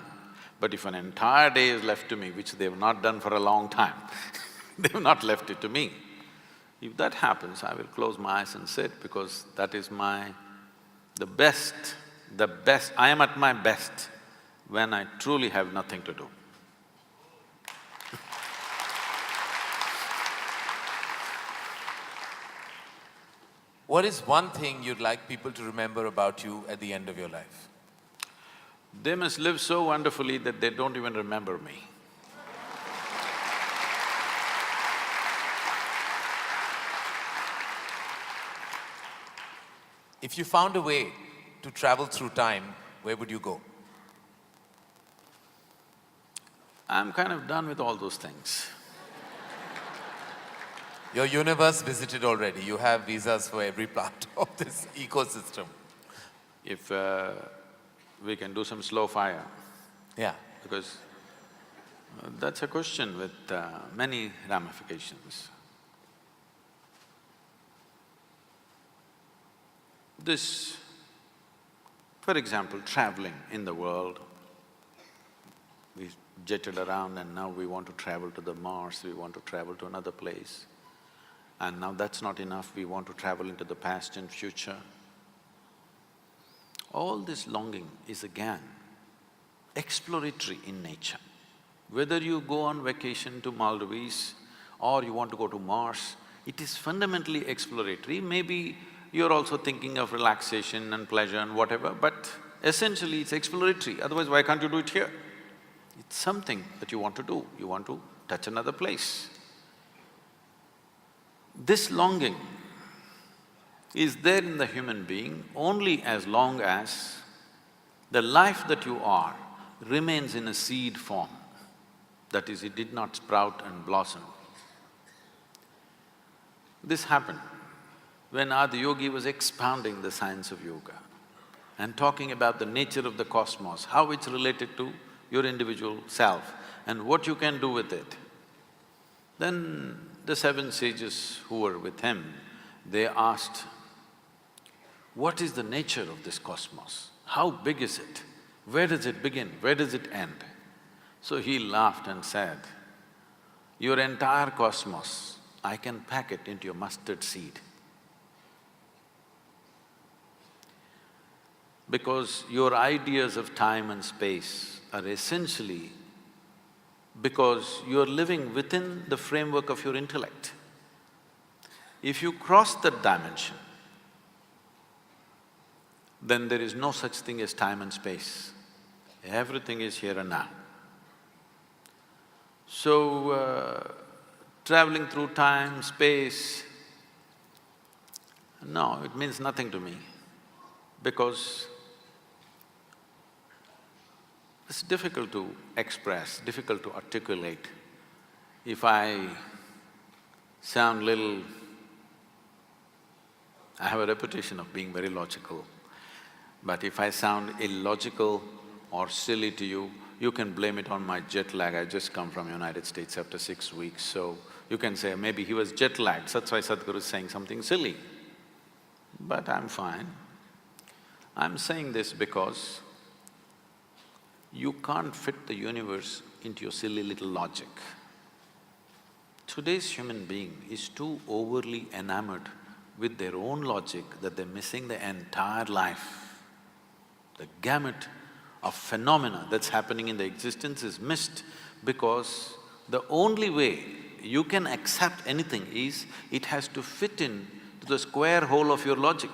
Speaker 4: But if an entire day is left to me, which they've not done for a long time, they've not left it to me. If that happens, I will close my eyes and sit because that is the best, I am at my best when I truly have nothing to do.
Speaker 9: What is one thing you'd like people to remember about you at the end of your life?
Speaker 4: They must live so wonderfully that they don't even remember me.
Speaker 9: If you found a way to travel through time, where would you go?
Speaker 4: I'm kind of done with all those things.
Speaker 9: Your universe visited already. You have visas for every part of this ecosystem.
Speaker 4: If we can do some slow fire.
Speaker 9: Yeah.
Speaker 4: Because that's a question with many ramifications. This, for example, traveling in the world, we jetted around and now we want to travel to the Mars, we want to travel to another place. And now that's not enough, we want to travel into the past and future. All this longing is again exploratory in nature. Whether you go on vacation to Maldives or you want to go to Mars, it is fundamentally exploratory. Maybe you're also thinking of relaxation and pleasure and whatever, but essentially it's exploratory, otherwise why can't you do it here? It's something that you want to do, you want to touch another place. This longing is there in the human being only as long as the life that you are remains in a seed form. That is, it did not sprout and blossom. This happened when Adiyogi was expounding the science of yoga and talking about the nature of the cosmos, how it's related to your individual self and what you can do with it. Then the seven sages who were with him, they asked, what is the nature of this cosmos? How big is it? Where does it begin? Where does it end? So he laughed and said, your entire cosmos, I can pack it into a mustard seed. Because your ideas of time and space are essentially because you're living within the framework of your intellect. If you cross that dimension, then there is no such thing as time and space. Everything is here and now. So, traveling through time, space, no, it means nothing to me because it's difficult to express, difficult to articulate. If I sound little… I have a reputation of being very logical, but if I sound illogical or silly to you, you can blame it on my jet lag. I just come from United States after 6 weeks, so you can say, maybe he was jet lagged, that's why Sadhguru is saying something silly. But I'm fine. I'm saying this because you can't fit the universe into your silly little logic. Today's human being is too overly enamored with their own logic that they're missing the entire life. The gamut of phenomena that's happening in the existence is missed because the only way you can accept anything is it has to fit in to the square hole of your logic.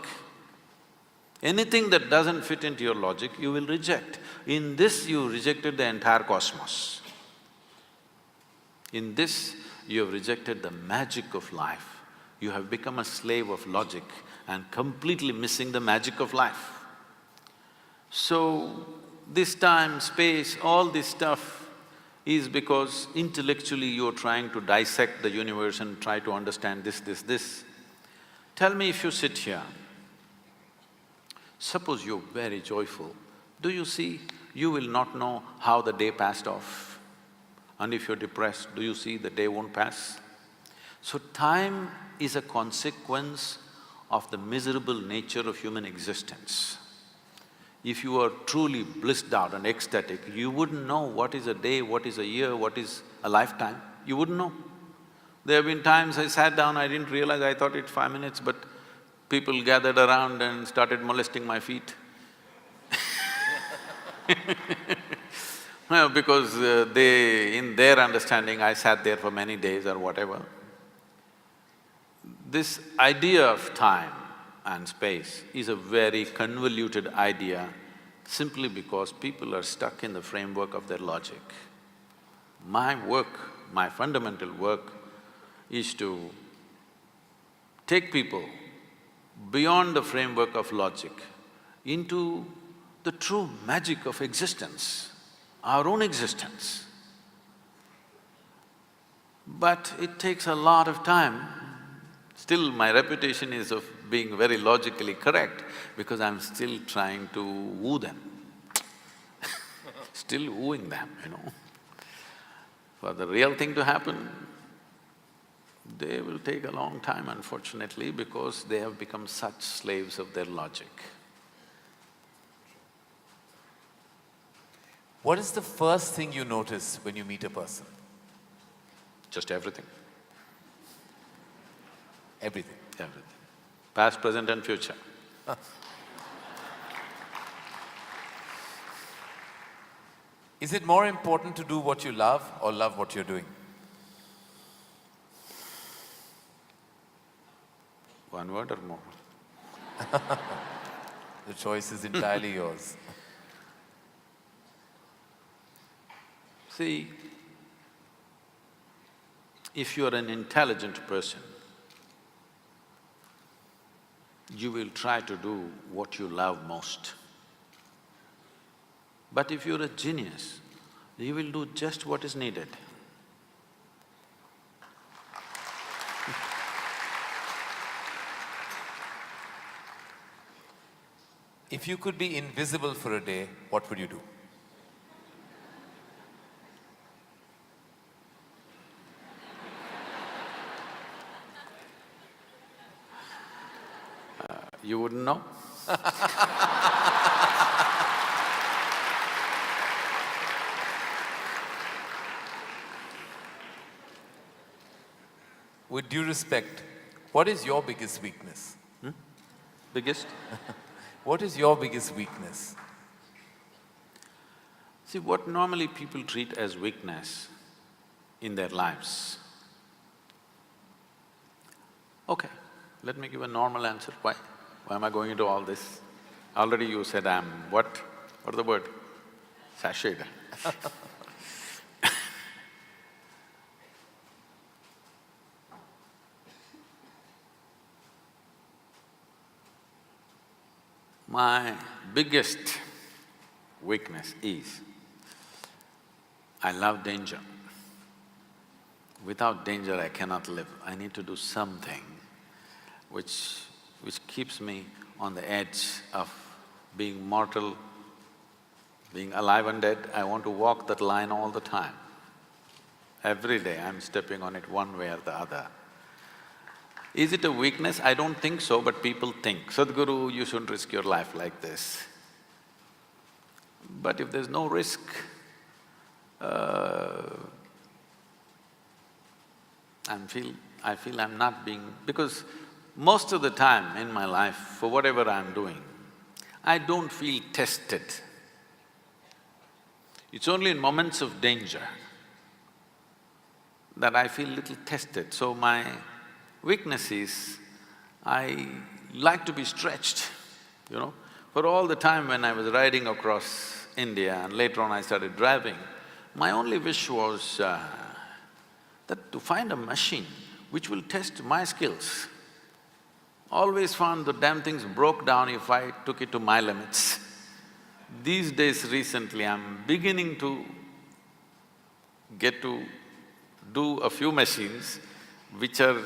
Speaker 4: Anything that doesn't fit into your logic, you will reject. In this, you rejected the entire cosmos. In this, you have rejected the magic of life. You have become a slave of logic and completely missing the magic of life. So, this time, space, all this stuff is because intellectually you're trying to dissect the universe and try to understand this. Tell me if you sit here, suppose you're very joyful, do you see, you will not know how the day passed off. And if you're depressed, do you see the day won't pass? So time is a consequence of the miserable nature of human existence. If you are truly blissed out and ecstatic, you wouldn't know what is a day, what is a year, what is a lifetime. You wouldn't know. There have been times I sat down, I didn't realize, I thought it's 5 minutes, but people gathered around and started molesting my feet. Well, because in their understanding, I sat there for many days or whatever. This idea of time and space is a very convoluted idea simply because people are stuck in the framework of their logic. My work, my fundamental work is to take people beyond the framework of logic into the true magic of existence, our own existence. But it takes a lot of time. Still, my reputation is of being very logically correct because I'm still trying to woo them, still wooing them, you know. For the real thing to happen, they will take a long time, unfortunately, because they have become such slaves of their logic.
Speaker 9: What is the first thing you notice when you meet a person?
Speaker 4: Just everything.
Speaker 9: Everything.
Speaker 4: Everything. Past, present and future.
Speaker 9: Is it more important to do what you love or love what you're doing?
Speaker 4: One word or more?
Speaker 9: The choice is entirely yours.
Speaker 4: See, if you are an intelligent person, you will try to do what you love most. But if you're a genius, you will do just what is needed.
Speaker 9: If you could be invisible for a day, what would you do?
Speaker 4: You wouldn't know?
Speaker 9: With due respect, what is your biggest weakness?
Speaker 4: Biggest?
Speaker 9: What is your biggest weakness?
Speaker 4: See, what normally people treat as weakness in their lives. Okay, let me give a normal answer. Why? Why am I going into all this? Already you said I'm what? What is the word? Sashayed. My biggest weakness is, I love danger. Without danger, I cannot live. I need to do something which keeps me on the edge of being mortal, being alive and dead. I want to walk that line all the time. Every day I'm stepping on it one way or the other. Is it a weakness? I don't think so, but people think, Sadhguru, you shouldn't risk your life like this. But if there's no risk, I feel I'm not being… because most of the time in my life, for whatever I'm doing, I don't feel tested. It's only in moments of danger that I feel little tested. So my weakness is, I like to be stretched, you know. For all the time when I was riding across India and later on I started driving, my only wish was that to find a machine which will test my skills. Always found the damn things broke down if I took it to my limits. These days recently, I'm beginning to get to do a few machines which are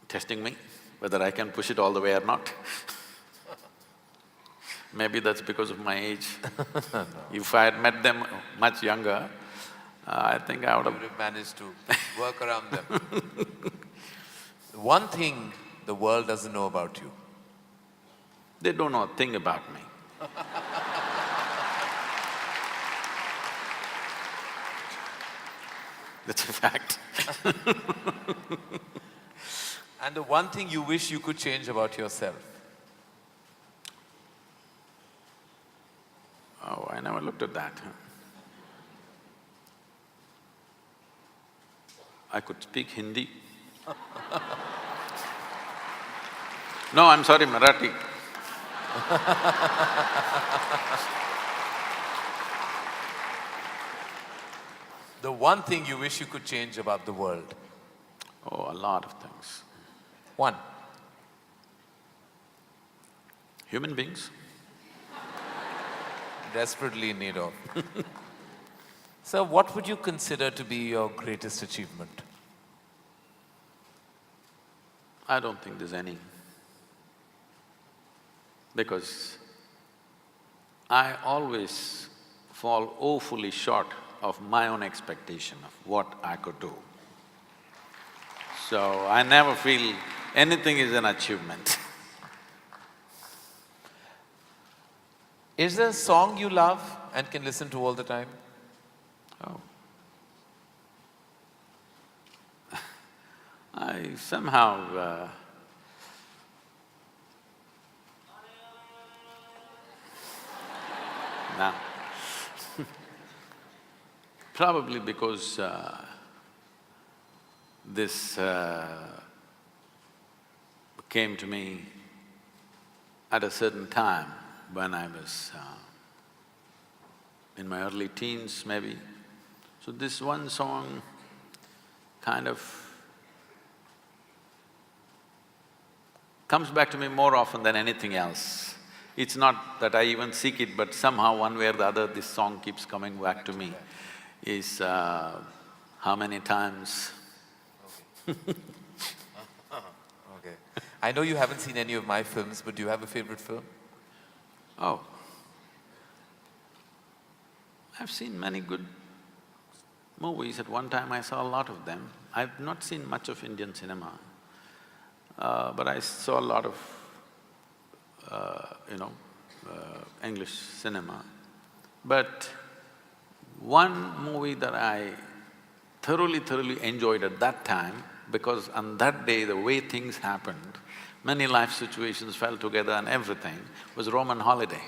Speaker 4: testing me, whether I can push it all the way or not. Maybe that's because of my age. If I had met them much younger, I think I would
Speaker 9: You
Speaker 4: have…
Speaker 9: would have managed to work around them. One thing the world doesn't know about you.
Speaker 4: They don't know a thing about me. That's a fact.
Speaker 9: And the one thing you wish you could change about yourself.
Speaker 4: Oh, I never looked at that. I could speak Hindi. No, I'm sorry, Marathi.
Speaker 9: The one thing you wish you could change about the world.
Speaker 4: Oh, a lot of things.
Speaker 9: One.
Speaker 4: Human beings.
Speaker 9: Desperately in need of. Sir, what would you consider to be your greatest achievement?
Speaker 4: I don't think there's any. Because I always fall woefully short of my own expectation of what I could do. So I never feel anything is an achievement.
Speaker 9: Is there a song you love and can listen to all the time?
Speaker 4: Oh. I somehow… nah. Probably because this came to me at a certain time when I was in my early teens maybe. So this one song kind of comes back to me more often than anything else. It's not that I even seek it, but somehow one way or the other this song keeps coming back to me. Is how many times…
Speaker 9: Okay. I know you haven't seen any of my films, but do you have a favorite film?
Speaker 4: Oh, I've seen many good movies. At one time I saw a lot of them. I've not seen much of Indian cinema, but I saw a lot of, English cinema. But one movie that I thoroughly enjoyed at that time, because on that day the way things happened, many life situations fell together and everything, was Roman Holiday.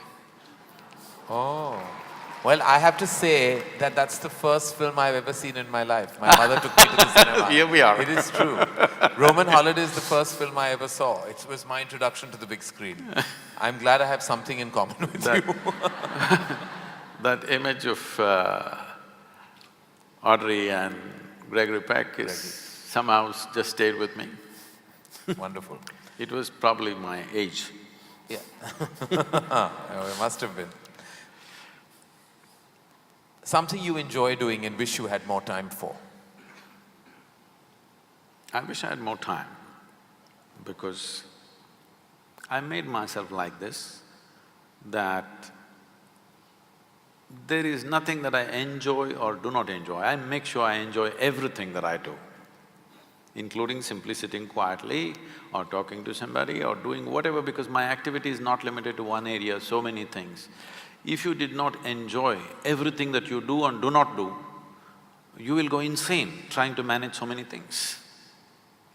Speaker 9: Oh. Well, I have to say that that's the first film I've ever seen in my life. My mother took me to the cinema.
Speaker 4: Here we are.
Speaker 9: It is true. Roman Holiday is the first film I ever saw. It was my introduction to the big screen. I'm glad I have something in common with you.
Speaker 4: That image of Audrey and Gregory Peck is somehow just stayed with me.
Speaker 9: Wonderful.
Speaker 4: It was probably my age.
Speaker 9: Yeah. It must have been. Something you enjoy doing and wish you had more time for?
Speaker 4: I wish I had more time, because I made myself like this, that there is nothing that I enjoy or do not enjoy. I make sure I enjoy everything that I do, including simply sitting quietly or talking to somebody or doing whatever, because my activity is not limited to one area, so many things. If you did not enjoy everything that you do and do not do, you will go insane trying to manage so many things.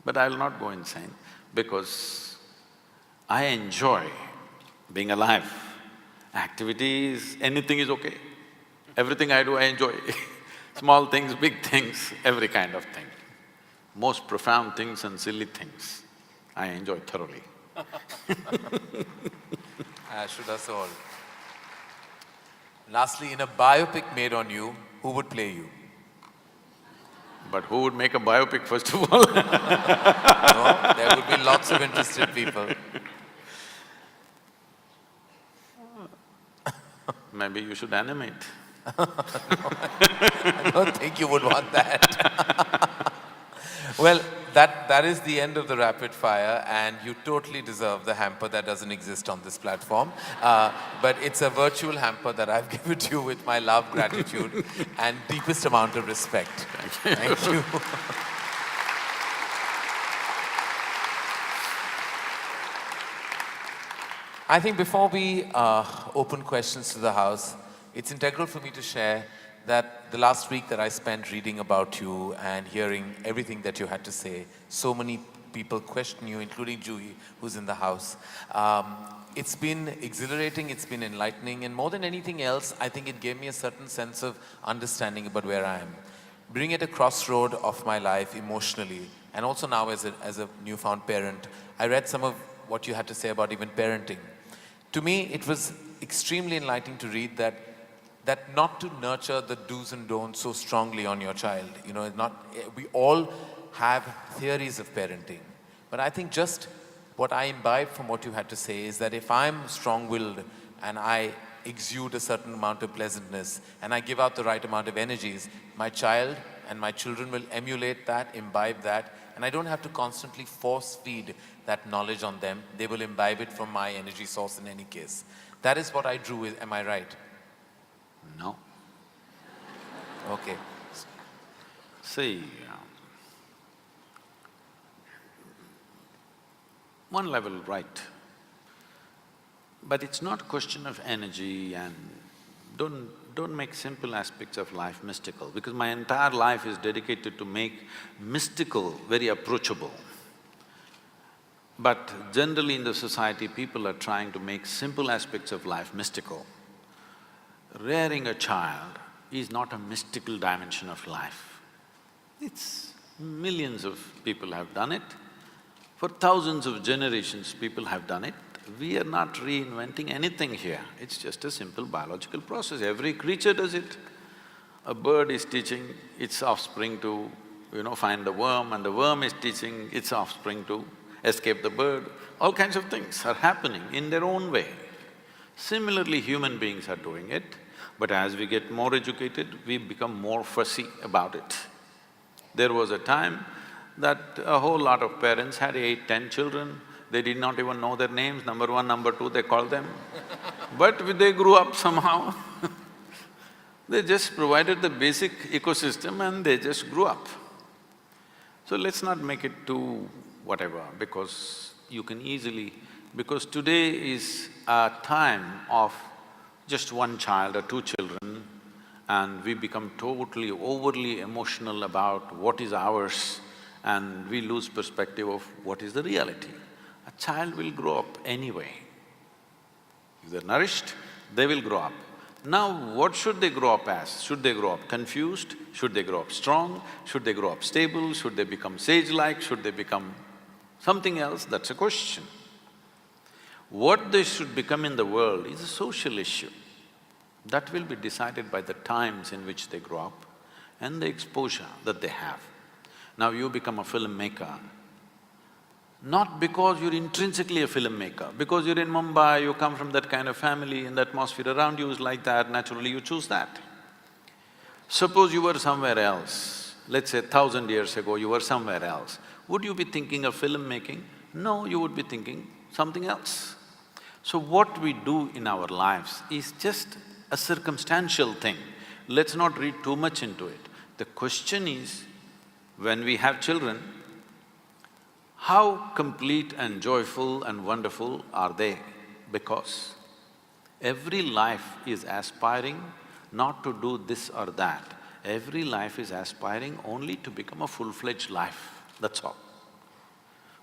Speaker 4: But I will not go insane, because I enjoy being alive. Activities, anything is okay. Everything I do, I enjoy. Small things, big things, every kind of thing. Most profound things and silly things, I enjoy thoroughly.
Speaker 9: Should us all. Lastly, in a biopic made on you, who would play you?
Speaker 4: But who would make a biopic first of all?
Speaker 9: No, there would be lots of interested people.
Speaker 4: Maybe you should animate.
Speaker 9: I don't think you would want that. Well, that is the end of the rapid fire, and you totally deserve the hamper that doesn't exist on this platform. But it's a virtual hamper that I've given to you with my love, gratitude, and deepest amount of respect. Thank you. I think before we open questions to the house, it's integral for me to share that the last week that I spent reading about you and hearing everything that you had to say, so many people question you, including Juhi, who's in the house. It's been exhilarating, it's been enlightening, and more than anything else, I think it gave me a certain sense of understanding about where I am. Being at a crossroad of my life emotionally, and also now as a newfound parent, I read some of what you had to say about even parenting. To me, it was extremely enlightening to read that not to nurture the do's and don'ts so strongly on your child. You know, we all have theories of parenting. But I think just what I imbibe from what you had to say is that if I'm strong-willed and I exude a certain amount of pleasantness and I give out the right amount of energies, my child and my children will emulate that, imbibe that, and I don't have to constantly force-feed that knowledge on them. They will imbibe it from my energy source in any case. That is what I drew with, am I right?
Speaker 4: No.
Speaker 9: Okay.
Speaker 4: See, one level right, but it's not a question of energy, and don't make simple aspects of life mystical, because my entire life is dedicated to make mystical very approachable. But generally in the society, people are trying to make simple aspects of life mystical. Rearing a child is not a mystical dimension of life. It's… millions of people have done it. For thousands of generations, people have done it. We are not reinventing anything here. It's just a simple biological process. Every creature does it. A bird is teaching its offspring to, find the worm, and the worm is teaching its offspring to escape the bird. All kinds of things are happening in their own way. Similarly, human beings are doing it, but as we get more educated, we become more fussy about it. There was a time that a whole lot of parents had 8, 10 children, they did not even know their names, number one, number two, they called them. But they grew up somehow. They just provided the basic ecosystem and they just grew up. So let's not make it too whatever, because you can easily… because today is a time of just one child or two children, and we become totally, overly emotional about what is ours, and we lose perspective of what is the reality. A child will grow up anyway. If they're nourished, they will grow up. Now, what should they grow up as? Should they grow up confused? Should they grow up strong? Should they grow up stable? Should they become sage-like? Should they become something else? That's a question. What they should become in the world is a social issue. That will be decided by the times in which they grow up and the exposure that they have. Now you become a filmmaker, not because you're intrinsically a filmmaker, because you're in Mumbai, you come from that kind of family and the atmosphere around you is like that, naturally you choose that. Suppose you were somewhere else, let's say 1,000 years ago you were somewhere else, would you be thinking of filmmaking? No, you would be thinking something else. So what we do in our lives is just a circumstantial thing. Let's not read too much into it. The question is, when we have children, how complete and joyful and wonderful are they? Because every life is aspiring not to do this or that. Every life is aspiring only to become a full-fledged life, that's all.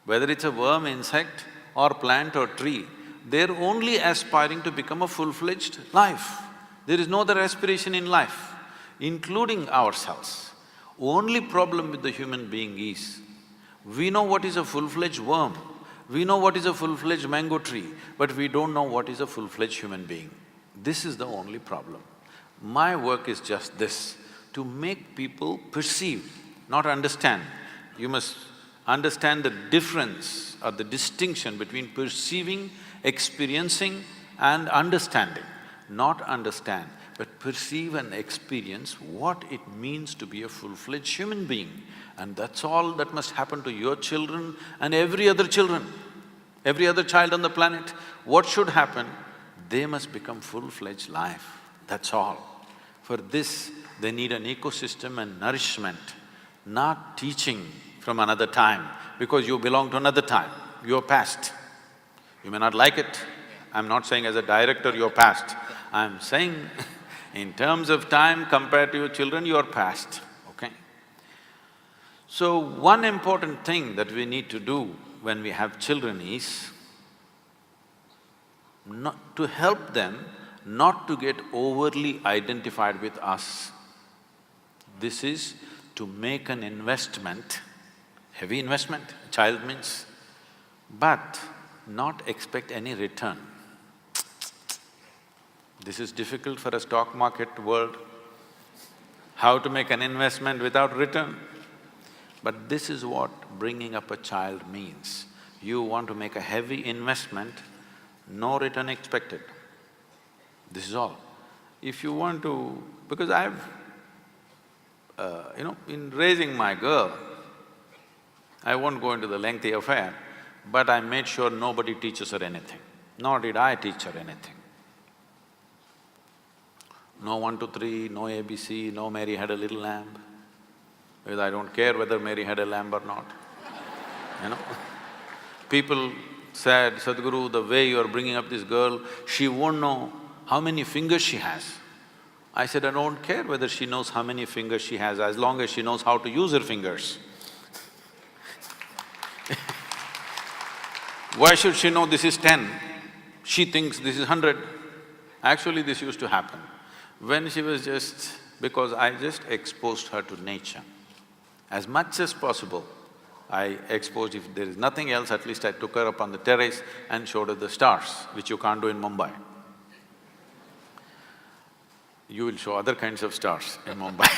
Speaker 4: Whether it's a worm, insect or plant or tree, they're only aspiring to become a full-fledged life. There is no other aspiration in life, including ourselves. Only problem with the human being is, we know what is a full-fledged worm, we know what is a full-fledged mango tree, but we don't know what is a full-fledged human being. This is the only problem. My work is just this, to make people perceive, not understand. You must understand the difference or the distinction between perceiving, experiencing and understanding, not understand. but perceive and experience what it means to be a full-fledged human being. And that's all that must happen to your children and every other children, every other child on the planet. What should happen? They must become full-fledged life, that's all. For this, they need an ecosystem and nourishment, not teaching from another time, because you belong to another time, you're past. You may not like it, I'm not saying as a director you're past, I'm saying in terms of time compared to your children, you're past, okay? So one important thing that we need to do when we have children is not to help them not to get overly identified with us. This is to make an investment, heavy investment, child means, but not expect any return. This is difficult for a stock market world, how to make an investment without return. But this is what bringing up a child means. You want to make a heavy investment, no return expected. This is all. If you want to… because I've… in raising my girl, I won't go into the lengthy affair, but I made sure nobody teaches her anything, nor did I teach her anything. No 1, 2, 3, no ABC, no Mary had a little lamb, because I don't care whether Mary had a lamb or not, you know. People said, Sadhguru, the way you're bringing up this girl, she won't know how many fingers she has. I said, I don't care whether she knows how many fingers she has, as long as she knows how to use her fingers. Why should she know this is 10? She thinks this is 100. Actually, this used to happen. When she was just… because I just exposed her to nature. As much as possible, I exposed… if there is nothing else, at least I took her up on the terrace and showed her the stars, which you can't do in Mumbai. You will show other kinds of stars in Mumbai.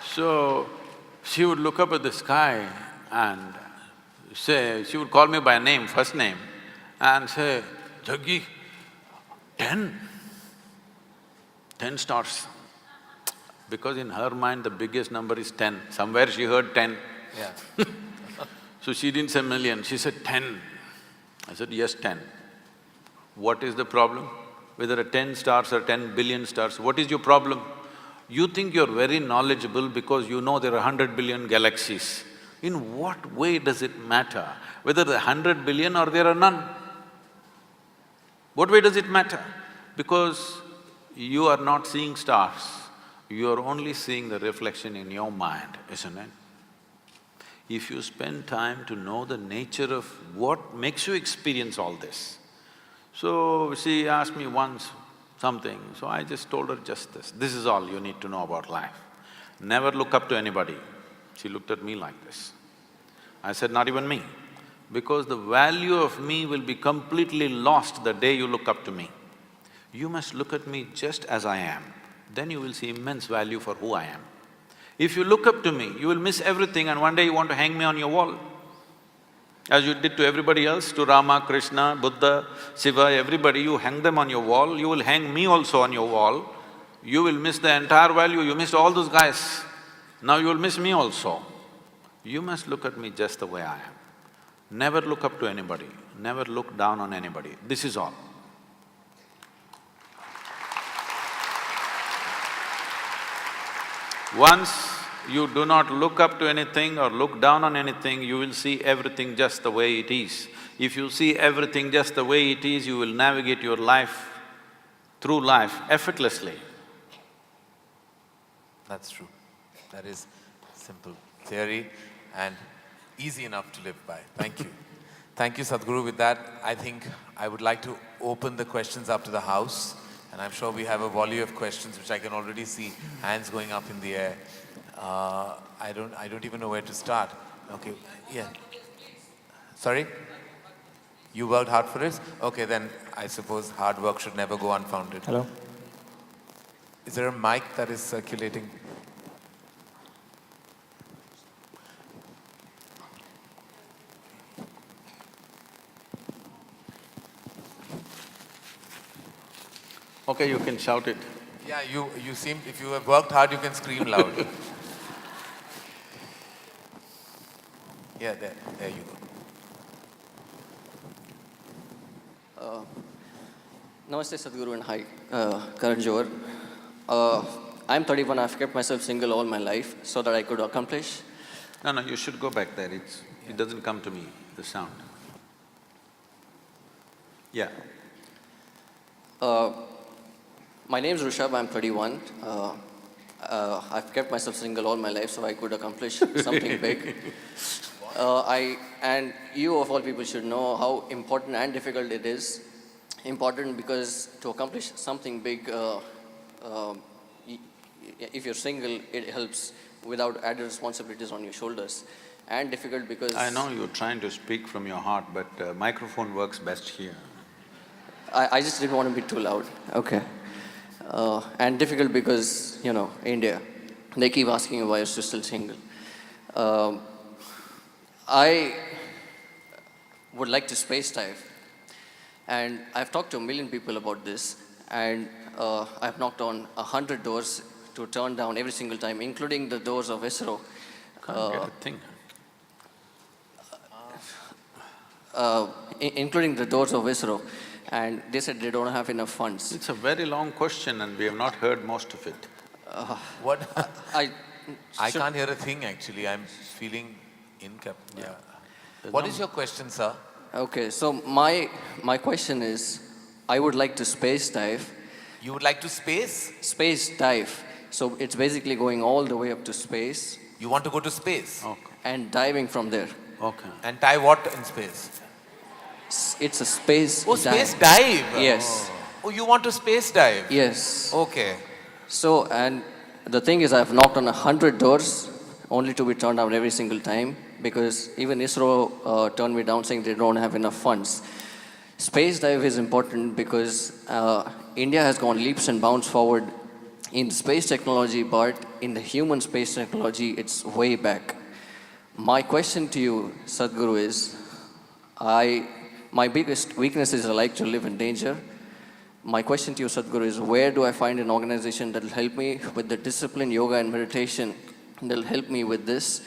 Speaker 4: So, she would look up at the sky and say… she would call me by name, first name, and say, Jaggi, 10 stars. Because in her mind, the biggest number is 10. Somewhere she heard 10.
Speaker 9: Yeah.
Speaker 4: So she didn't say million, she said 10. I said, yes, 10. What is the problem? Whether 10 stars or 10 billion stars, what is your problem? You think you're very knowledgeable because you know there are 100 billion galaxies. In what way does it matter whether there are 100 billion or there are none? What way does it matter? Because you are not seeing stars, you are only seeing the reflection in your mind, isn't it? If you spend time to know the nature of what makes you experience all this. So, she asked me once something, so I just told her just this is all you need to know about life. Never look up to anybody. She looked at me like this. I said, not even me, because the value of me will be completely lost the day you look up to me. You must look at me just as I am, then you will see immense value for who I am. If you look up to me, you will miss everything and one day you want to hang me on your wall. As you did to everybody else, to Rama, Krishna, Buddha, Shiva, everybody, you hang them on your wall, you will hang me also on your wall. You will miss the entire value, you missed all those guys. Now you will miss me also. You must look at me just the way I am. Never look up to anybody, never look down on anybody, this is all. Once you do not look up to anything or look down on anything, you will see everything just the way it is. If you see everything just the way it is, you will navigate your life, through life, effortlessly.
Speaker 9: That's true. That is simple theory and easy enough to live by. Thank you. Thank you, Sadhguru. With that, I think I would like to open the questions up to the house. And I'm sure we have a volley of questions, which I can already see hands going up in the air. I don't even know where to start. Okay, yeah. Sorry? You worked hard for it? Okay, then I suppose hard work should never go unfounded.
Speaker 11: Hello?
Speaker 9: Is there a mic that is circulating?
Speaker 4: Okay, you can shout it.
Speaker 9: Yeah, you seem, if you have worked hard, you can scream loud. Yeah, there you go.
Speaker 11: Namaste Sadhguru and hi, Karan Johar. I'm 31, I've kept myself single all my life so that I could accomplish.
Speaker 4: No, you should go back there. It doesn't come to me, the sound. Yeah.
Speaker 11: My name's Rishabh, I'm 31. I've kept myself single all my life so I could accomplish something big. And you of all people should know how important and difficult it is. Important because to accomplish something big, if you're single, it helps without added responsibilities on your shoulders. And difficult because…
Speaker 4: I know you're trying to speak from your heart, but microphone works best here.
Speaker 11: I just didn't want to be too loud. Okay. And difficult because, you know, India, they keep asking you why you're still single. I would like to space dive. And I've talked to a million people about this, and I've knocked on 100 doors to turn down every single time, including the doors of ISRO.
Speaker 4: Can't get a thing.
Speaker 11: Including the doors of ISRO, and they said they don't have enough funds.
Speaker 4: It's a very long question and we have not heard most of it.
Speaker 9: What?
Speaker 11: I
Speaker 9: can't hear a thing actually, I'm feeling incapable.
Speaker 4: Yeah.
Speaker 9: What is your question, sir?
Speaker 11: Okay, so my question is, I would like to space dive.
Speaker 9: You would like to space?
Speaker 11: Space dive. So it's basically going all the way up to space.
Speaker 9: You want to go to space?
Speaker 4: Okay.
Speaker 11: And diving from there.
Speaker 4: Okay.
Speaker 9: And dive what in space?
Speaker 11: It's a space
Speaker 9: dive. Space dive?
Speaker 11: Yes.
Speaker 9: Oh, you want to space dive?
Speaker 11: Yes.
Speaker 9: Okay.
Speaker 11: So, and the thing is, I've knocked on 100 doors, only to be turned down every single time, because even ISRO turned me down saying they don't have enough funds. Space dive is important because India has gone leaps and bounds forward in space technology, but in the human space technology, it's way back. My question to you, Sadhguru, is, my biggest weakness is I like to live in danger. My question to you, Sadhguru, is where do I find an organization that will help me with the discipline, yoga and meditation, that will help me with this?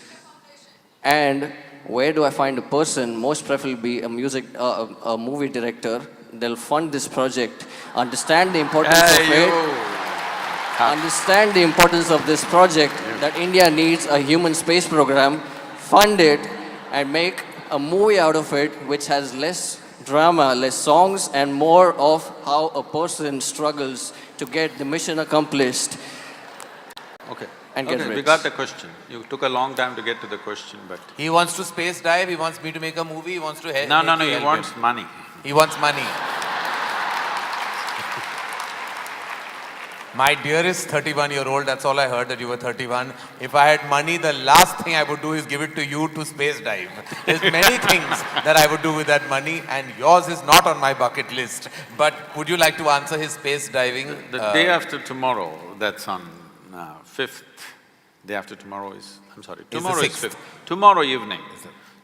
Speaker 11: And where do I find a person, most preferably a movie director, they'll fund this project, understand the importance of it, understand the importance of this project, that India needs a human space program, fund it, and make a movie out of it which has less drama, less songs, and more of how a person struggles to get the mission accomplished.
Speaker 4: Okay.
Speaker 11: And get rich.
Speaker 4: We got the question. You took a long time to get to the question, but…
Speaker 9: He wants to space dive, he wants me to make a movie, he wants to help.
Speaker 4: No, he wants money.
Speaker 9: He wants money. My dearest 31-year-old, that's all I heard, that you were 31. If I had money, the last thing I would do is give it to you to space dive. There's many things that I would do with that money, and yours is not on my bucket list. But would you like to answer his space diving?
Speaker 4: The day after tomorrow, that's on 5th. Day after tomorrow is… I'm sorry, tomorrow is 5th. Tomorrow evening.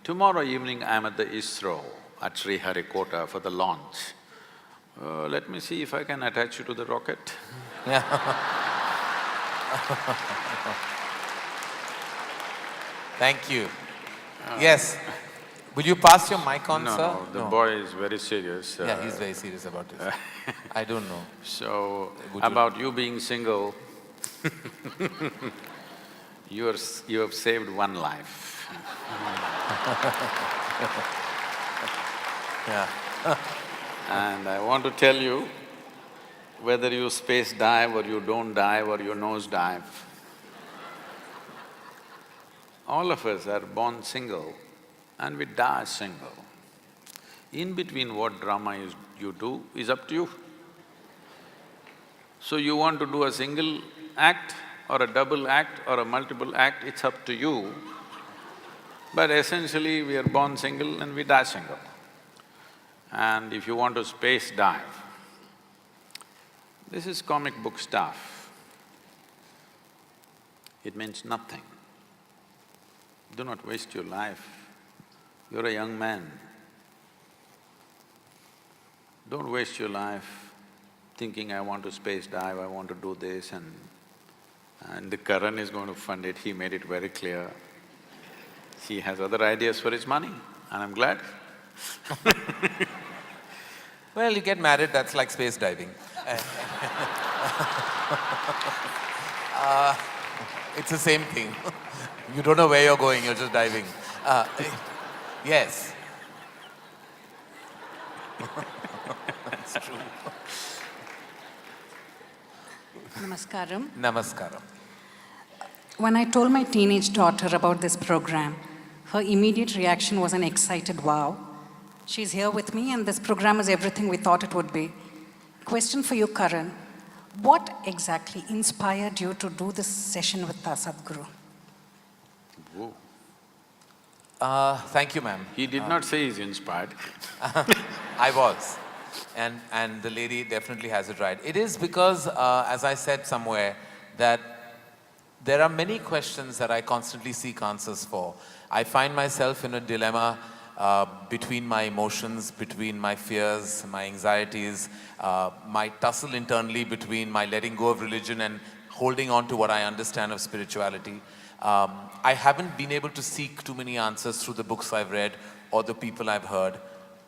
Speaker 4: Tomorrow evening, I'm at the ISRO at Sriharikota for the launch. Let me see if I can attach you to the rocket.
Speaker 9: Yeah. Thank you. Yes. Will you pass your mic on, sir?
Speaker 4: No, the boy is very serious.
Speaker 9: Yeah, he's very serious about this. I don't know.
Speaker 4: So, about you being single, you have saved one life.
Speaker 9: Yeah.
Speaker 4: And I want to tell you, whether you space dive or you don't dive or you nose dive, all of us are born single and we die single. In between what drama you do is up to you. So you want to do a single act or a double act or a multiple act, it's up to you. But essentially, we are born single and we die single. And if you want to space dive, this is comic book stuff. It means nothing. Do not waste your life. You're a young man. Don't waste your life thinking, I want to space dive, I want to do this, and the Karan is going to fund it. He made it very clear. He has other ideas for his money, and I'm glad.
Speaker 9: Well, you get married, that's like space diving. It's the same thing. You don't know where you're going, you're just diving. Yes. It's true.
Speaker 12: Namaskaram.
Speaker 9: Namaskaram.
Speaker 12: When I told my teenage daughter about this program, her immediate reaction was an excited wow. She's here with me and this program is everything we thought it would be. Question for you, Karan. What exactly inspired you to do this session with Sadhguru?
Speaker 4: Whoa.
Speaker 9: Thank you, ma'am.
Speaker 4: He did not say he's inspired.
Speaker 9: I was. And the lady definitely has it right. It is because, as I said somewhere, that there are many questions that I constantly seek answers for. I find myself in a dilemma between my emotions, between my fears, my anxieties, my tussle internally between my letting go of religion and holding on to what I understand of spirituality. I haven't been able to seek too many answers through the books I've read or the people I've heard.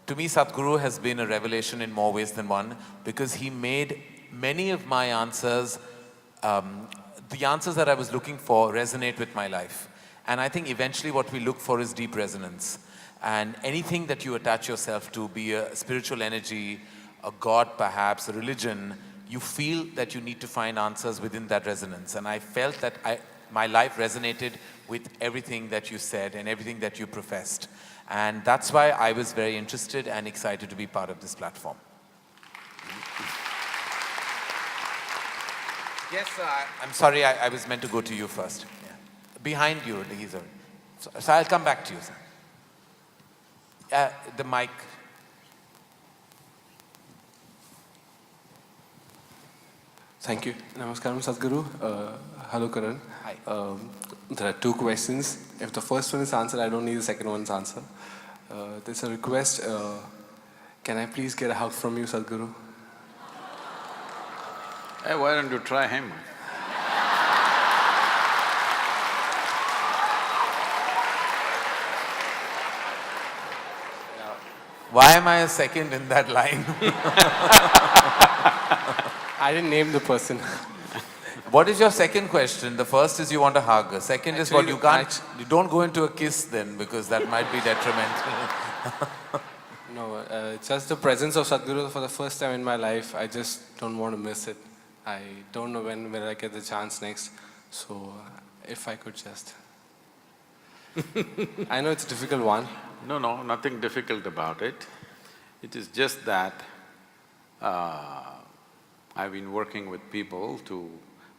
Speaker 9: To me, Sadhguru has been a revelation in more ways than one because he made many of my answers, the answers that I was looking for, resonate with my life. And I think eventually what we look for is deep resonance. And anything that you attach yourself to, be a spiritual energy, a God perhaps, a religion, you feel that you need to find answers within that resonance. And I felt that my life resonated with everything that you said and everything that you professed. And that's why I was very interested and excited to be part of this platform. Yes, I'm sorry, I was meant to go to you first. Yeah. Behind you, so I'll come back to you, sir. The mic.
Speaker 13: Thank you. Namaskaram, Sadhguru. Hello, Karan.
Speaker 9: Hi.
Speaker 13: There are two questions. If the first one is answered, I don't need the second one's answer. There's a request. Can I please get a hug from you, Sadhguru?
Speaker 4: Hey, why don't you try him?
Speaker 9: Why am I a second in that line?
Speaker 13: I didn't name the person.
Speaker 9: What is your second question? The first is you want a hug. The second is what you can't… You don't go into a kiss then because that might be detrimental.
Speaker 13: No, just the presence of Sadhguru for the first time in my life. I just don't want to miss it. I don't know when will I get the chance next. So, if I could just… I know it's a difficult one.
Speaker 4: No, nothing difficult about it. It is just that I've been working with people to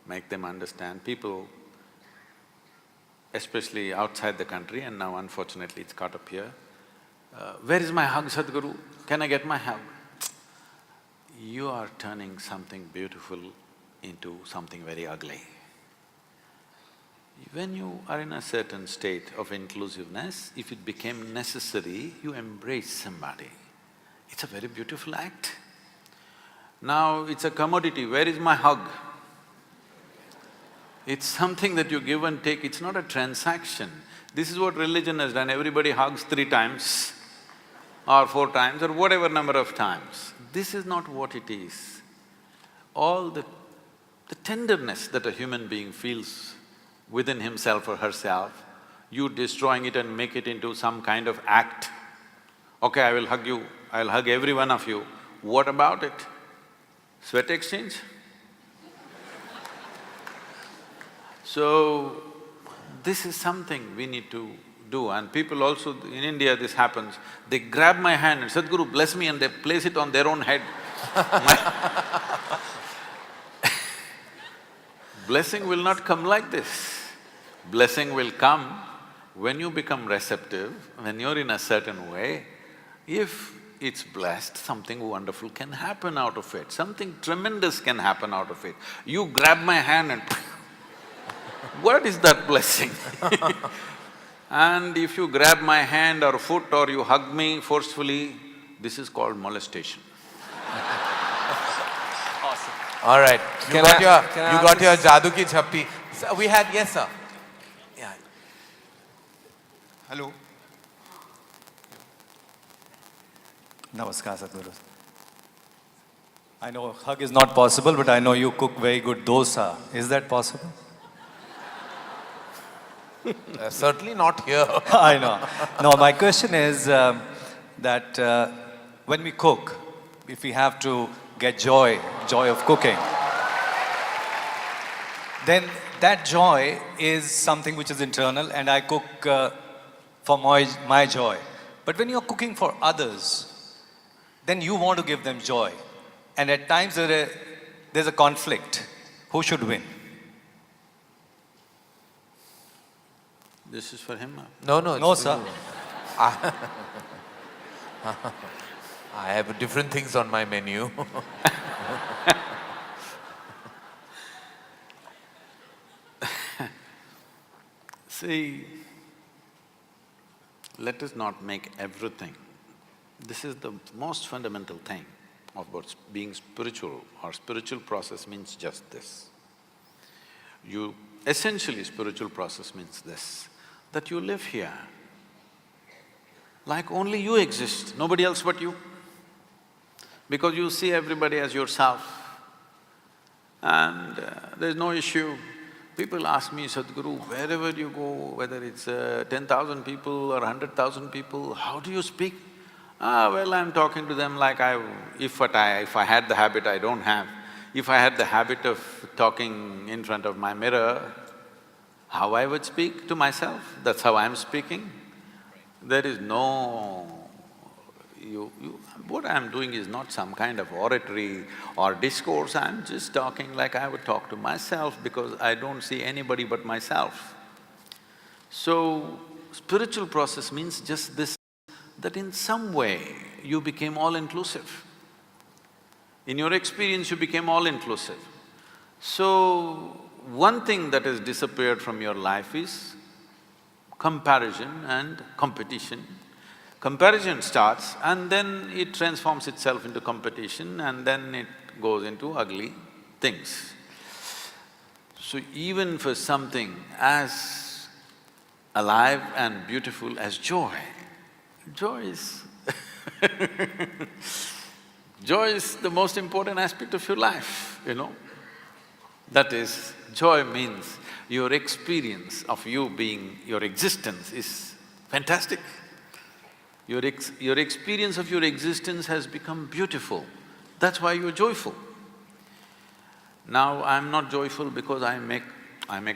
Speaker 4: make them understand. People, especially outside the country, and now unfortunately it's caught up here. Where is my hug, Sadhguru? Can I get my hug? You are turning something beautiful into something very ugly. When you are in a certain state of inclusiveness, if it became necessary, you embrace somebody. It's a very beautiful act. Now it's a commodity, where is my hug? It's something that you give and take, it's not a transaction. This is what religion has done, everybody hugs 3 times or 4 times or whatever number of times. This is not what it is. All the tenderness that a human being feels within himself or herself, you destroying it and make it into some kind of act. Okay, I will hug you, I'll hug every one of you. What about it? Sweat exchange? So, this is something we need to do, and people also… in India this happens, they grab my hand and Sadhguru bless me and they place it on their own head. Blessing will not come like this. Blessing will come when you become receptive, when you're in a certain way. If it's blessed, something wonderful can happen out of it, something tremendous can happen out of it. You grab my hand and what is that blessing? And if you grab my hand or foot or you hug me forcefully, this is called molestation.
Speaker 9: All right. You
Speaker 13: Can
Speaker 9: got
Speaker 13: I-
Speaker 9: your
Speaker 13: can I
Speaker 9: you
Speaker 13: ask
Speaker 9: got your
Speaker 13: this-
Speaker 9: Jadoo ki Chhappi. So we had, yes sir. Yeah.
Speaker 14: Hello. Namaskar, Sadhguru. I know hug is not possible, but I know you cook very good dosa. Is that possible?
Speaker 9: Certainly not here.
Speaker 14: I know. No, my question is that when we cook, if we have to get joy of cooking, then that joy is something which is internal, and I cook for my joy. But when you're cooking for others, then you want to give them joy. And at times there's a conflict. Who should win?
Speaker 4: This is for him?
Speaker 9: No, no.
Speaker 14: No,
Speaker 9: it's for
Speaker 14: sir.
Speaker 9: you. I have different things on my menu.
Speaker 4: See, let us not make everything. This is the most fundamental thing of what's being spiritual, or spiritual process means just this. Essentially spiritual process means this, that you live here like only you exist, nobody else but you. Because you see everybody as yourself and there's no issue. People ask me, Sadhguru, wherever you go, whether it's 10,000 people or 100,000 people, how do you speak? Well, I'm talking to them like if I had the habit I don't have. If I had the habit of talking in front of my mirror, how I would speak to myself, that's how I'm speaking. There is no… what I'm doing is not some kind of oratory or discourse, I'm just talking like I would talk to myself because I don't see anybody but myself. So, spiritual process means just this, that in some way you became all-inclusive. In your experience, you became all-inclusive. So, one thing that has disappeared from your life is comparison and competition. Comparison starts and then it transforms itself into competition and then it goes into ugly things. So even for something as alive and beautiful as joy, joy is joy is the most important aspect of your life, you know. That is, joy means your experience of you being… your existence is fantastic. Your experience of your existence has become beautiful, that's why you're joyful. Now, I'm not joyful because I make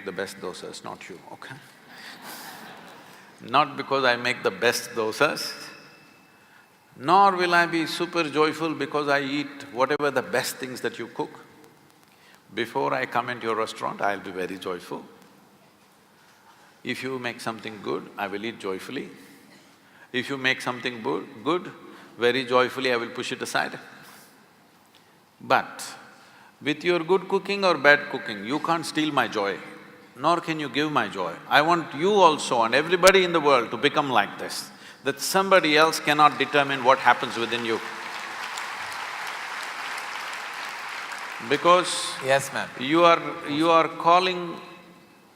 Speaker 4: the best dosas, not you, okay? Not because I make the best dosas, nor will I be super joyful because I eat whatever the best things that you cook. Before I come into your restaurant, I'll be very joyful. If you make something good, I will eat joyfully. If you make something good, very joyfully I will push it aside. But with your good cooking or bad cooking, you can't steal my joy, nor can you give my joy. I want you also and everybody in the world to become like this, that somebody else cannot determine what happens within you. Because…
Speaker 9: Yes, ma'am.
Speaker 4: You are calling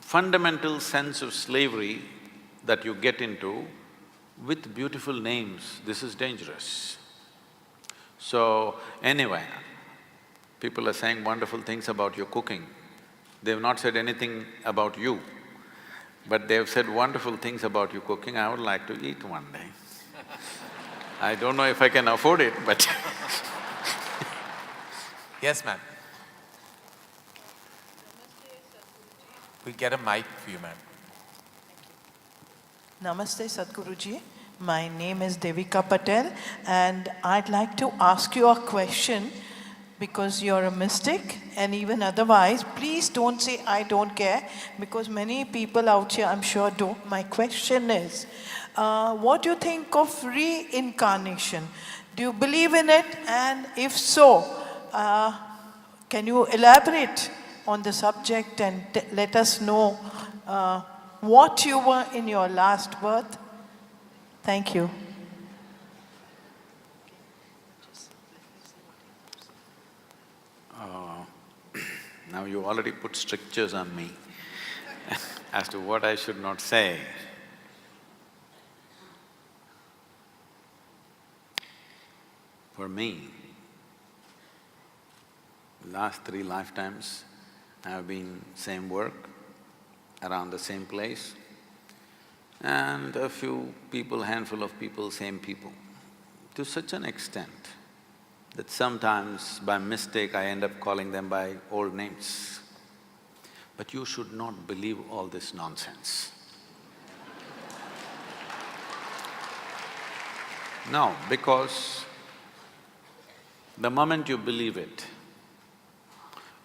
Speaker 4: fundamental sense of slavery that you get into with beautiful names, this is dangerous. So, anyway, people are saying wonderful things about your cooking. They've not said anything about you, but they've said wonderful things about your cooking. I would like to eat one day. I don't know if I can afford it, but
Speaker 9: Yes, ma'am. We get a mic for you, ma'am.
Speaker 15: Namaste, Sadhguruji. My name is Devika Patel and I'd like to ask you a question because you're a mystic and even otherwise, please don't say I don't care because many people out here I'm sure do. My question is, what do you think of reincarnation? Do you believe in it? And if so, can you elaborate on the subject and let us know what you were in your last birth? Thank you.
Speaker 4: Now you already put strictures on me as to what I should not say. For me, last 3 lifetimes, I have been same work, around the same place, and a few people, handful of people, same people. To such an extent that sometimes by mistake I end up calling them by old names. But you should not believe all this nonsense. No, because the moment you believe it,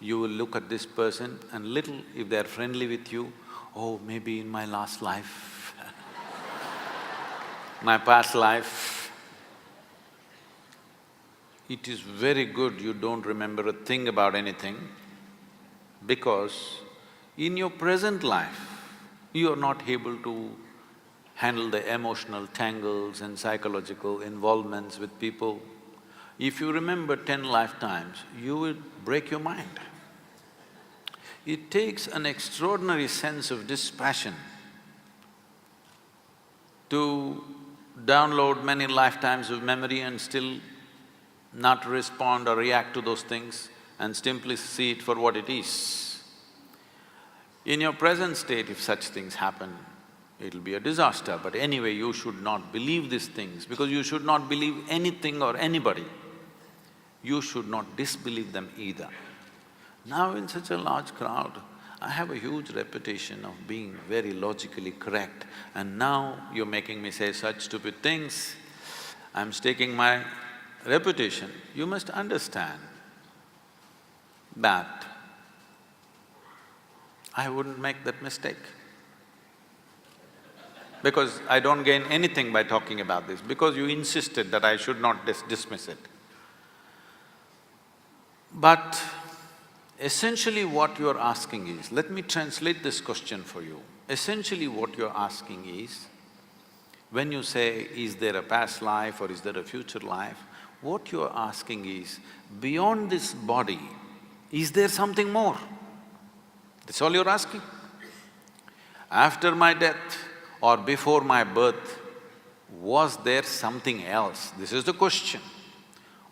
Speaker 4: you will look at this person and little, if they're friendly with you, oh, maybe in my last life, my past life. It is very good you don't remember a thing about anything, because in your present life, you are not able to handle the emotional tangles and psychological involvements with people. If you remember 10 lifetimes, you will break your mind. It takes an extraordinary sense of dispassion to download many lifetimes of memory and still not respond or react to those things and simply see it for what it is. In your present state, if such things happen, it'll be a disaster. But anyway, you should not believe these things, because you should not believe anything or anybody. You should not disbelieve them either. Now in such a large crowd, I have a huge reputation of being very logically correct, and now you're making me say such stupid things. I'm staking my reputation. You must understand that I wouldn't make that mistake, because I don't gain anything by talking about this, because you insisted that I should not dismiss it. But essentially what you're asking is, let me translate this question for you. Essentially what you're asking is, when you say, is there a past life or is there a future life, what you're asking is, beyond this body, is there something more? That's all you're asking. After my death or before my birth, was there something else? This is the question.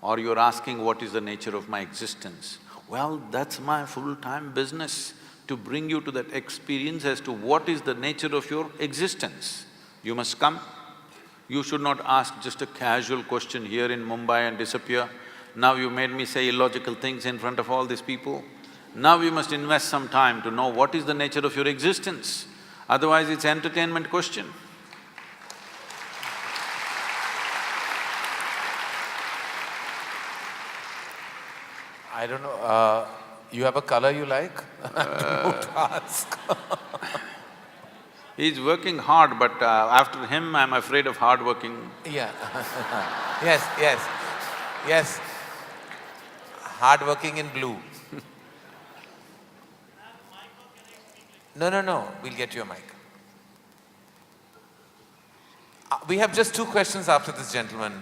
Speaker 4: Or you're asking, what is the nature of my existence? Well, that's my full-time business, to bring you to that experience as to what is the nature of your existence. You must come. You should not ask just a casual question here in Mumbai and disappear. Now you made me say illogical things in front of all these people. Now you must invest some time to know what is the nature of your existence. Otherwise, it's an entertainment question.
Speaker 9: I don't know, you have a color you like? Don't ask.
Speaker 4: He's working hard, but after him, I'm afraid of hard working.
Speaker 9: Yeah. Yes. Hard working in blue. No, we'll get you a mic. We have just 2 questions after this gentleman.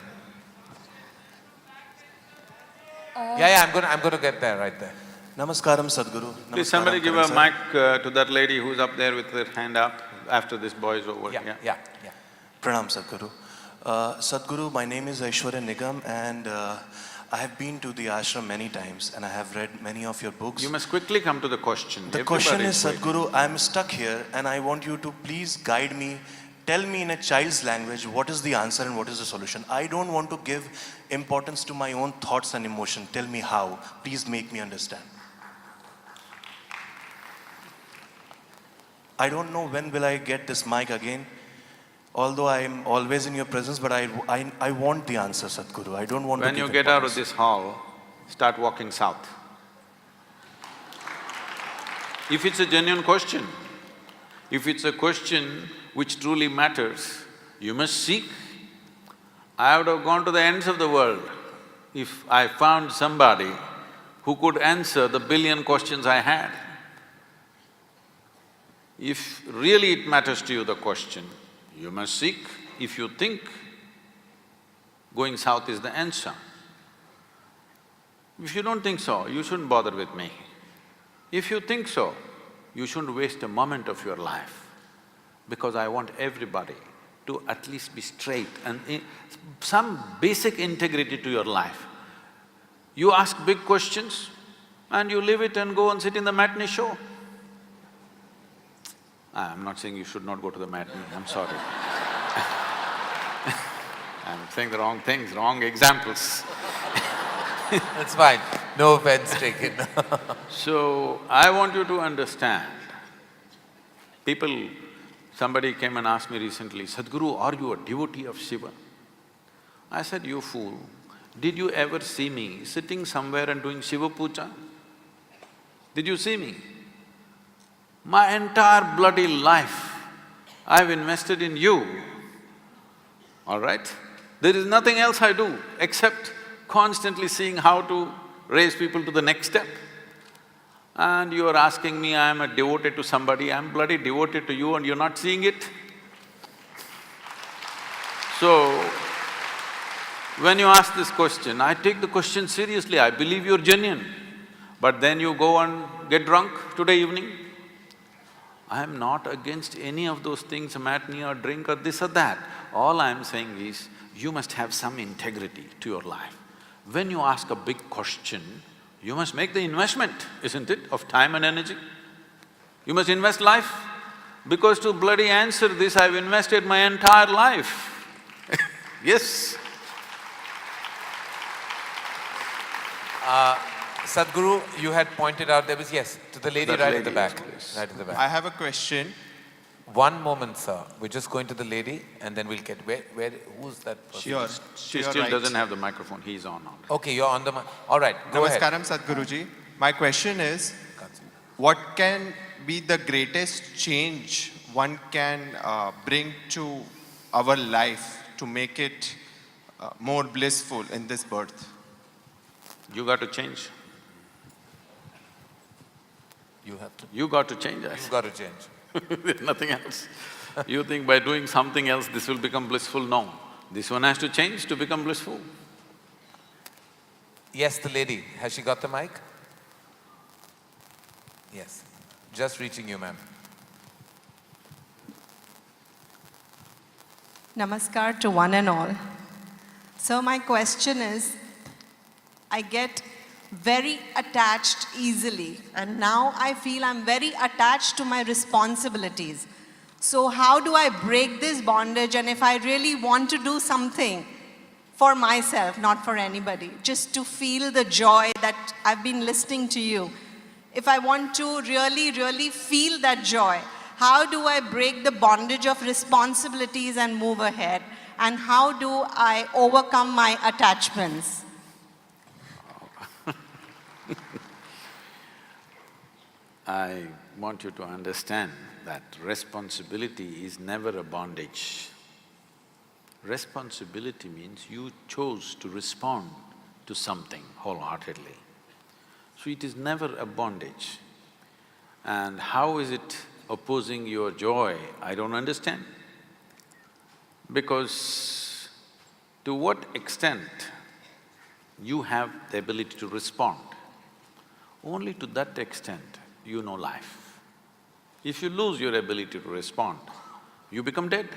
Speaker 9: Yeah, I'm going to get there, right there.
Speaker 1: Namaskaram, Sadhguru.
Speaker 4: Please somebody give a mic to that lady who's up there with her hand up after this boy is over.
Speaker 9: Yeah.
Speaker 1: Pranam, Sadhguru. Sadhguru, my name is Aishwarya Nigam, and I have been to the ashram many times and I have read many of your books.
Speaker 4: You must quickly come to the question.
Speaker 1: The question is, Sadhguru, I am stuck here and I want you to please guide me. Tell me in a child's language what is the answer and what is the solution. I don't want to give importance to my own thoughts and emotion. Tell me how. Please make me understand. I don't know when will I get this mic again. Although I am always in your presence, but I want the answer, Sadhguru. I don't want to give
Speaker 4: When you get out of this hall, start walking south. If it's a genuine question, if it's a question which truly matters, you must seek. I would have gone to the ends of the world if I found somebody who could answer the billion questions I had. If really it matters to you, the question, you must seek. If you think going south is the answer. If you don't think so, you shouldn't bother with me. If you think so, you shouldn't waste a moment of your life, because I want everybody to at least be straight and some basic integrity to your life. You ask big questions and you leave it and go and sit in the matinee show. I'm not saying you should not go to the matinee, I'm sorry. I'm saying the wrong things, wrong examples.
Speaker 9: That's fine, no offense taken.
Speaker 4: So, I want you to understand, somebody came and asked me recently, Sadhguru, are you a devotee of Shiva? I said, you fool, did you ever see me sitting somewhere and doing Shiva puja? Did you see me? My entire bloody life, I've invested in you, all right? There is nothing else I do except constantly seeing how to raise people to the next step. And you are asking me, I am a devoted to somebody, I'm bloody devoted to you and you're not seeing it? So, when you ask this question, I take the question seriously, I believe you're genuine. But then you go and get drunk today evening. I am not against any of those things, a matinee or drink or this or that. All I am saying is, you must have some integrity to your life. When you ask a big question, you must make the investment, isn't it, of time and energy? You must invest life. Because to bloody answer this, I've invested my entire life. Yes.
Speaker 9: Sadhguru, you had pointed out there was… yes, to the lady right at the back. Right at the back.
Speaker 1: I have a question.
Speaker 9: One moment, sir. We're just going to the lady and then we'll get… who's that person?
Speaker 1: Sure.
Speaker 4: She still doesn't have the microphone, he's on now.
Speaker 9: Okay, you're on the mic. All right, go ahead.
Speaker 1: Namaskaram, Sadhguruji. My question is, what can be the greatest change one can bring to our life to make it more blissful in this birth?
Speaker 4: You got to change.
Speaker 9: You have to…
Speaker 4: You got to change, I
Speaker 9: You got to change.
Speaker 4: There's nothing else. You think by doing something else this will become blissful? No. This one has to change to become blissful.
Speaker 9: Yes, the lady. Has she got the mic? Yes. Just reaching you, ma'am.
Speaker 16: Namaskar to one and all. So my question is, I get very attached easily, and now I feel I'm very attached to my responsibilities. So how do I break this bondage? And if I really want to do something for myself, not for anybody, just to feel the joy that I've been listening to you, if I want to really feel that joy, how do I break the bondage of responsibilities and move ahead? And how do I overcome my attachments?
Speaker 4: I want you to understand that responsibility is never a bondage. Responsibility means you chose to respond to something wholeheartedly. So it is never a bondage. And how is it opposing your joy? I don't understand. Because to what extent you have the ability to respond, only to that extent you know life. If you lose your ability to respond, you become dead.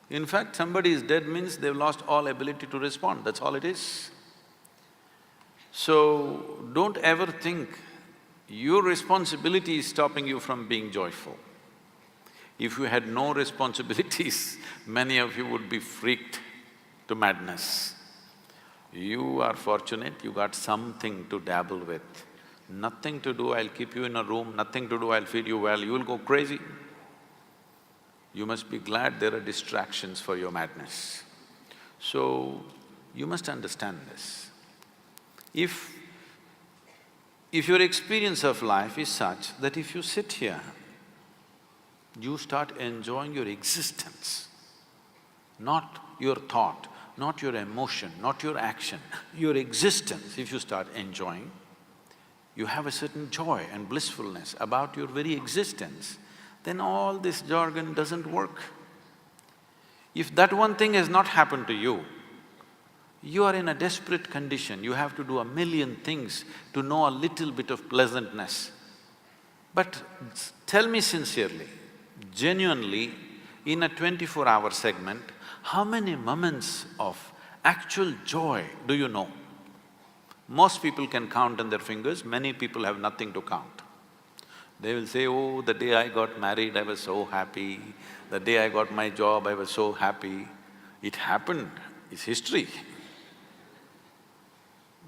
Speaker 4: In fact, somebody is dead means they've lost all ability to respond, that's all it is. So, don't ever think your responsibility is stopping you from being joyful. If you had no responsibilities, many of you would be freaked to madness. You are fortunate, you got something to dabble with. Nothing to do, I'll keep you in a room, nothing to do, I'll feed you well, you will go crazy. You must be glad there are distractions for your madness. So, you must understand this. If your experience of life is such that if you sit here, you start enjoying your existence, not your thought, not your emotion, not your action, your existence, if you start enjoying, you have a certain joy and blissfulness about your very existence, then all this jargon doesn't work. If that one thing has not happened to you, you are in a desperate condition, you have to do a million things to know a little bit of pleasantness. But tell me sincerely, genuinely, in a 24-hour segment, how many moments of actual joy do you know? Most people can count on their fingers, many people have nothing to count. They will say, oh, the day I got married, I was so happy. The day I got my job, I was so happy. It happened, it's history.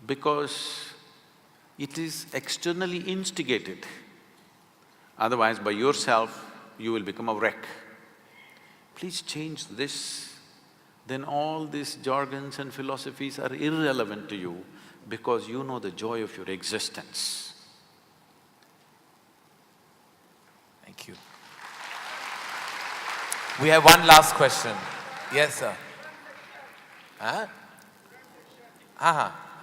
Speaker 4: Because it is externally instigated. Otherwise, by yourself, you will become a wreck. Please change this. Then all these jargons and philosophies are irrelevant to you because you know the joy of your existence.
Speaker 9: Thank you. We have one last question. Yes, sir. Huh?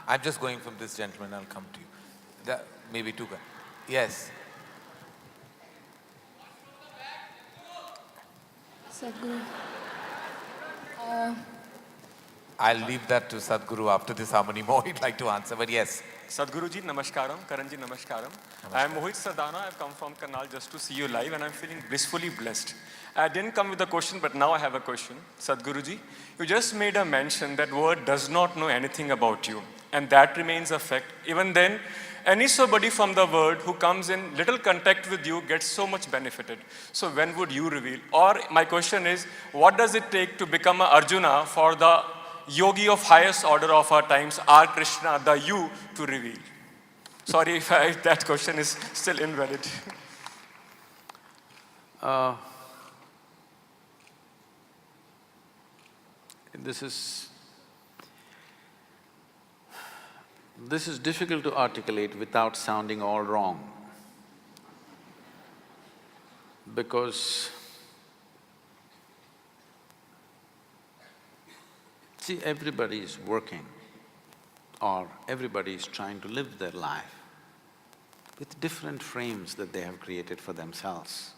Speaker 9: I'm just going from this gentleman, I'll come to you. Maybe two guys. Yes.
Speaker 17: Sadhguru.
Speaker 9: I'll leave that to Sadhguru after this. How many more he'd like to answer, but yes.
Speaker 18: Sadhguru ji, namaskaram. Karan ji, namaskaram. I am Mohit Sardana. I've come from Karnal just to see you live and I'm feeling blissfully blessed. I didn't come with a question, but now I have a question. Sadhguru ji, you just made a mention that word does not know anything about you. And that remains a fact. Even then, any somebody from the world who comes in little contact with you gets so much benefited. So when would you reveal? Or my question is, what does it take to become a Arjuna for the yogi of highest order of our times, R. Krishna, the you, to reveal? Sorry if that question is still invalid.
Speaker 4: This is difficult to articulate without sounding all wrong. Because see, everybody is working or everybody is trying to live their life with different frames that they have created for themselves.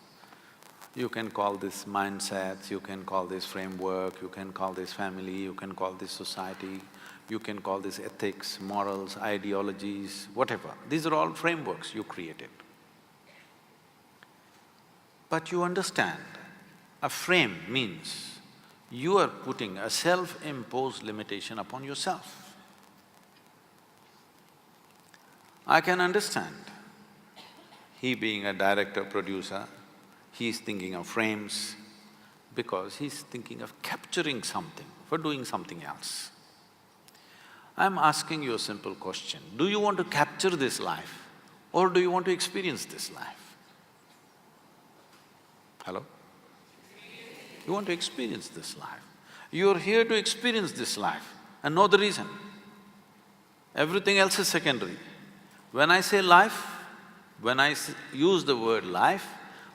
Speaker 4: You can call this mindsets, you can call this framework, you can call this family, you can call this society, you can call this ethics, morals, ideologies, whatever. These are all frameworks you created. But you understand, a frame means you are putting a self-imposed limitation upon yourself. I can understand, he being a director, producer, he's thinking of frames because he's thinking of capturing something for doing something else. I'm asking you a simple question. Do you want to capture this life or do you want to experience this life? Hello? You want to experience this life. You're here to experience this life and know the reason. Everything else is secondary. When I say life, when I use the word life,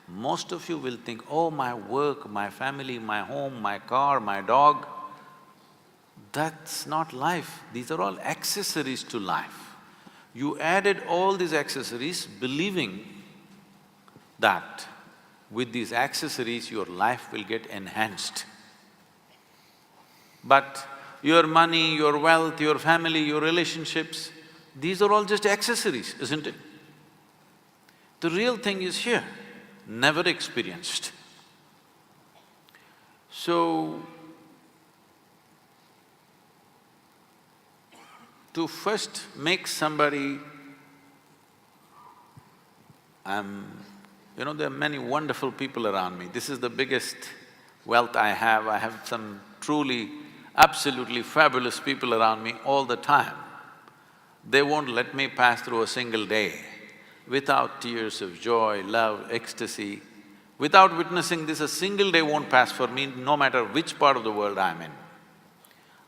Speaker 4: most of you will think, oh, my work, my family, my home, my car, my dog. That's not life, these are all accessories to life. You added all these accessories believing that with these accessories your life will get enhanced. But your money, your wealth, your family, your relationships, these are all just accessories, isn't it? The real thing is here, never experienced. So, to first make somebody… you know, there are many wonderful people around me. This is the biggest wealth I have. I have some truly, absolutely fabulous people around me all the time. They won't let me pass through a single day without tears of joy, love, ecstasy. Without witnessing this, a single day won't pass for me, no matter which part of the world I'm in.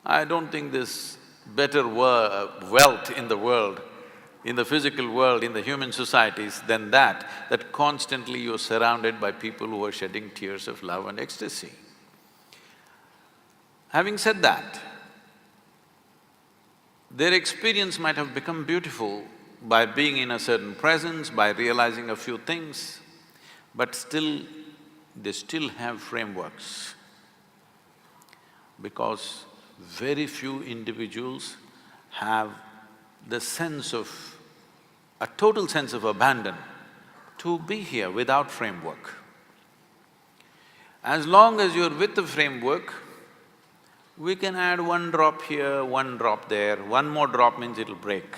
Speaker 4: I don't think there's better wealth in the world, in the physical world, in the human societies than that constantly you're surrounded by people who are shedding tears of love and ecstasy. Having said that, their experience might have become beautiful by being in a certain presence, by realizing a few things, but still, they still have frameworks. Because very few individuals have the sense of… a total sense of abandon to be here without framework. As long as you're with the framework, we can add one drop here, one drop there, one more drop means it'll break.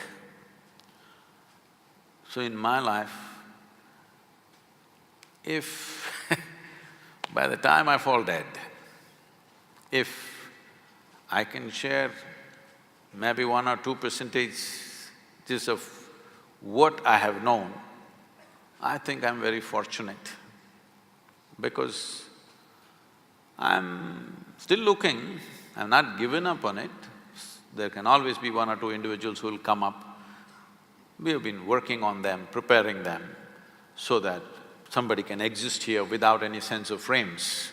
Speaker 4: So in my life, if by the time I fall dead, if I can share maybe 1 or 2% of what I have known, I think I'm very fortunate because I'm still looking, I've not given up on it. There can always be 1 or 2 individuals who will come up. We have been working on them, preparing them so that somebody can exist here without any sense of frames,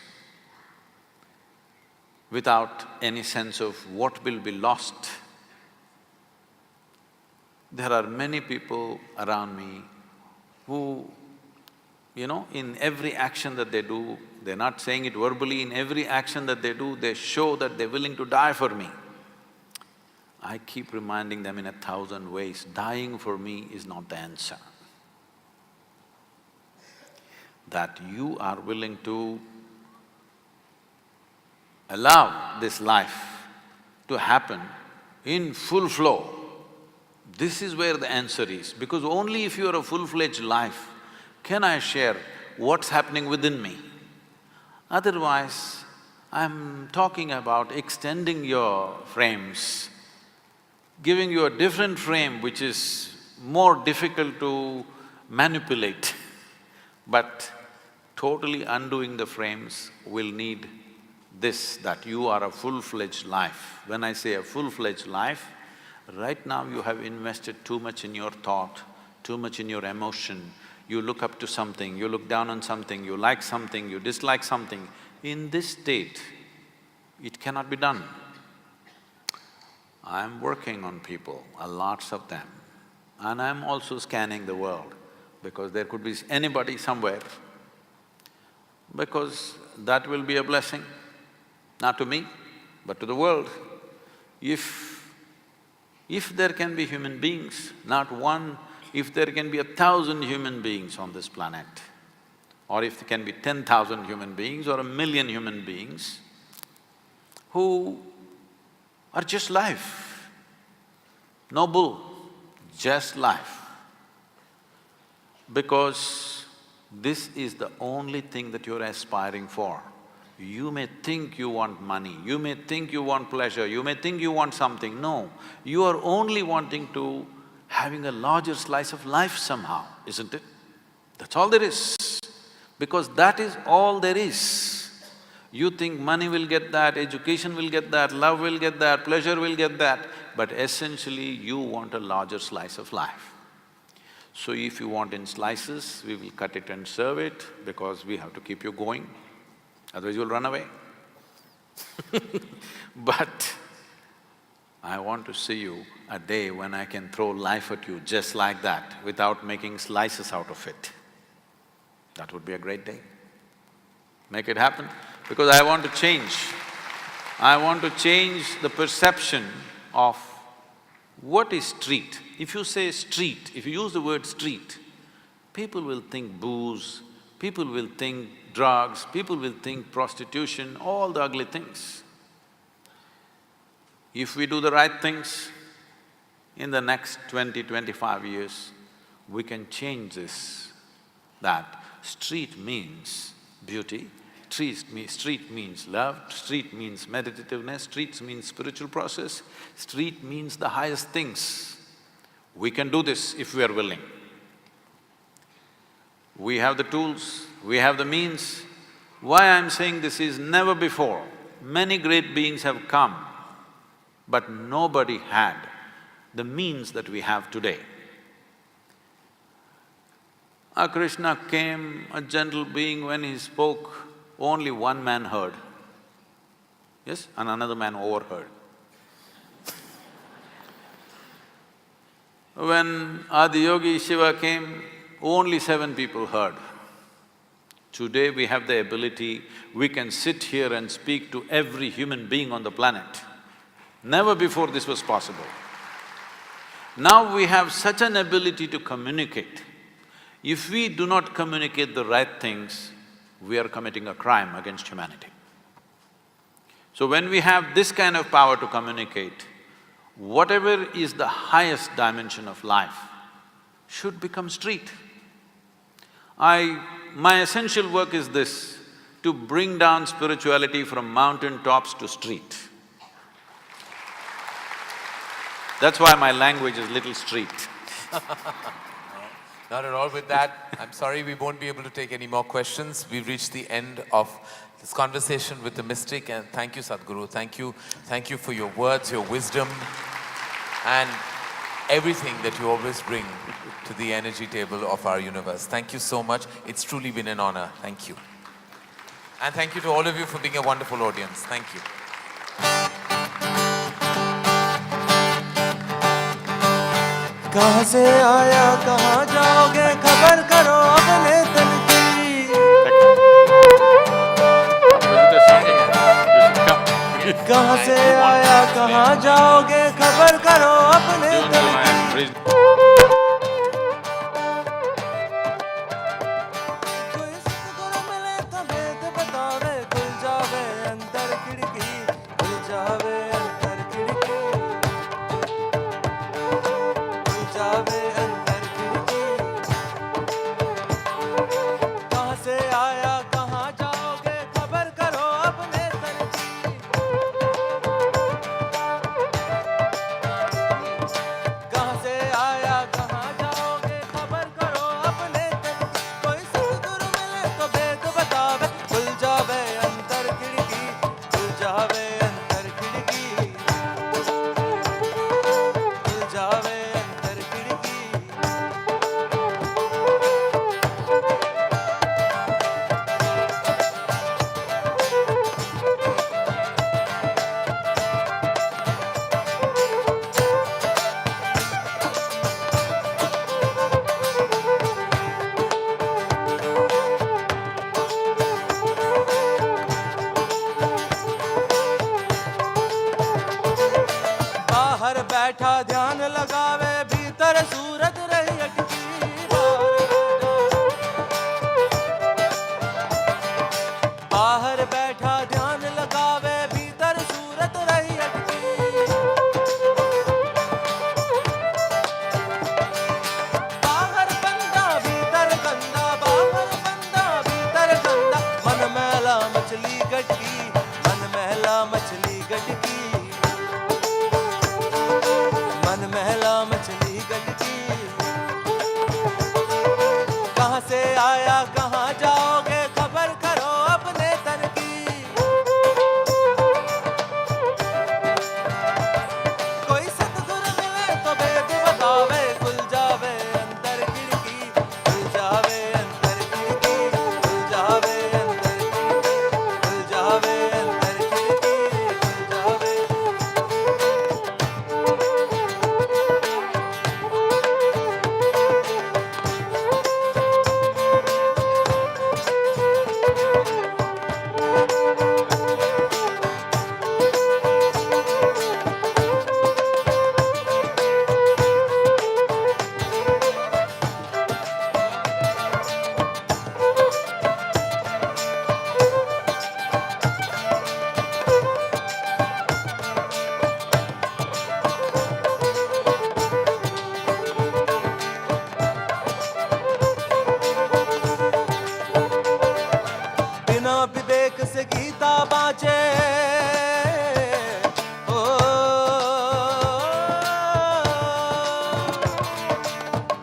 Speaker 4: without any sense of what will be lost. There are many people around me who, in every action that they do, they're not saying it verbally, in every action that they do, they show that they're willing to die for me. I keep reminding them in 1,000 ways, dying for me is not the answer. That you are willing to allow this life to happen in full flow, this is where the answer is. Because only if you are a full-fledged life can I share what's happening within me. Otherwise, I'm talking about extending your frames, giving you a different frame which is more difficult to manipulate. But totally undoing the frames will need this, that you are a full-fledged life. When I say a full-fledged life, right now you have invested too much in your thought, too much in your emotion. You look up to something, you look down on something, you like something, you dislike something. In this state, it cannot be done. I'm working on people, lots of them, and I'm also scanning the world because there could be anybody somewhere, because that will be a blessing, not to me, but to the world. If there can be human beings, not one, if there can be 1,000 human beings on this planet, or if there can be 10,000 human beings or 1,000,000 human beings who are just life, no bull, just life. Because this is the only thing that you're aspiring for. You may think you want money, you may think you want pleasure, you may think you want something. No, you are only wanting to having a larger slice of life somehow, isn't it? That's all there is, because that is all there is. You think money will get that, education will get that, love will get that, pleasure will get that, but essentially you want a larger slice of life. So if you want in slices, we will cut it and serve it because we have to keep you going, otherwise you'll run away. But I want to see you a day when I can throw life at you just like that, without making slices out of it. That would be a great day. Make it happen, because I want to change. I want to change the perception of what is street. If you say street, if you use the word street, people will think booze, people will think drugs, people will think prostitution, all the ugly things. If we do the right things, in the next 20-25 years, we can change this, that street means beauty, street means love, street means meditativeness, street means spiritual process, street means the highest things. We can do this if we are willing. We have the tools, we have the means. Why I'm saying this is never before. Many great beings have come, but nobody had the means that we have today. Krishna came, a gentle being, when he spoke, only one man heard, yes, and another man overheard. When Adiyogi Shiva came, only 7 people heard. Today we have the ability, we can sit here and speak to every human being on the planet. Never before this was possible. Now we have such an ability to communicate. If we do not communicate the right things, we are committing a crime against humanity. So when we have this kind of power to communicate, whatever is the highest dimension of life should become street. My essential work is this, to bring down spirituality from mountain tops to street. That's why my language is little street.
Speaker 9: Not at all. With that, I'm sorry we won't be able to take any more questions. We've reached the end of this conversation with the mystic, and thank you, Sadhguru. Thank you for your words, your wisdom, and everything that you always bring to the energy table of our universe. Thank you so much. It's truly been an honor. Thank you. And thank you to all of you for being a wonderful audience. Thank you.
Speaker 1: कहाँ से आया कहाँ जाओगे खबर करो अपने तन की कहाँ से आया कहाँ जाओगे खबर करो अपने तन की कोई सतगुरु मिले तो भेद बतावे खुल जावे अंदर खिड़की खुल जावे अंदर खिड़की जावे अंदर खिड़की कहाँ से आया कहाँ जाओगे खबर करो अपने तन की कहाँ से आया कहाँ जाओगे खबर करो अपने तन की कोई सतगुरु मिले तो भेद बतावे खुल जावे अंदर खिड़की खुल जावे अंदर खिड़की खुल जावे बाहर बैठा ध्यान लगावे भीतर सूरत रही अटकी बाहर बैठा ध्यान लगावे भीतर सूरत रही अटकी बाहर बंदा भीतर गंदा बाहर बंदा भीतर गंदा मन मैला मछली गटकी मन मैला मछली गटकी मन महला मछली गटकी कहाँ से आया कहाँ जाओगे खबर करो अपने तन की कोई सतगुरु मिले तो भेद बतावे खुल जावे अंदर खिड़की खुल जावे अंदर खिड़की खुल जावे अंदर खिड़की खुल जावे अंदर खिड़की खुल जावे बिना विवेक से गीता बाँचे ओ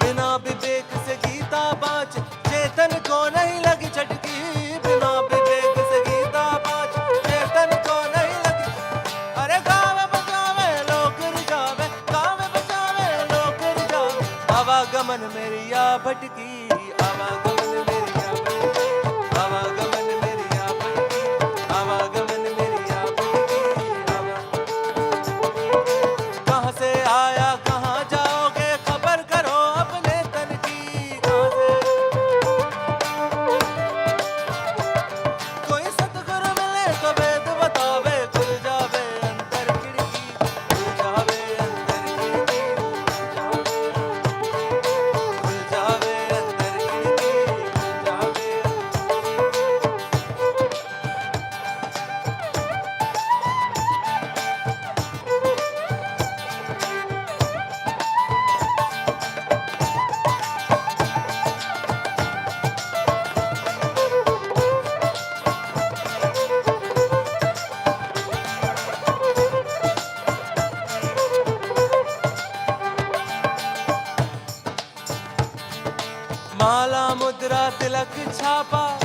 Speaker 1: बिना विवेक से गीता बाँचे चेतन को नहीं लगी झटकी बिना विवेक से गीता बाँचे चेतन को नहीं लगी अरे गावे बजावे लोग रिझावे गावे बजावे लोग रिझावे आवागमन मेरी या भटकी आवागमन मेरी या भटकी आवागमन मेरी या भटकी आवागमन मेरी या भटकी कहाँ से आया कहाँ जाओगे खबर करो अपने तन की कहाँ से कोई सतगुरु मिले तो भेद बतावे खुल जावे अंदर खिड़की खुल जावे अंदर खिड़की खुल जावे अंदर तिलक छापा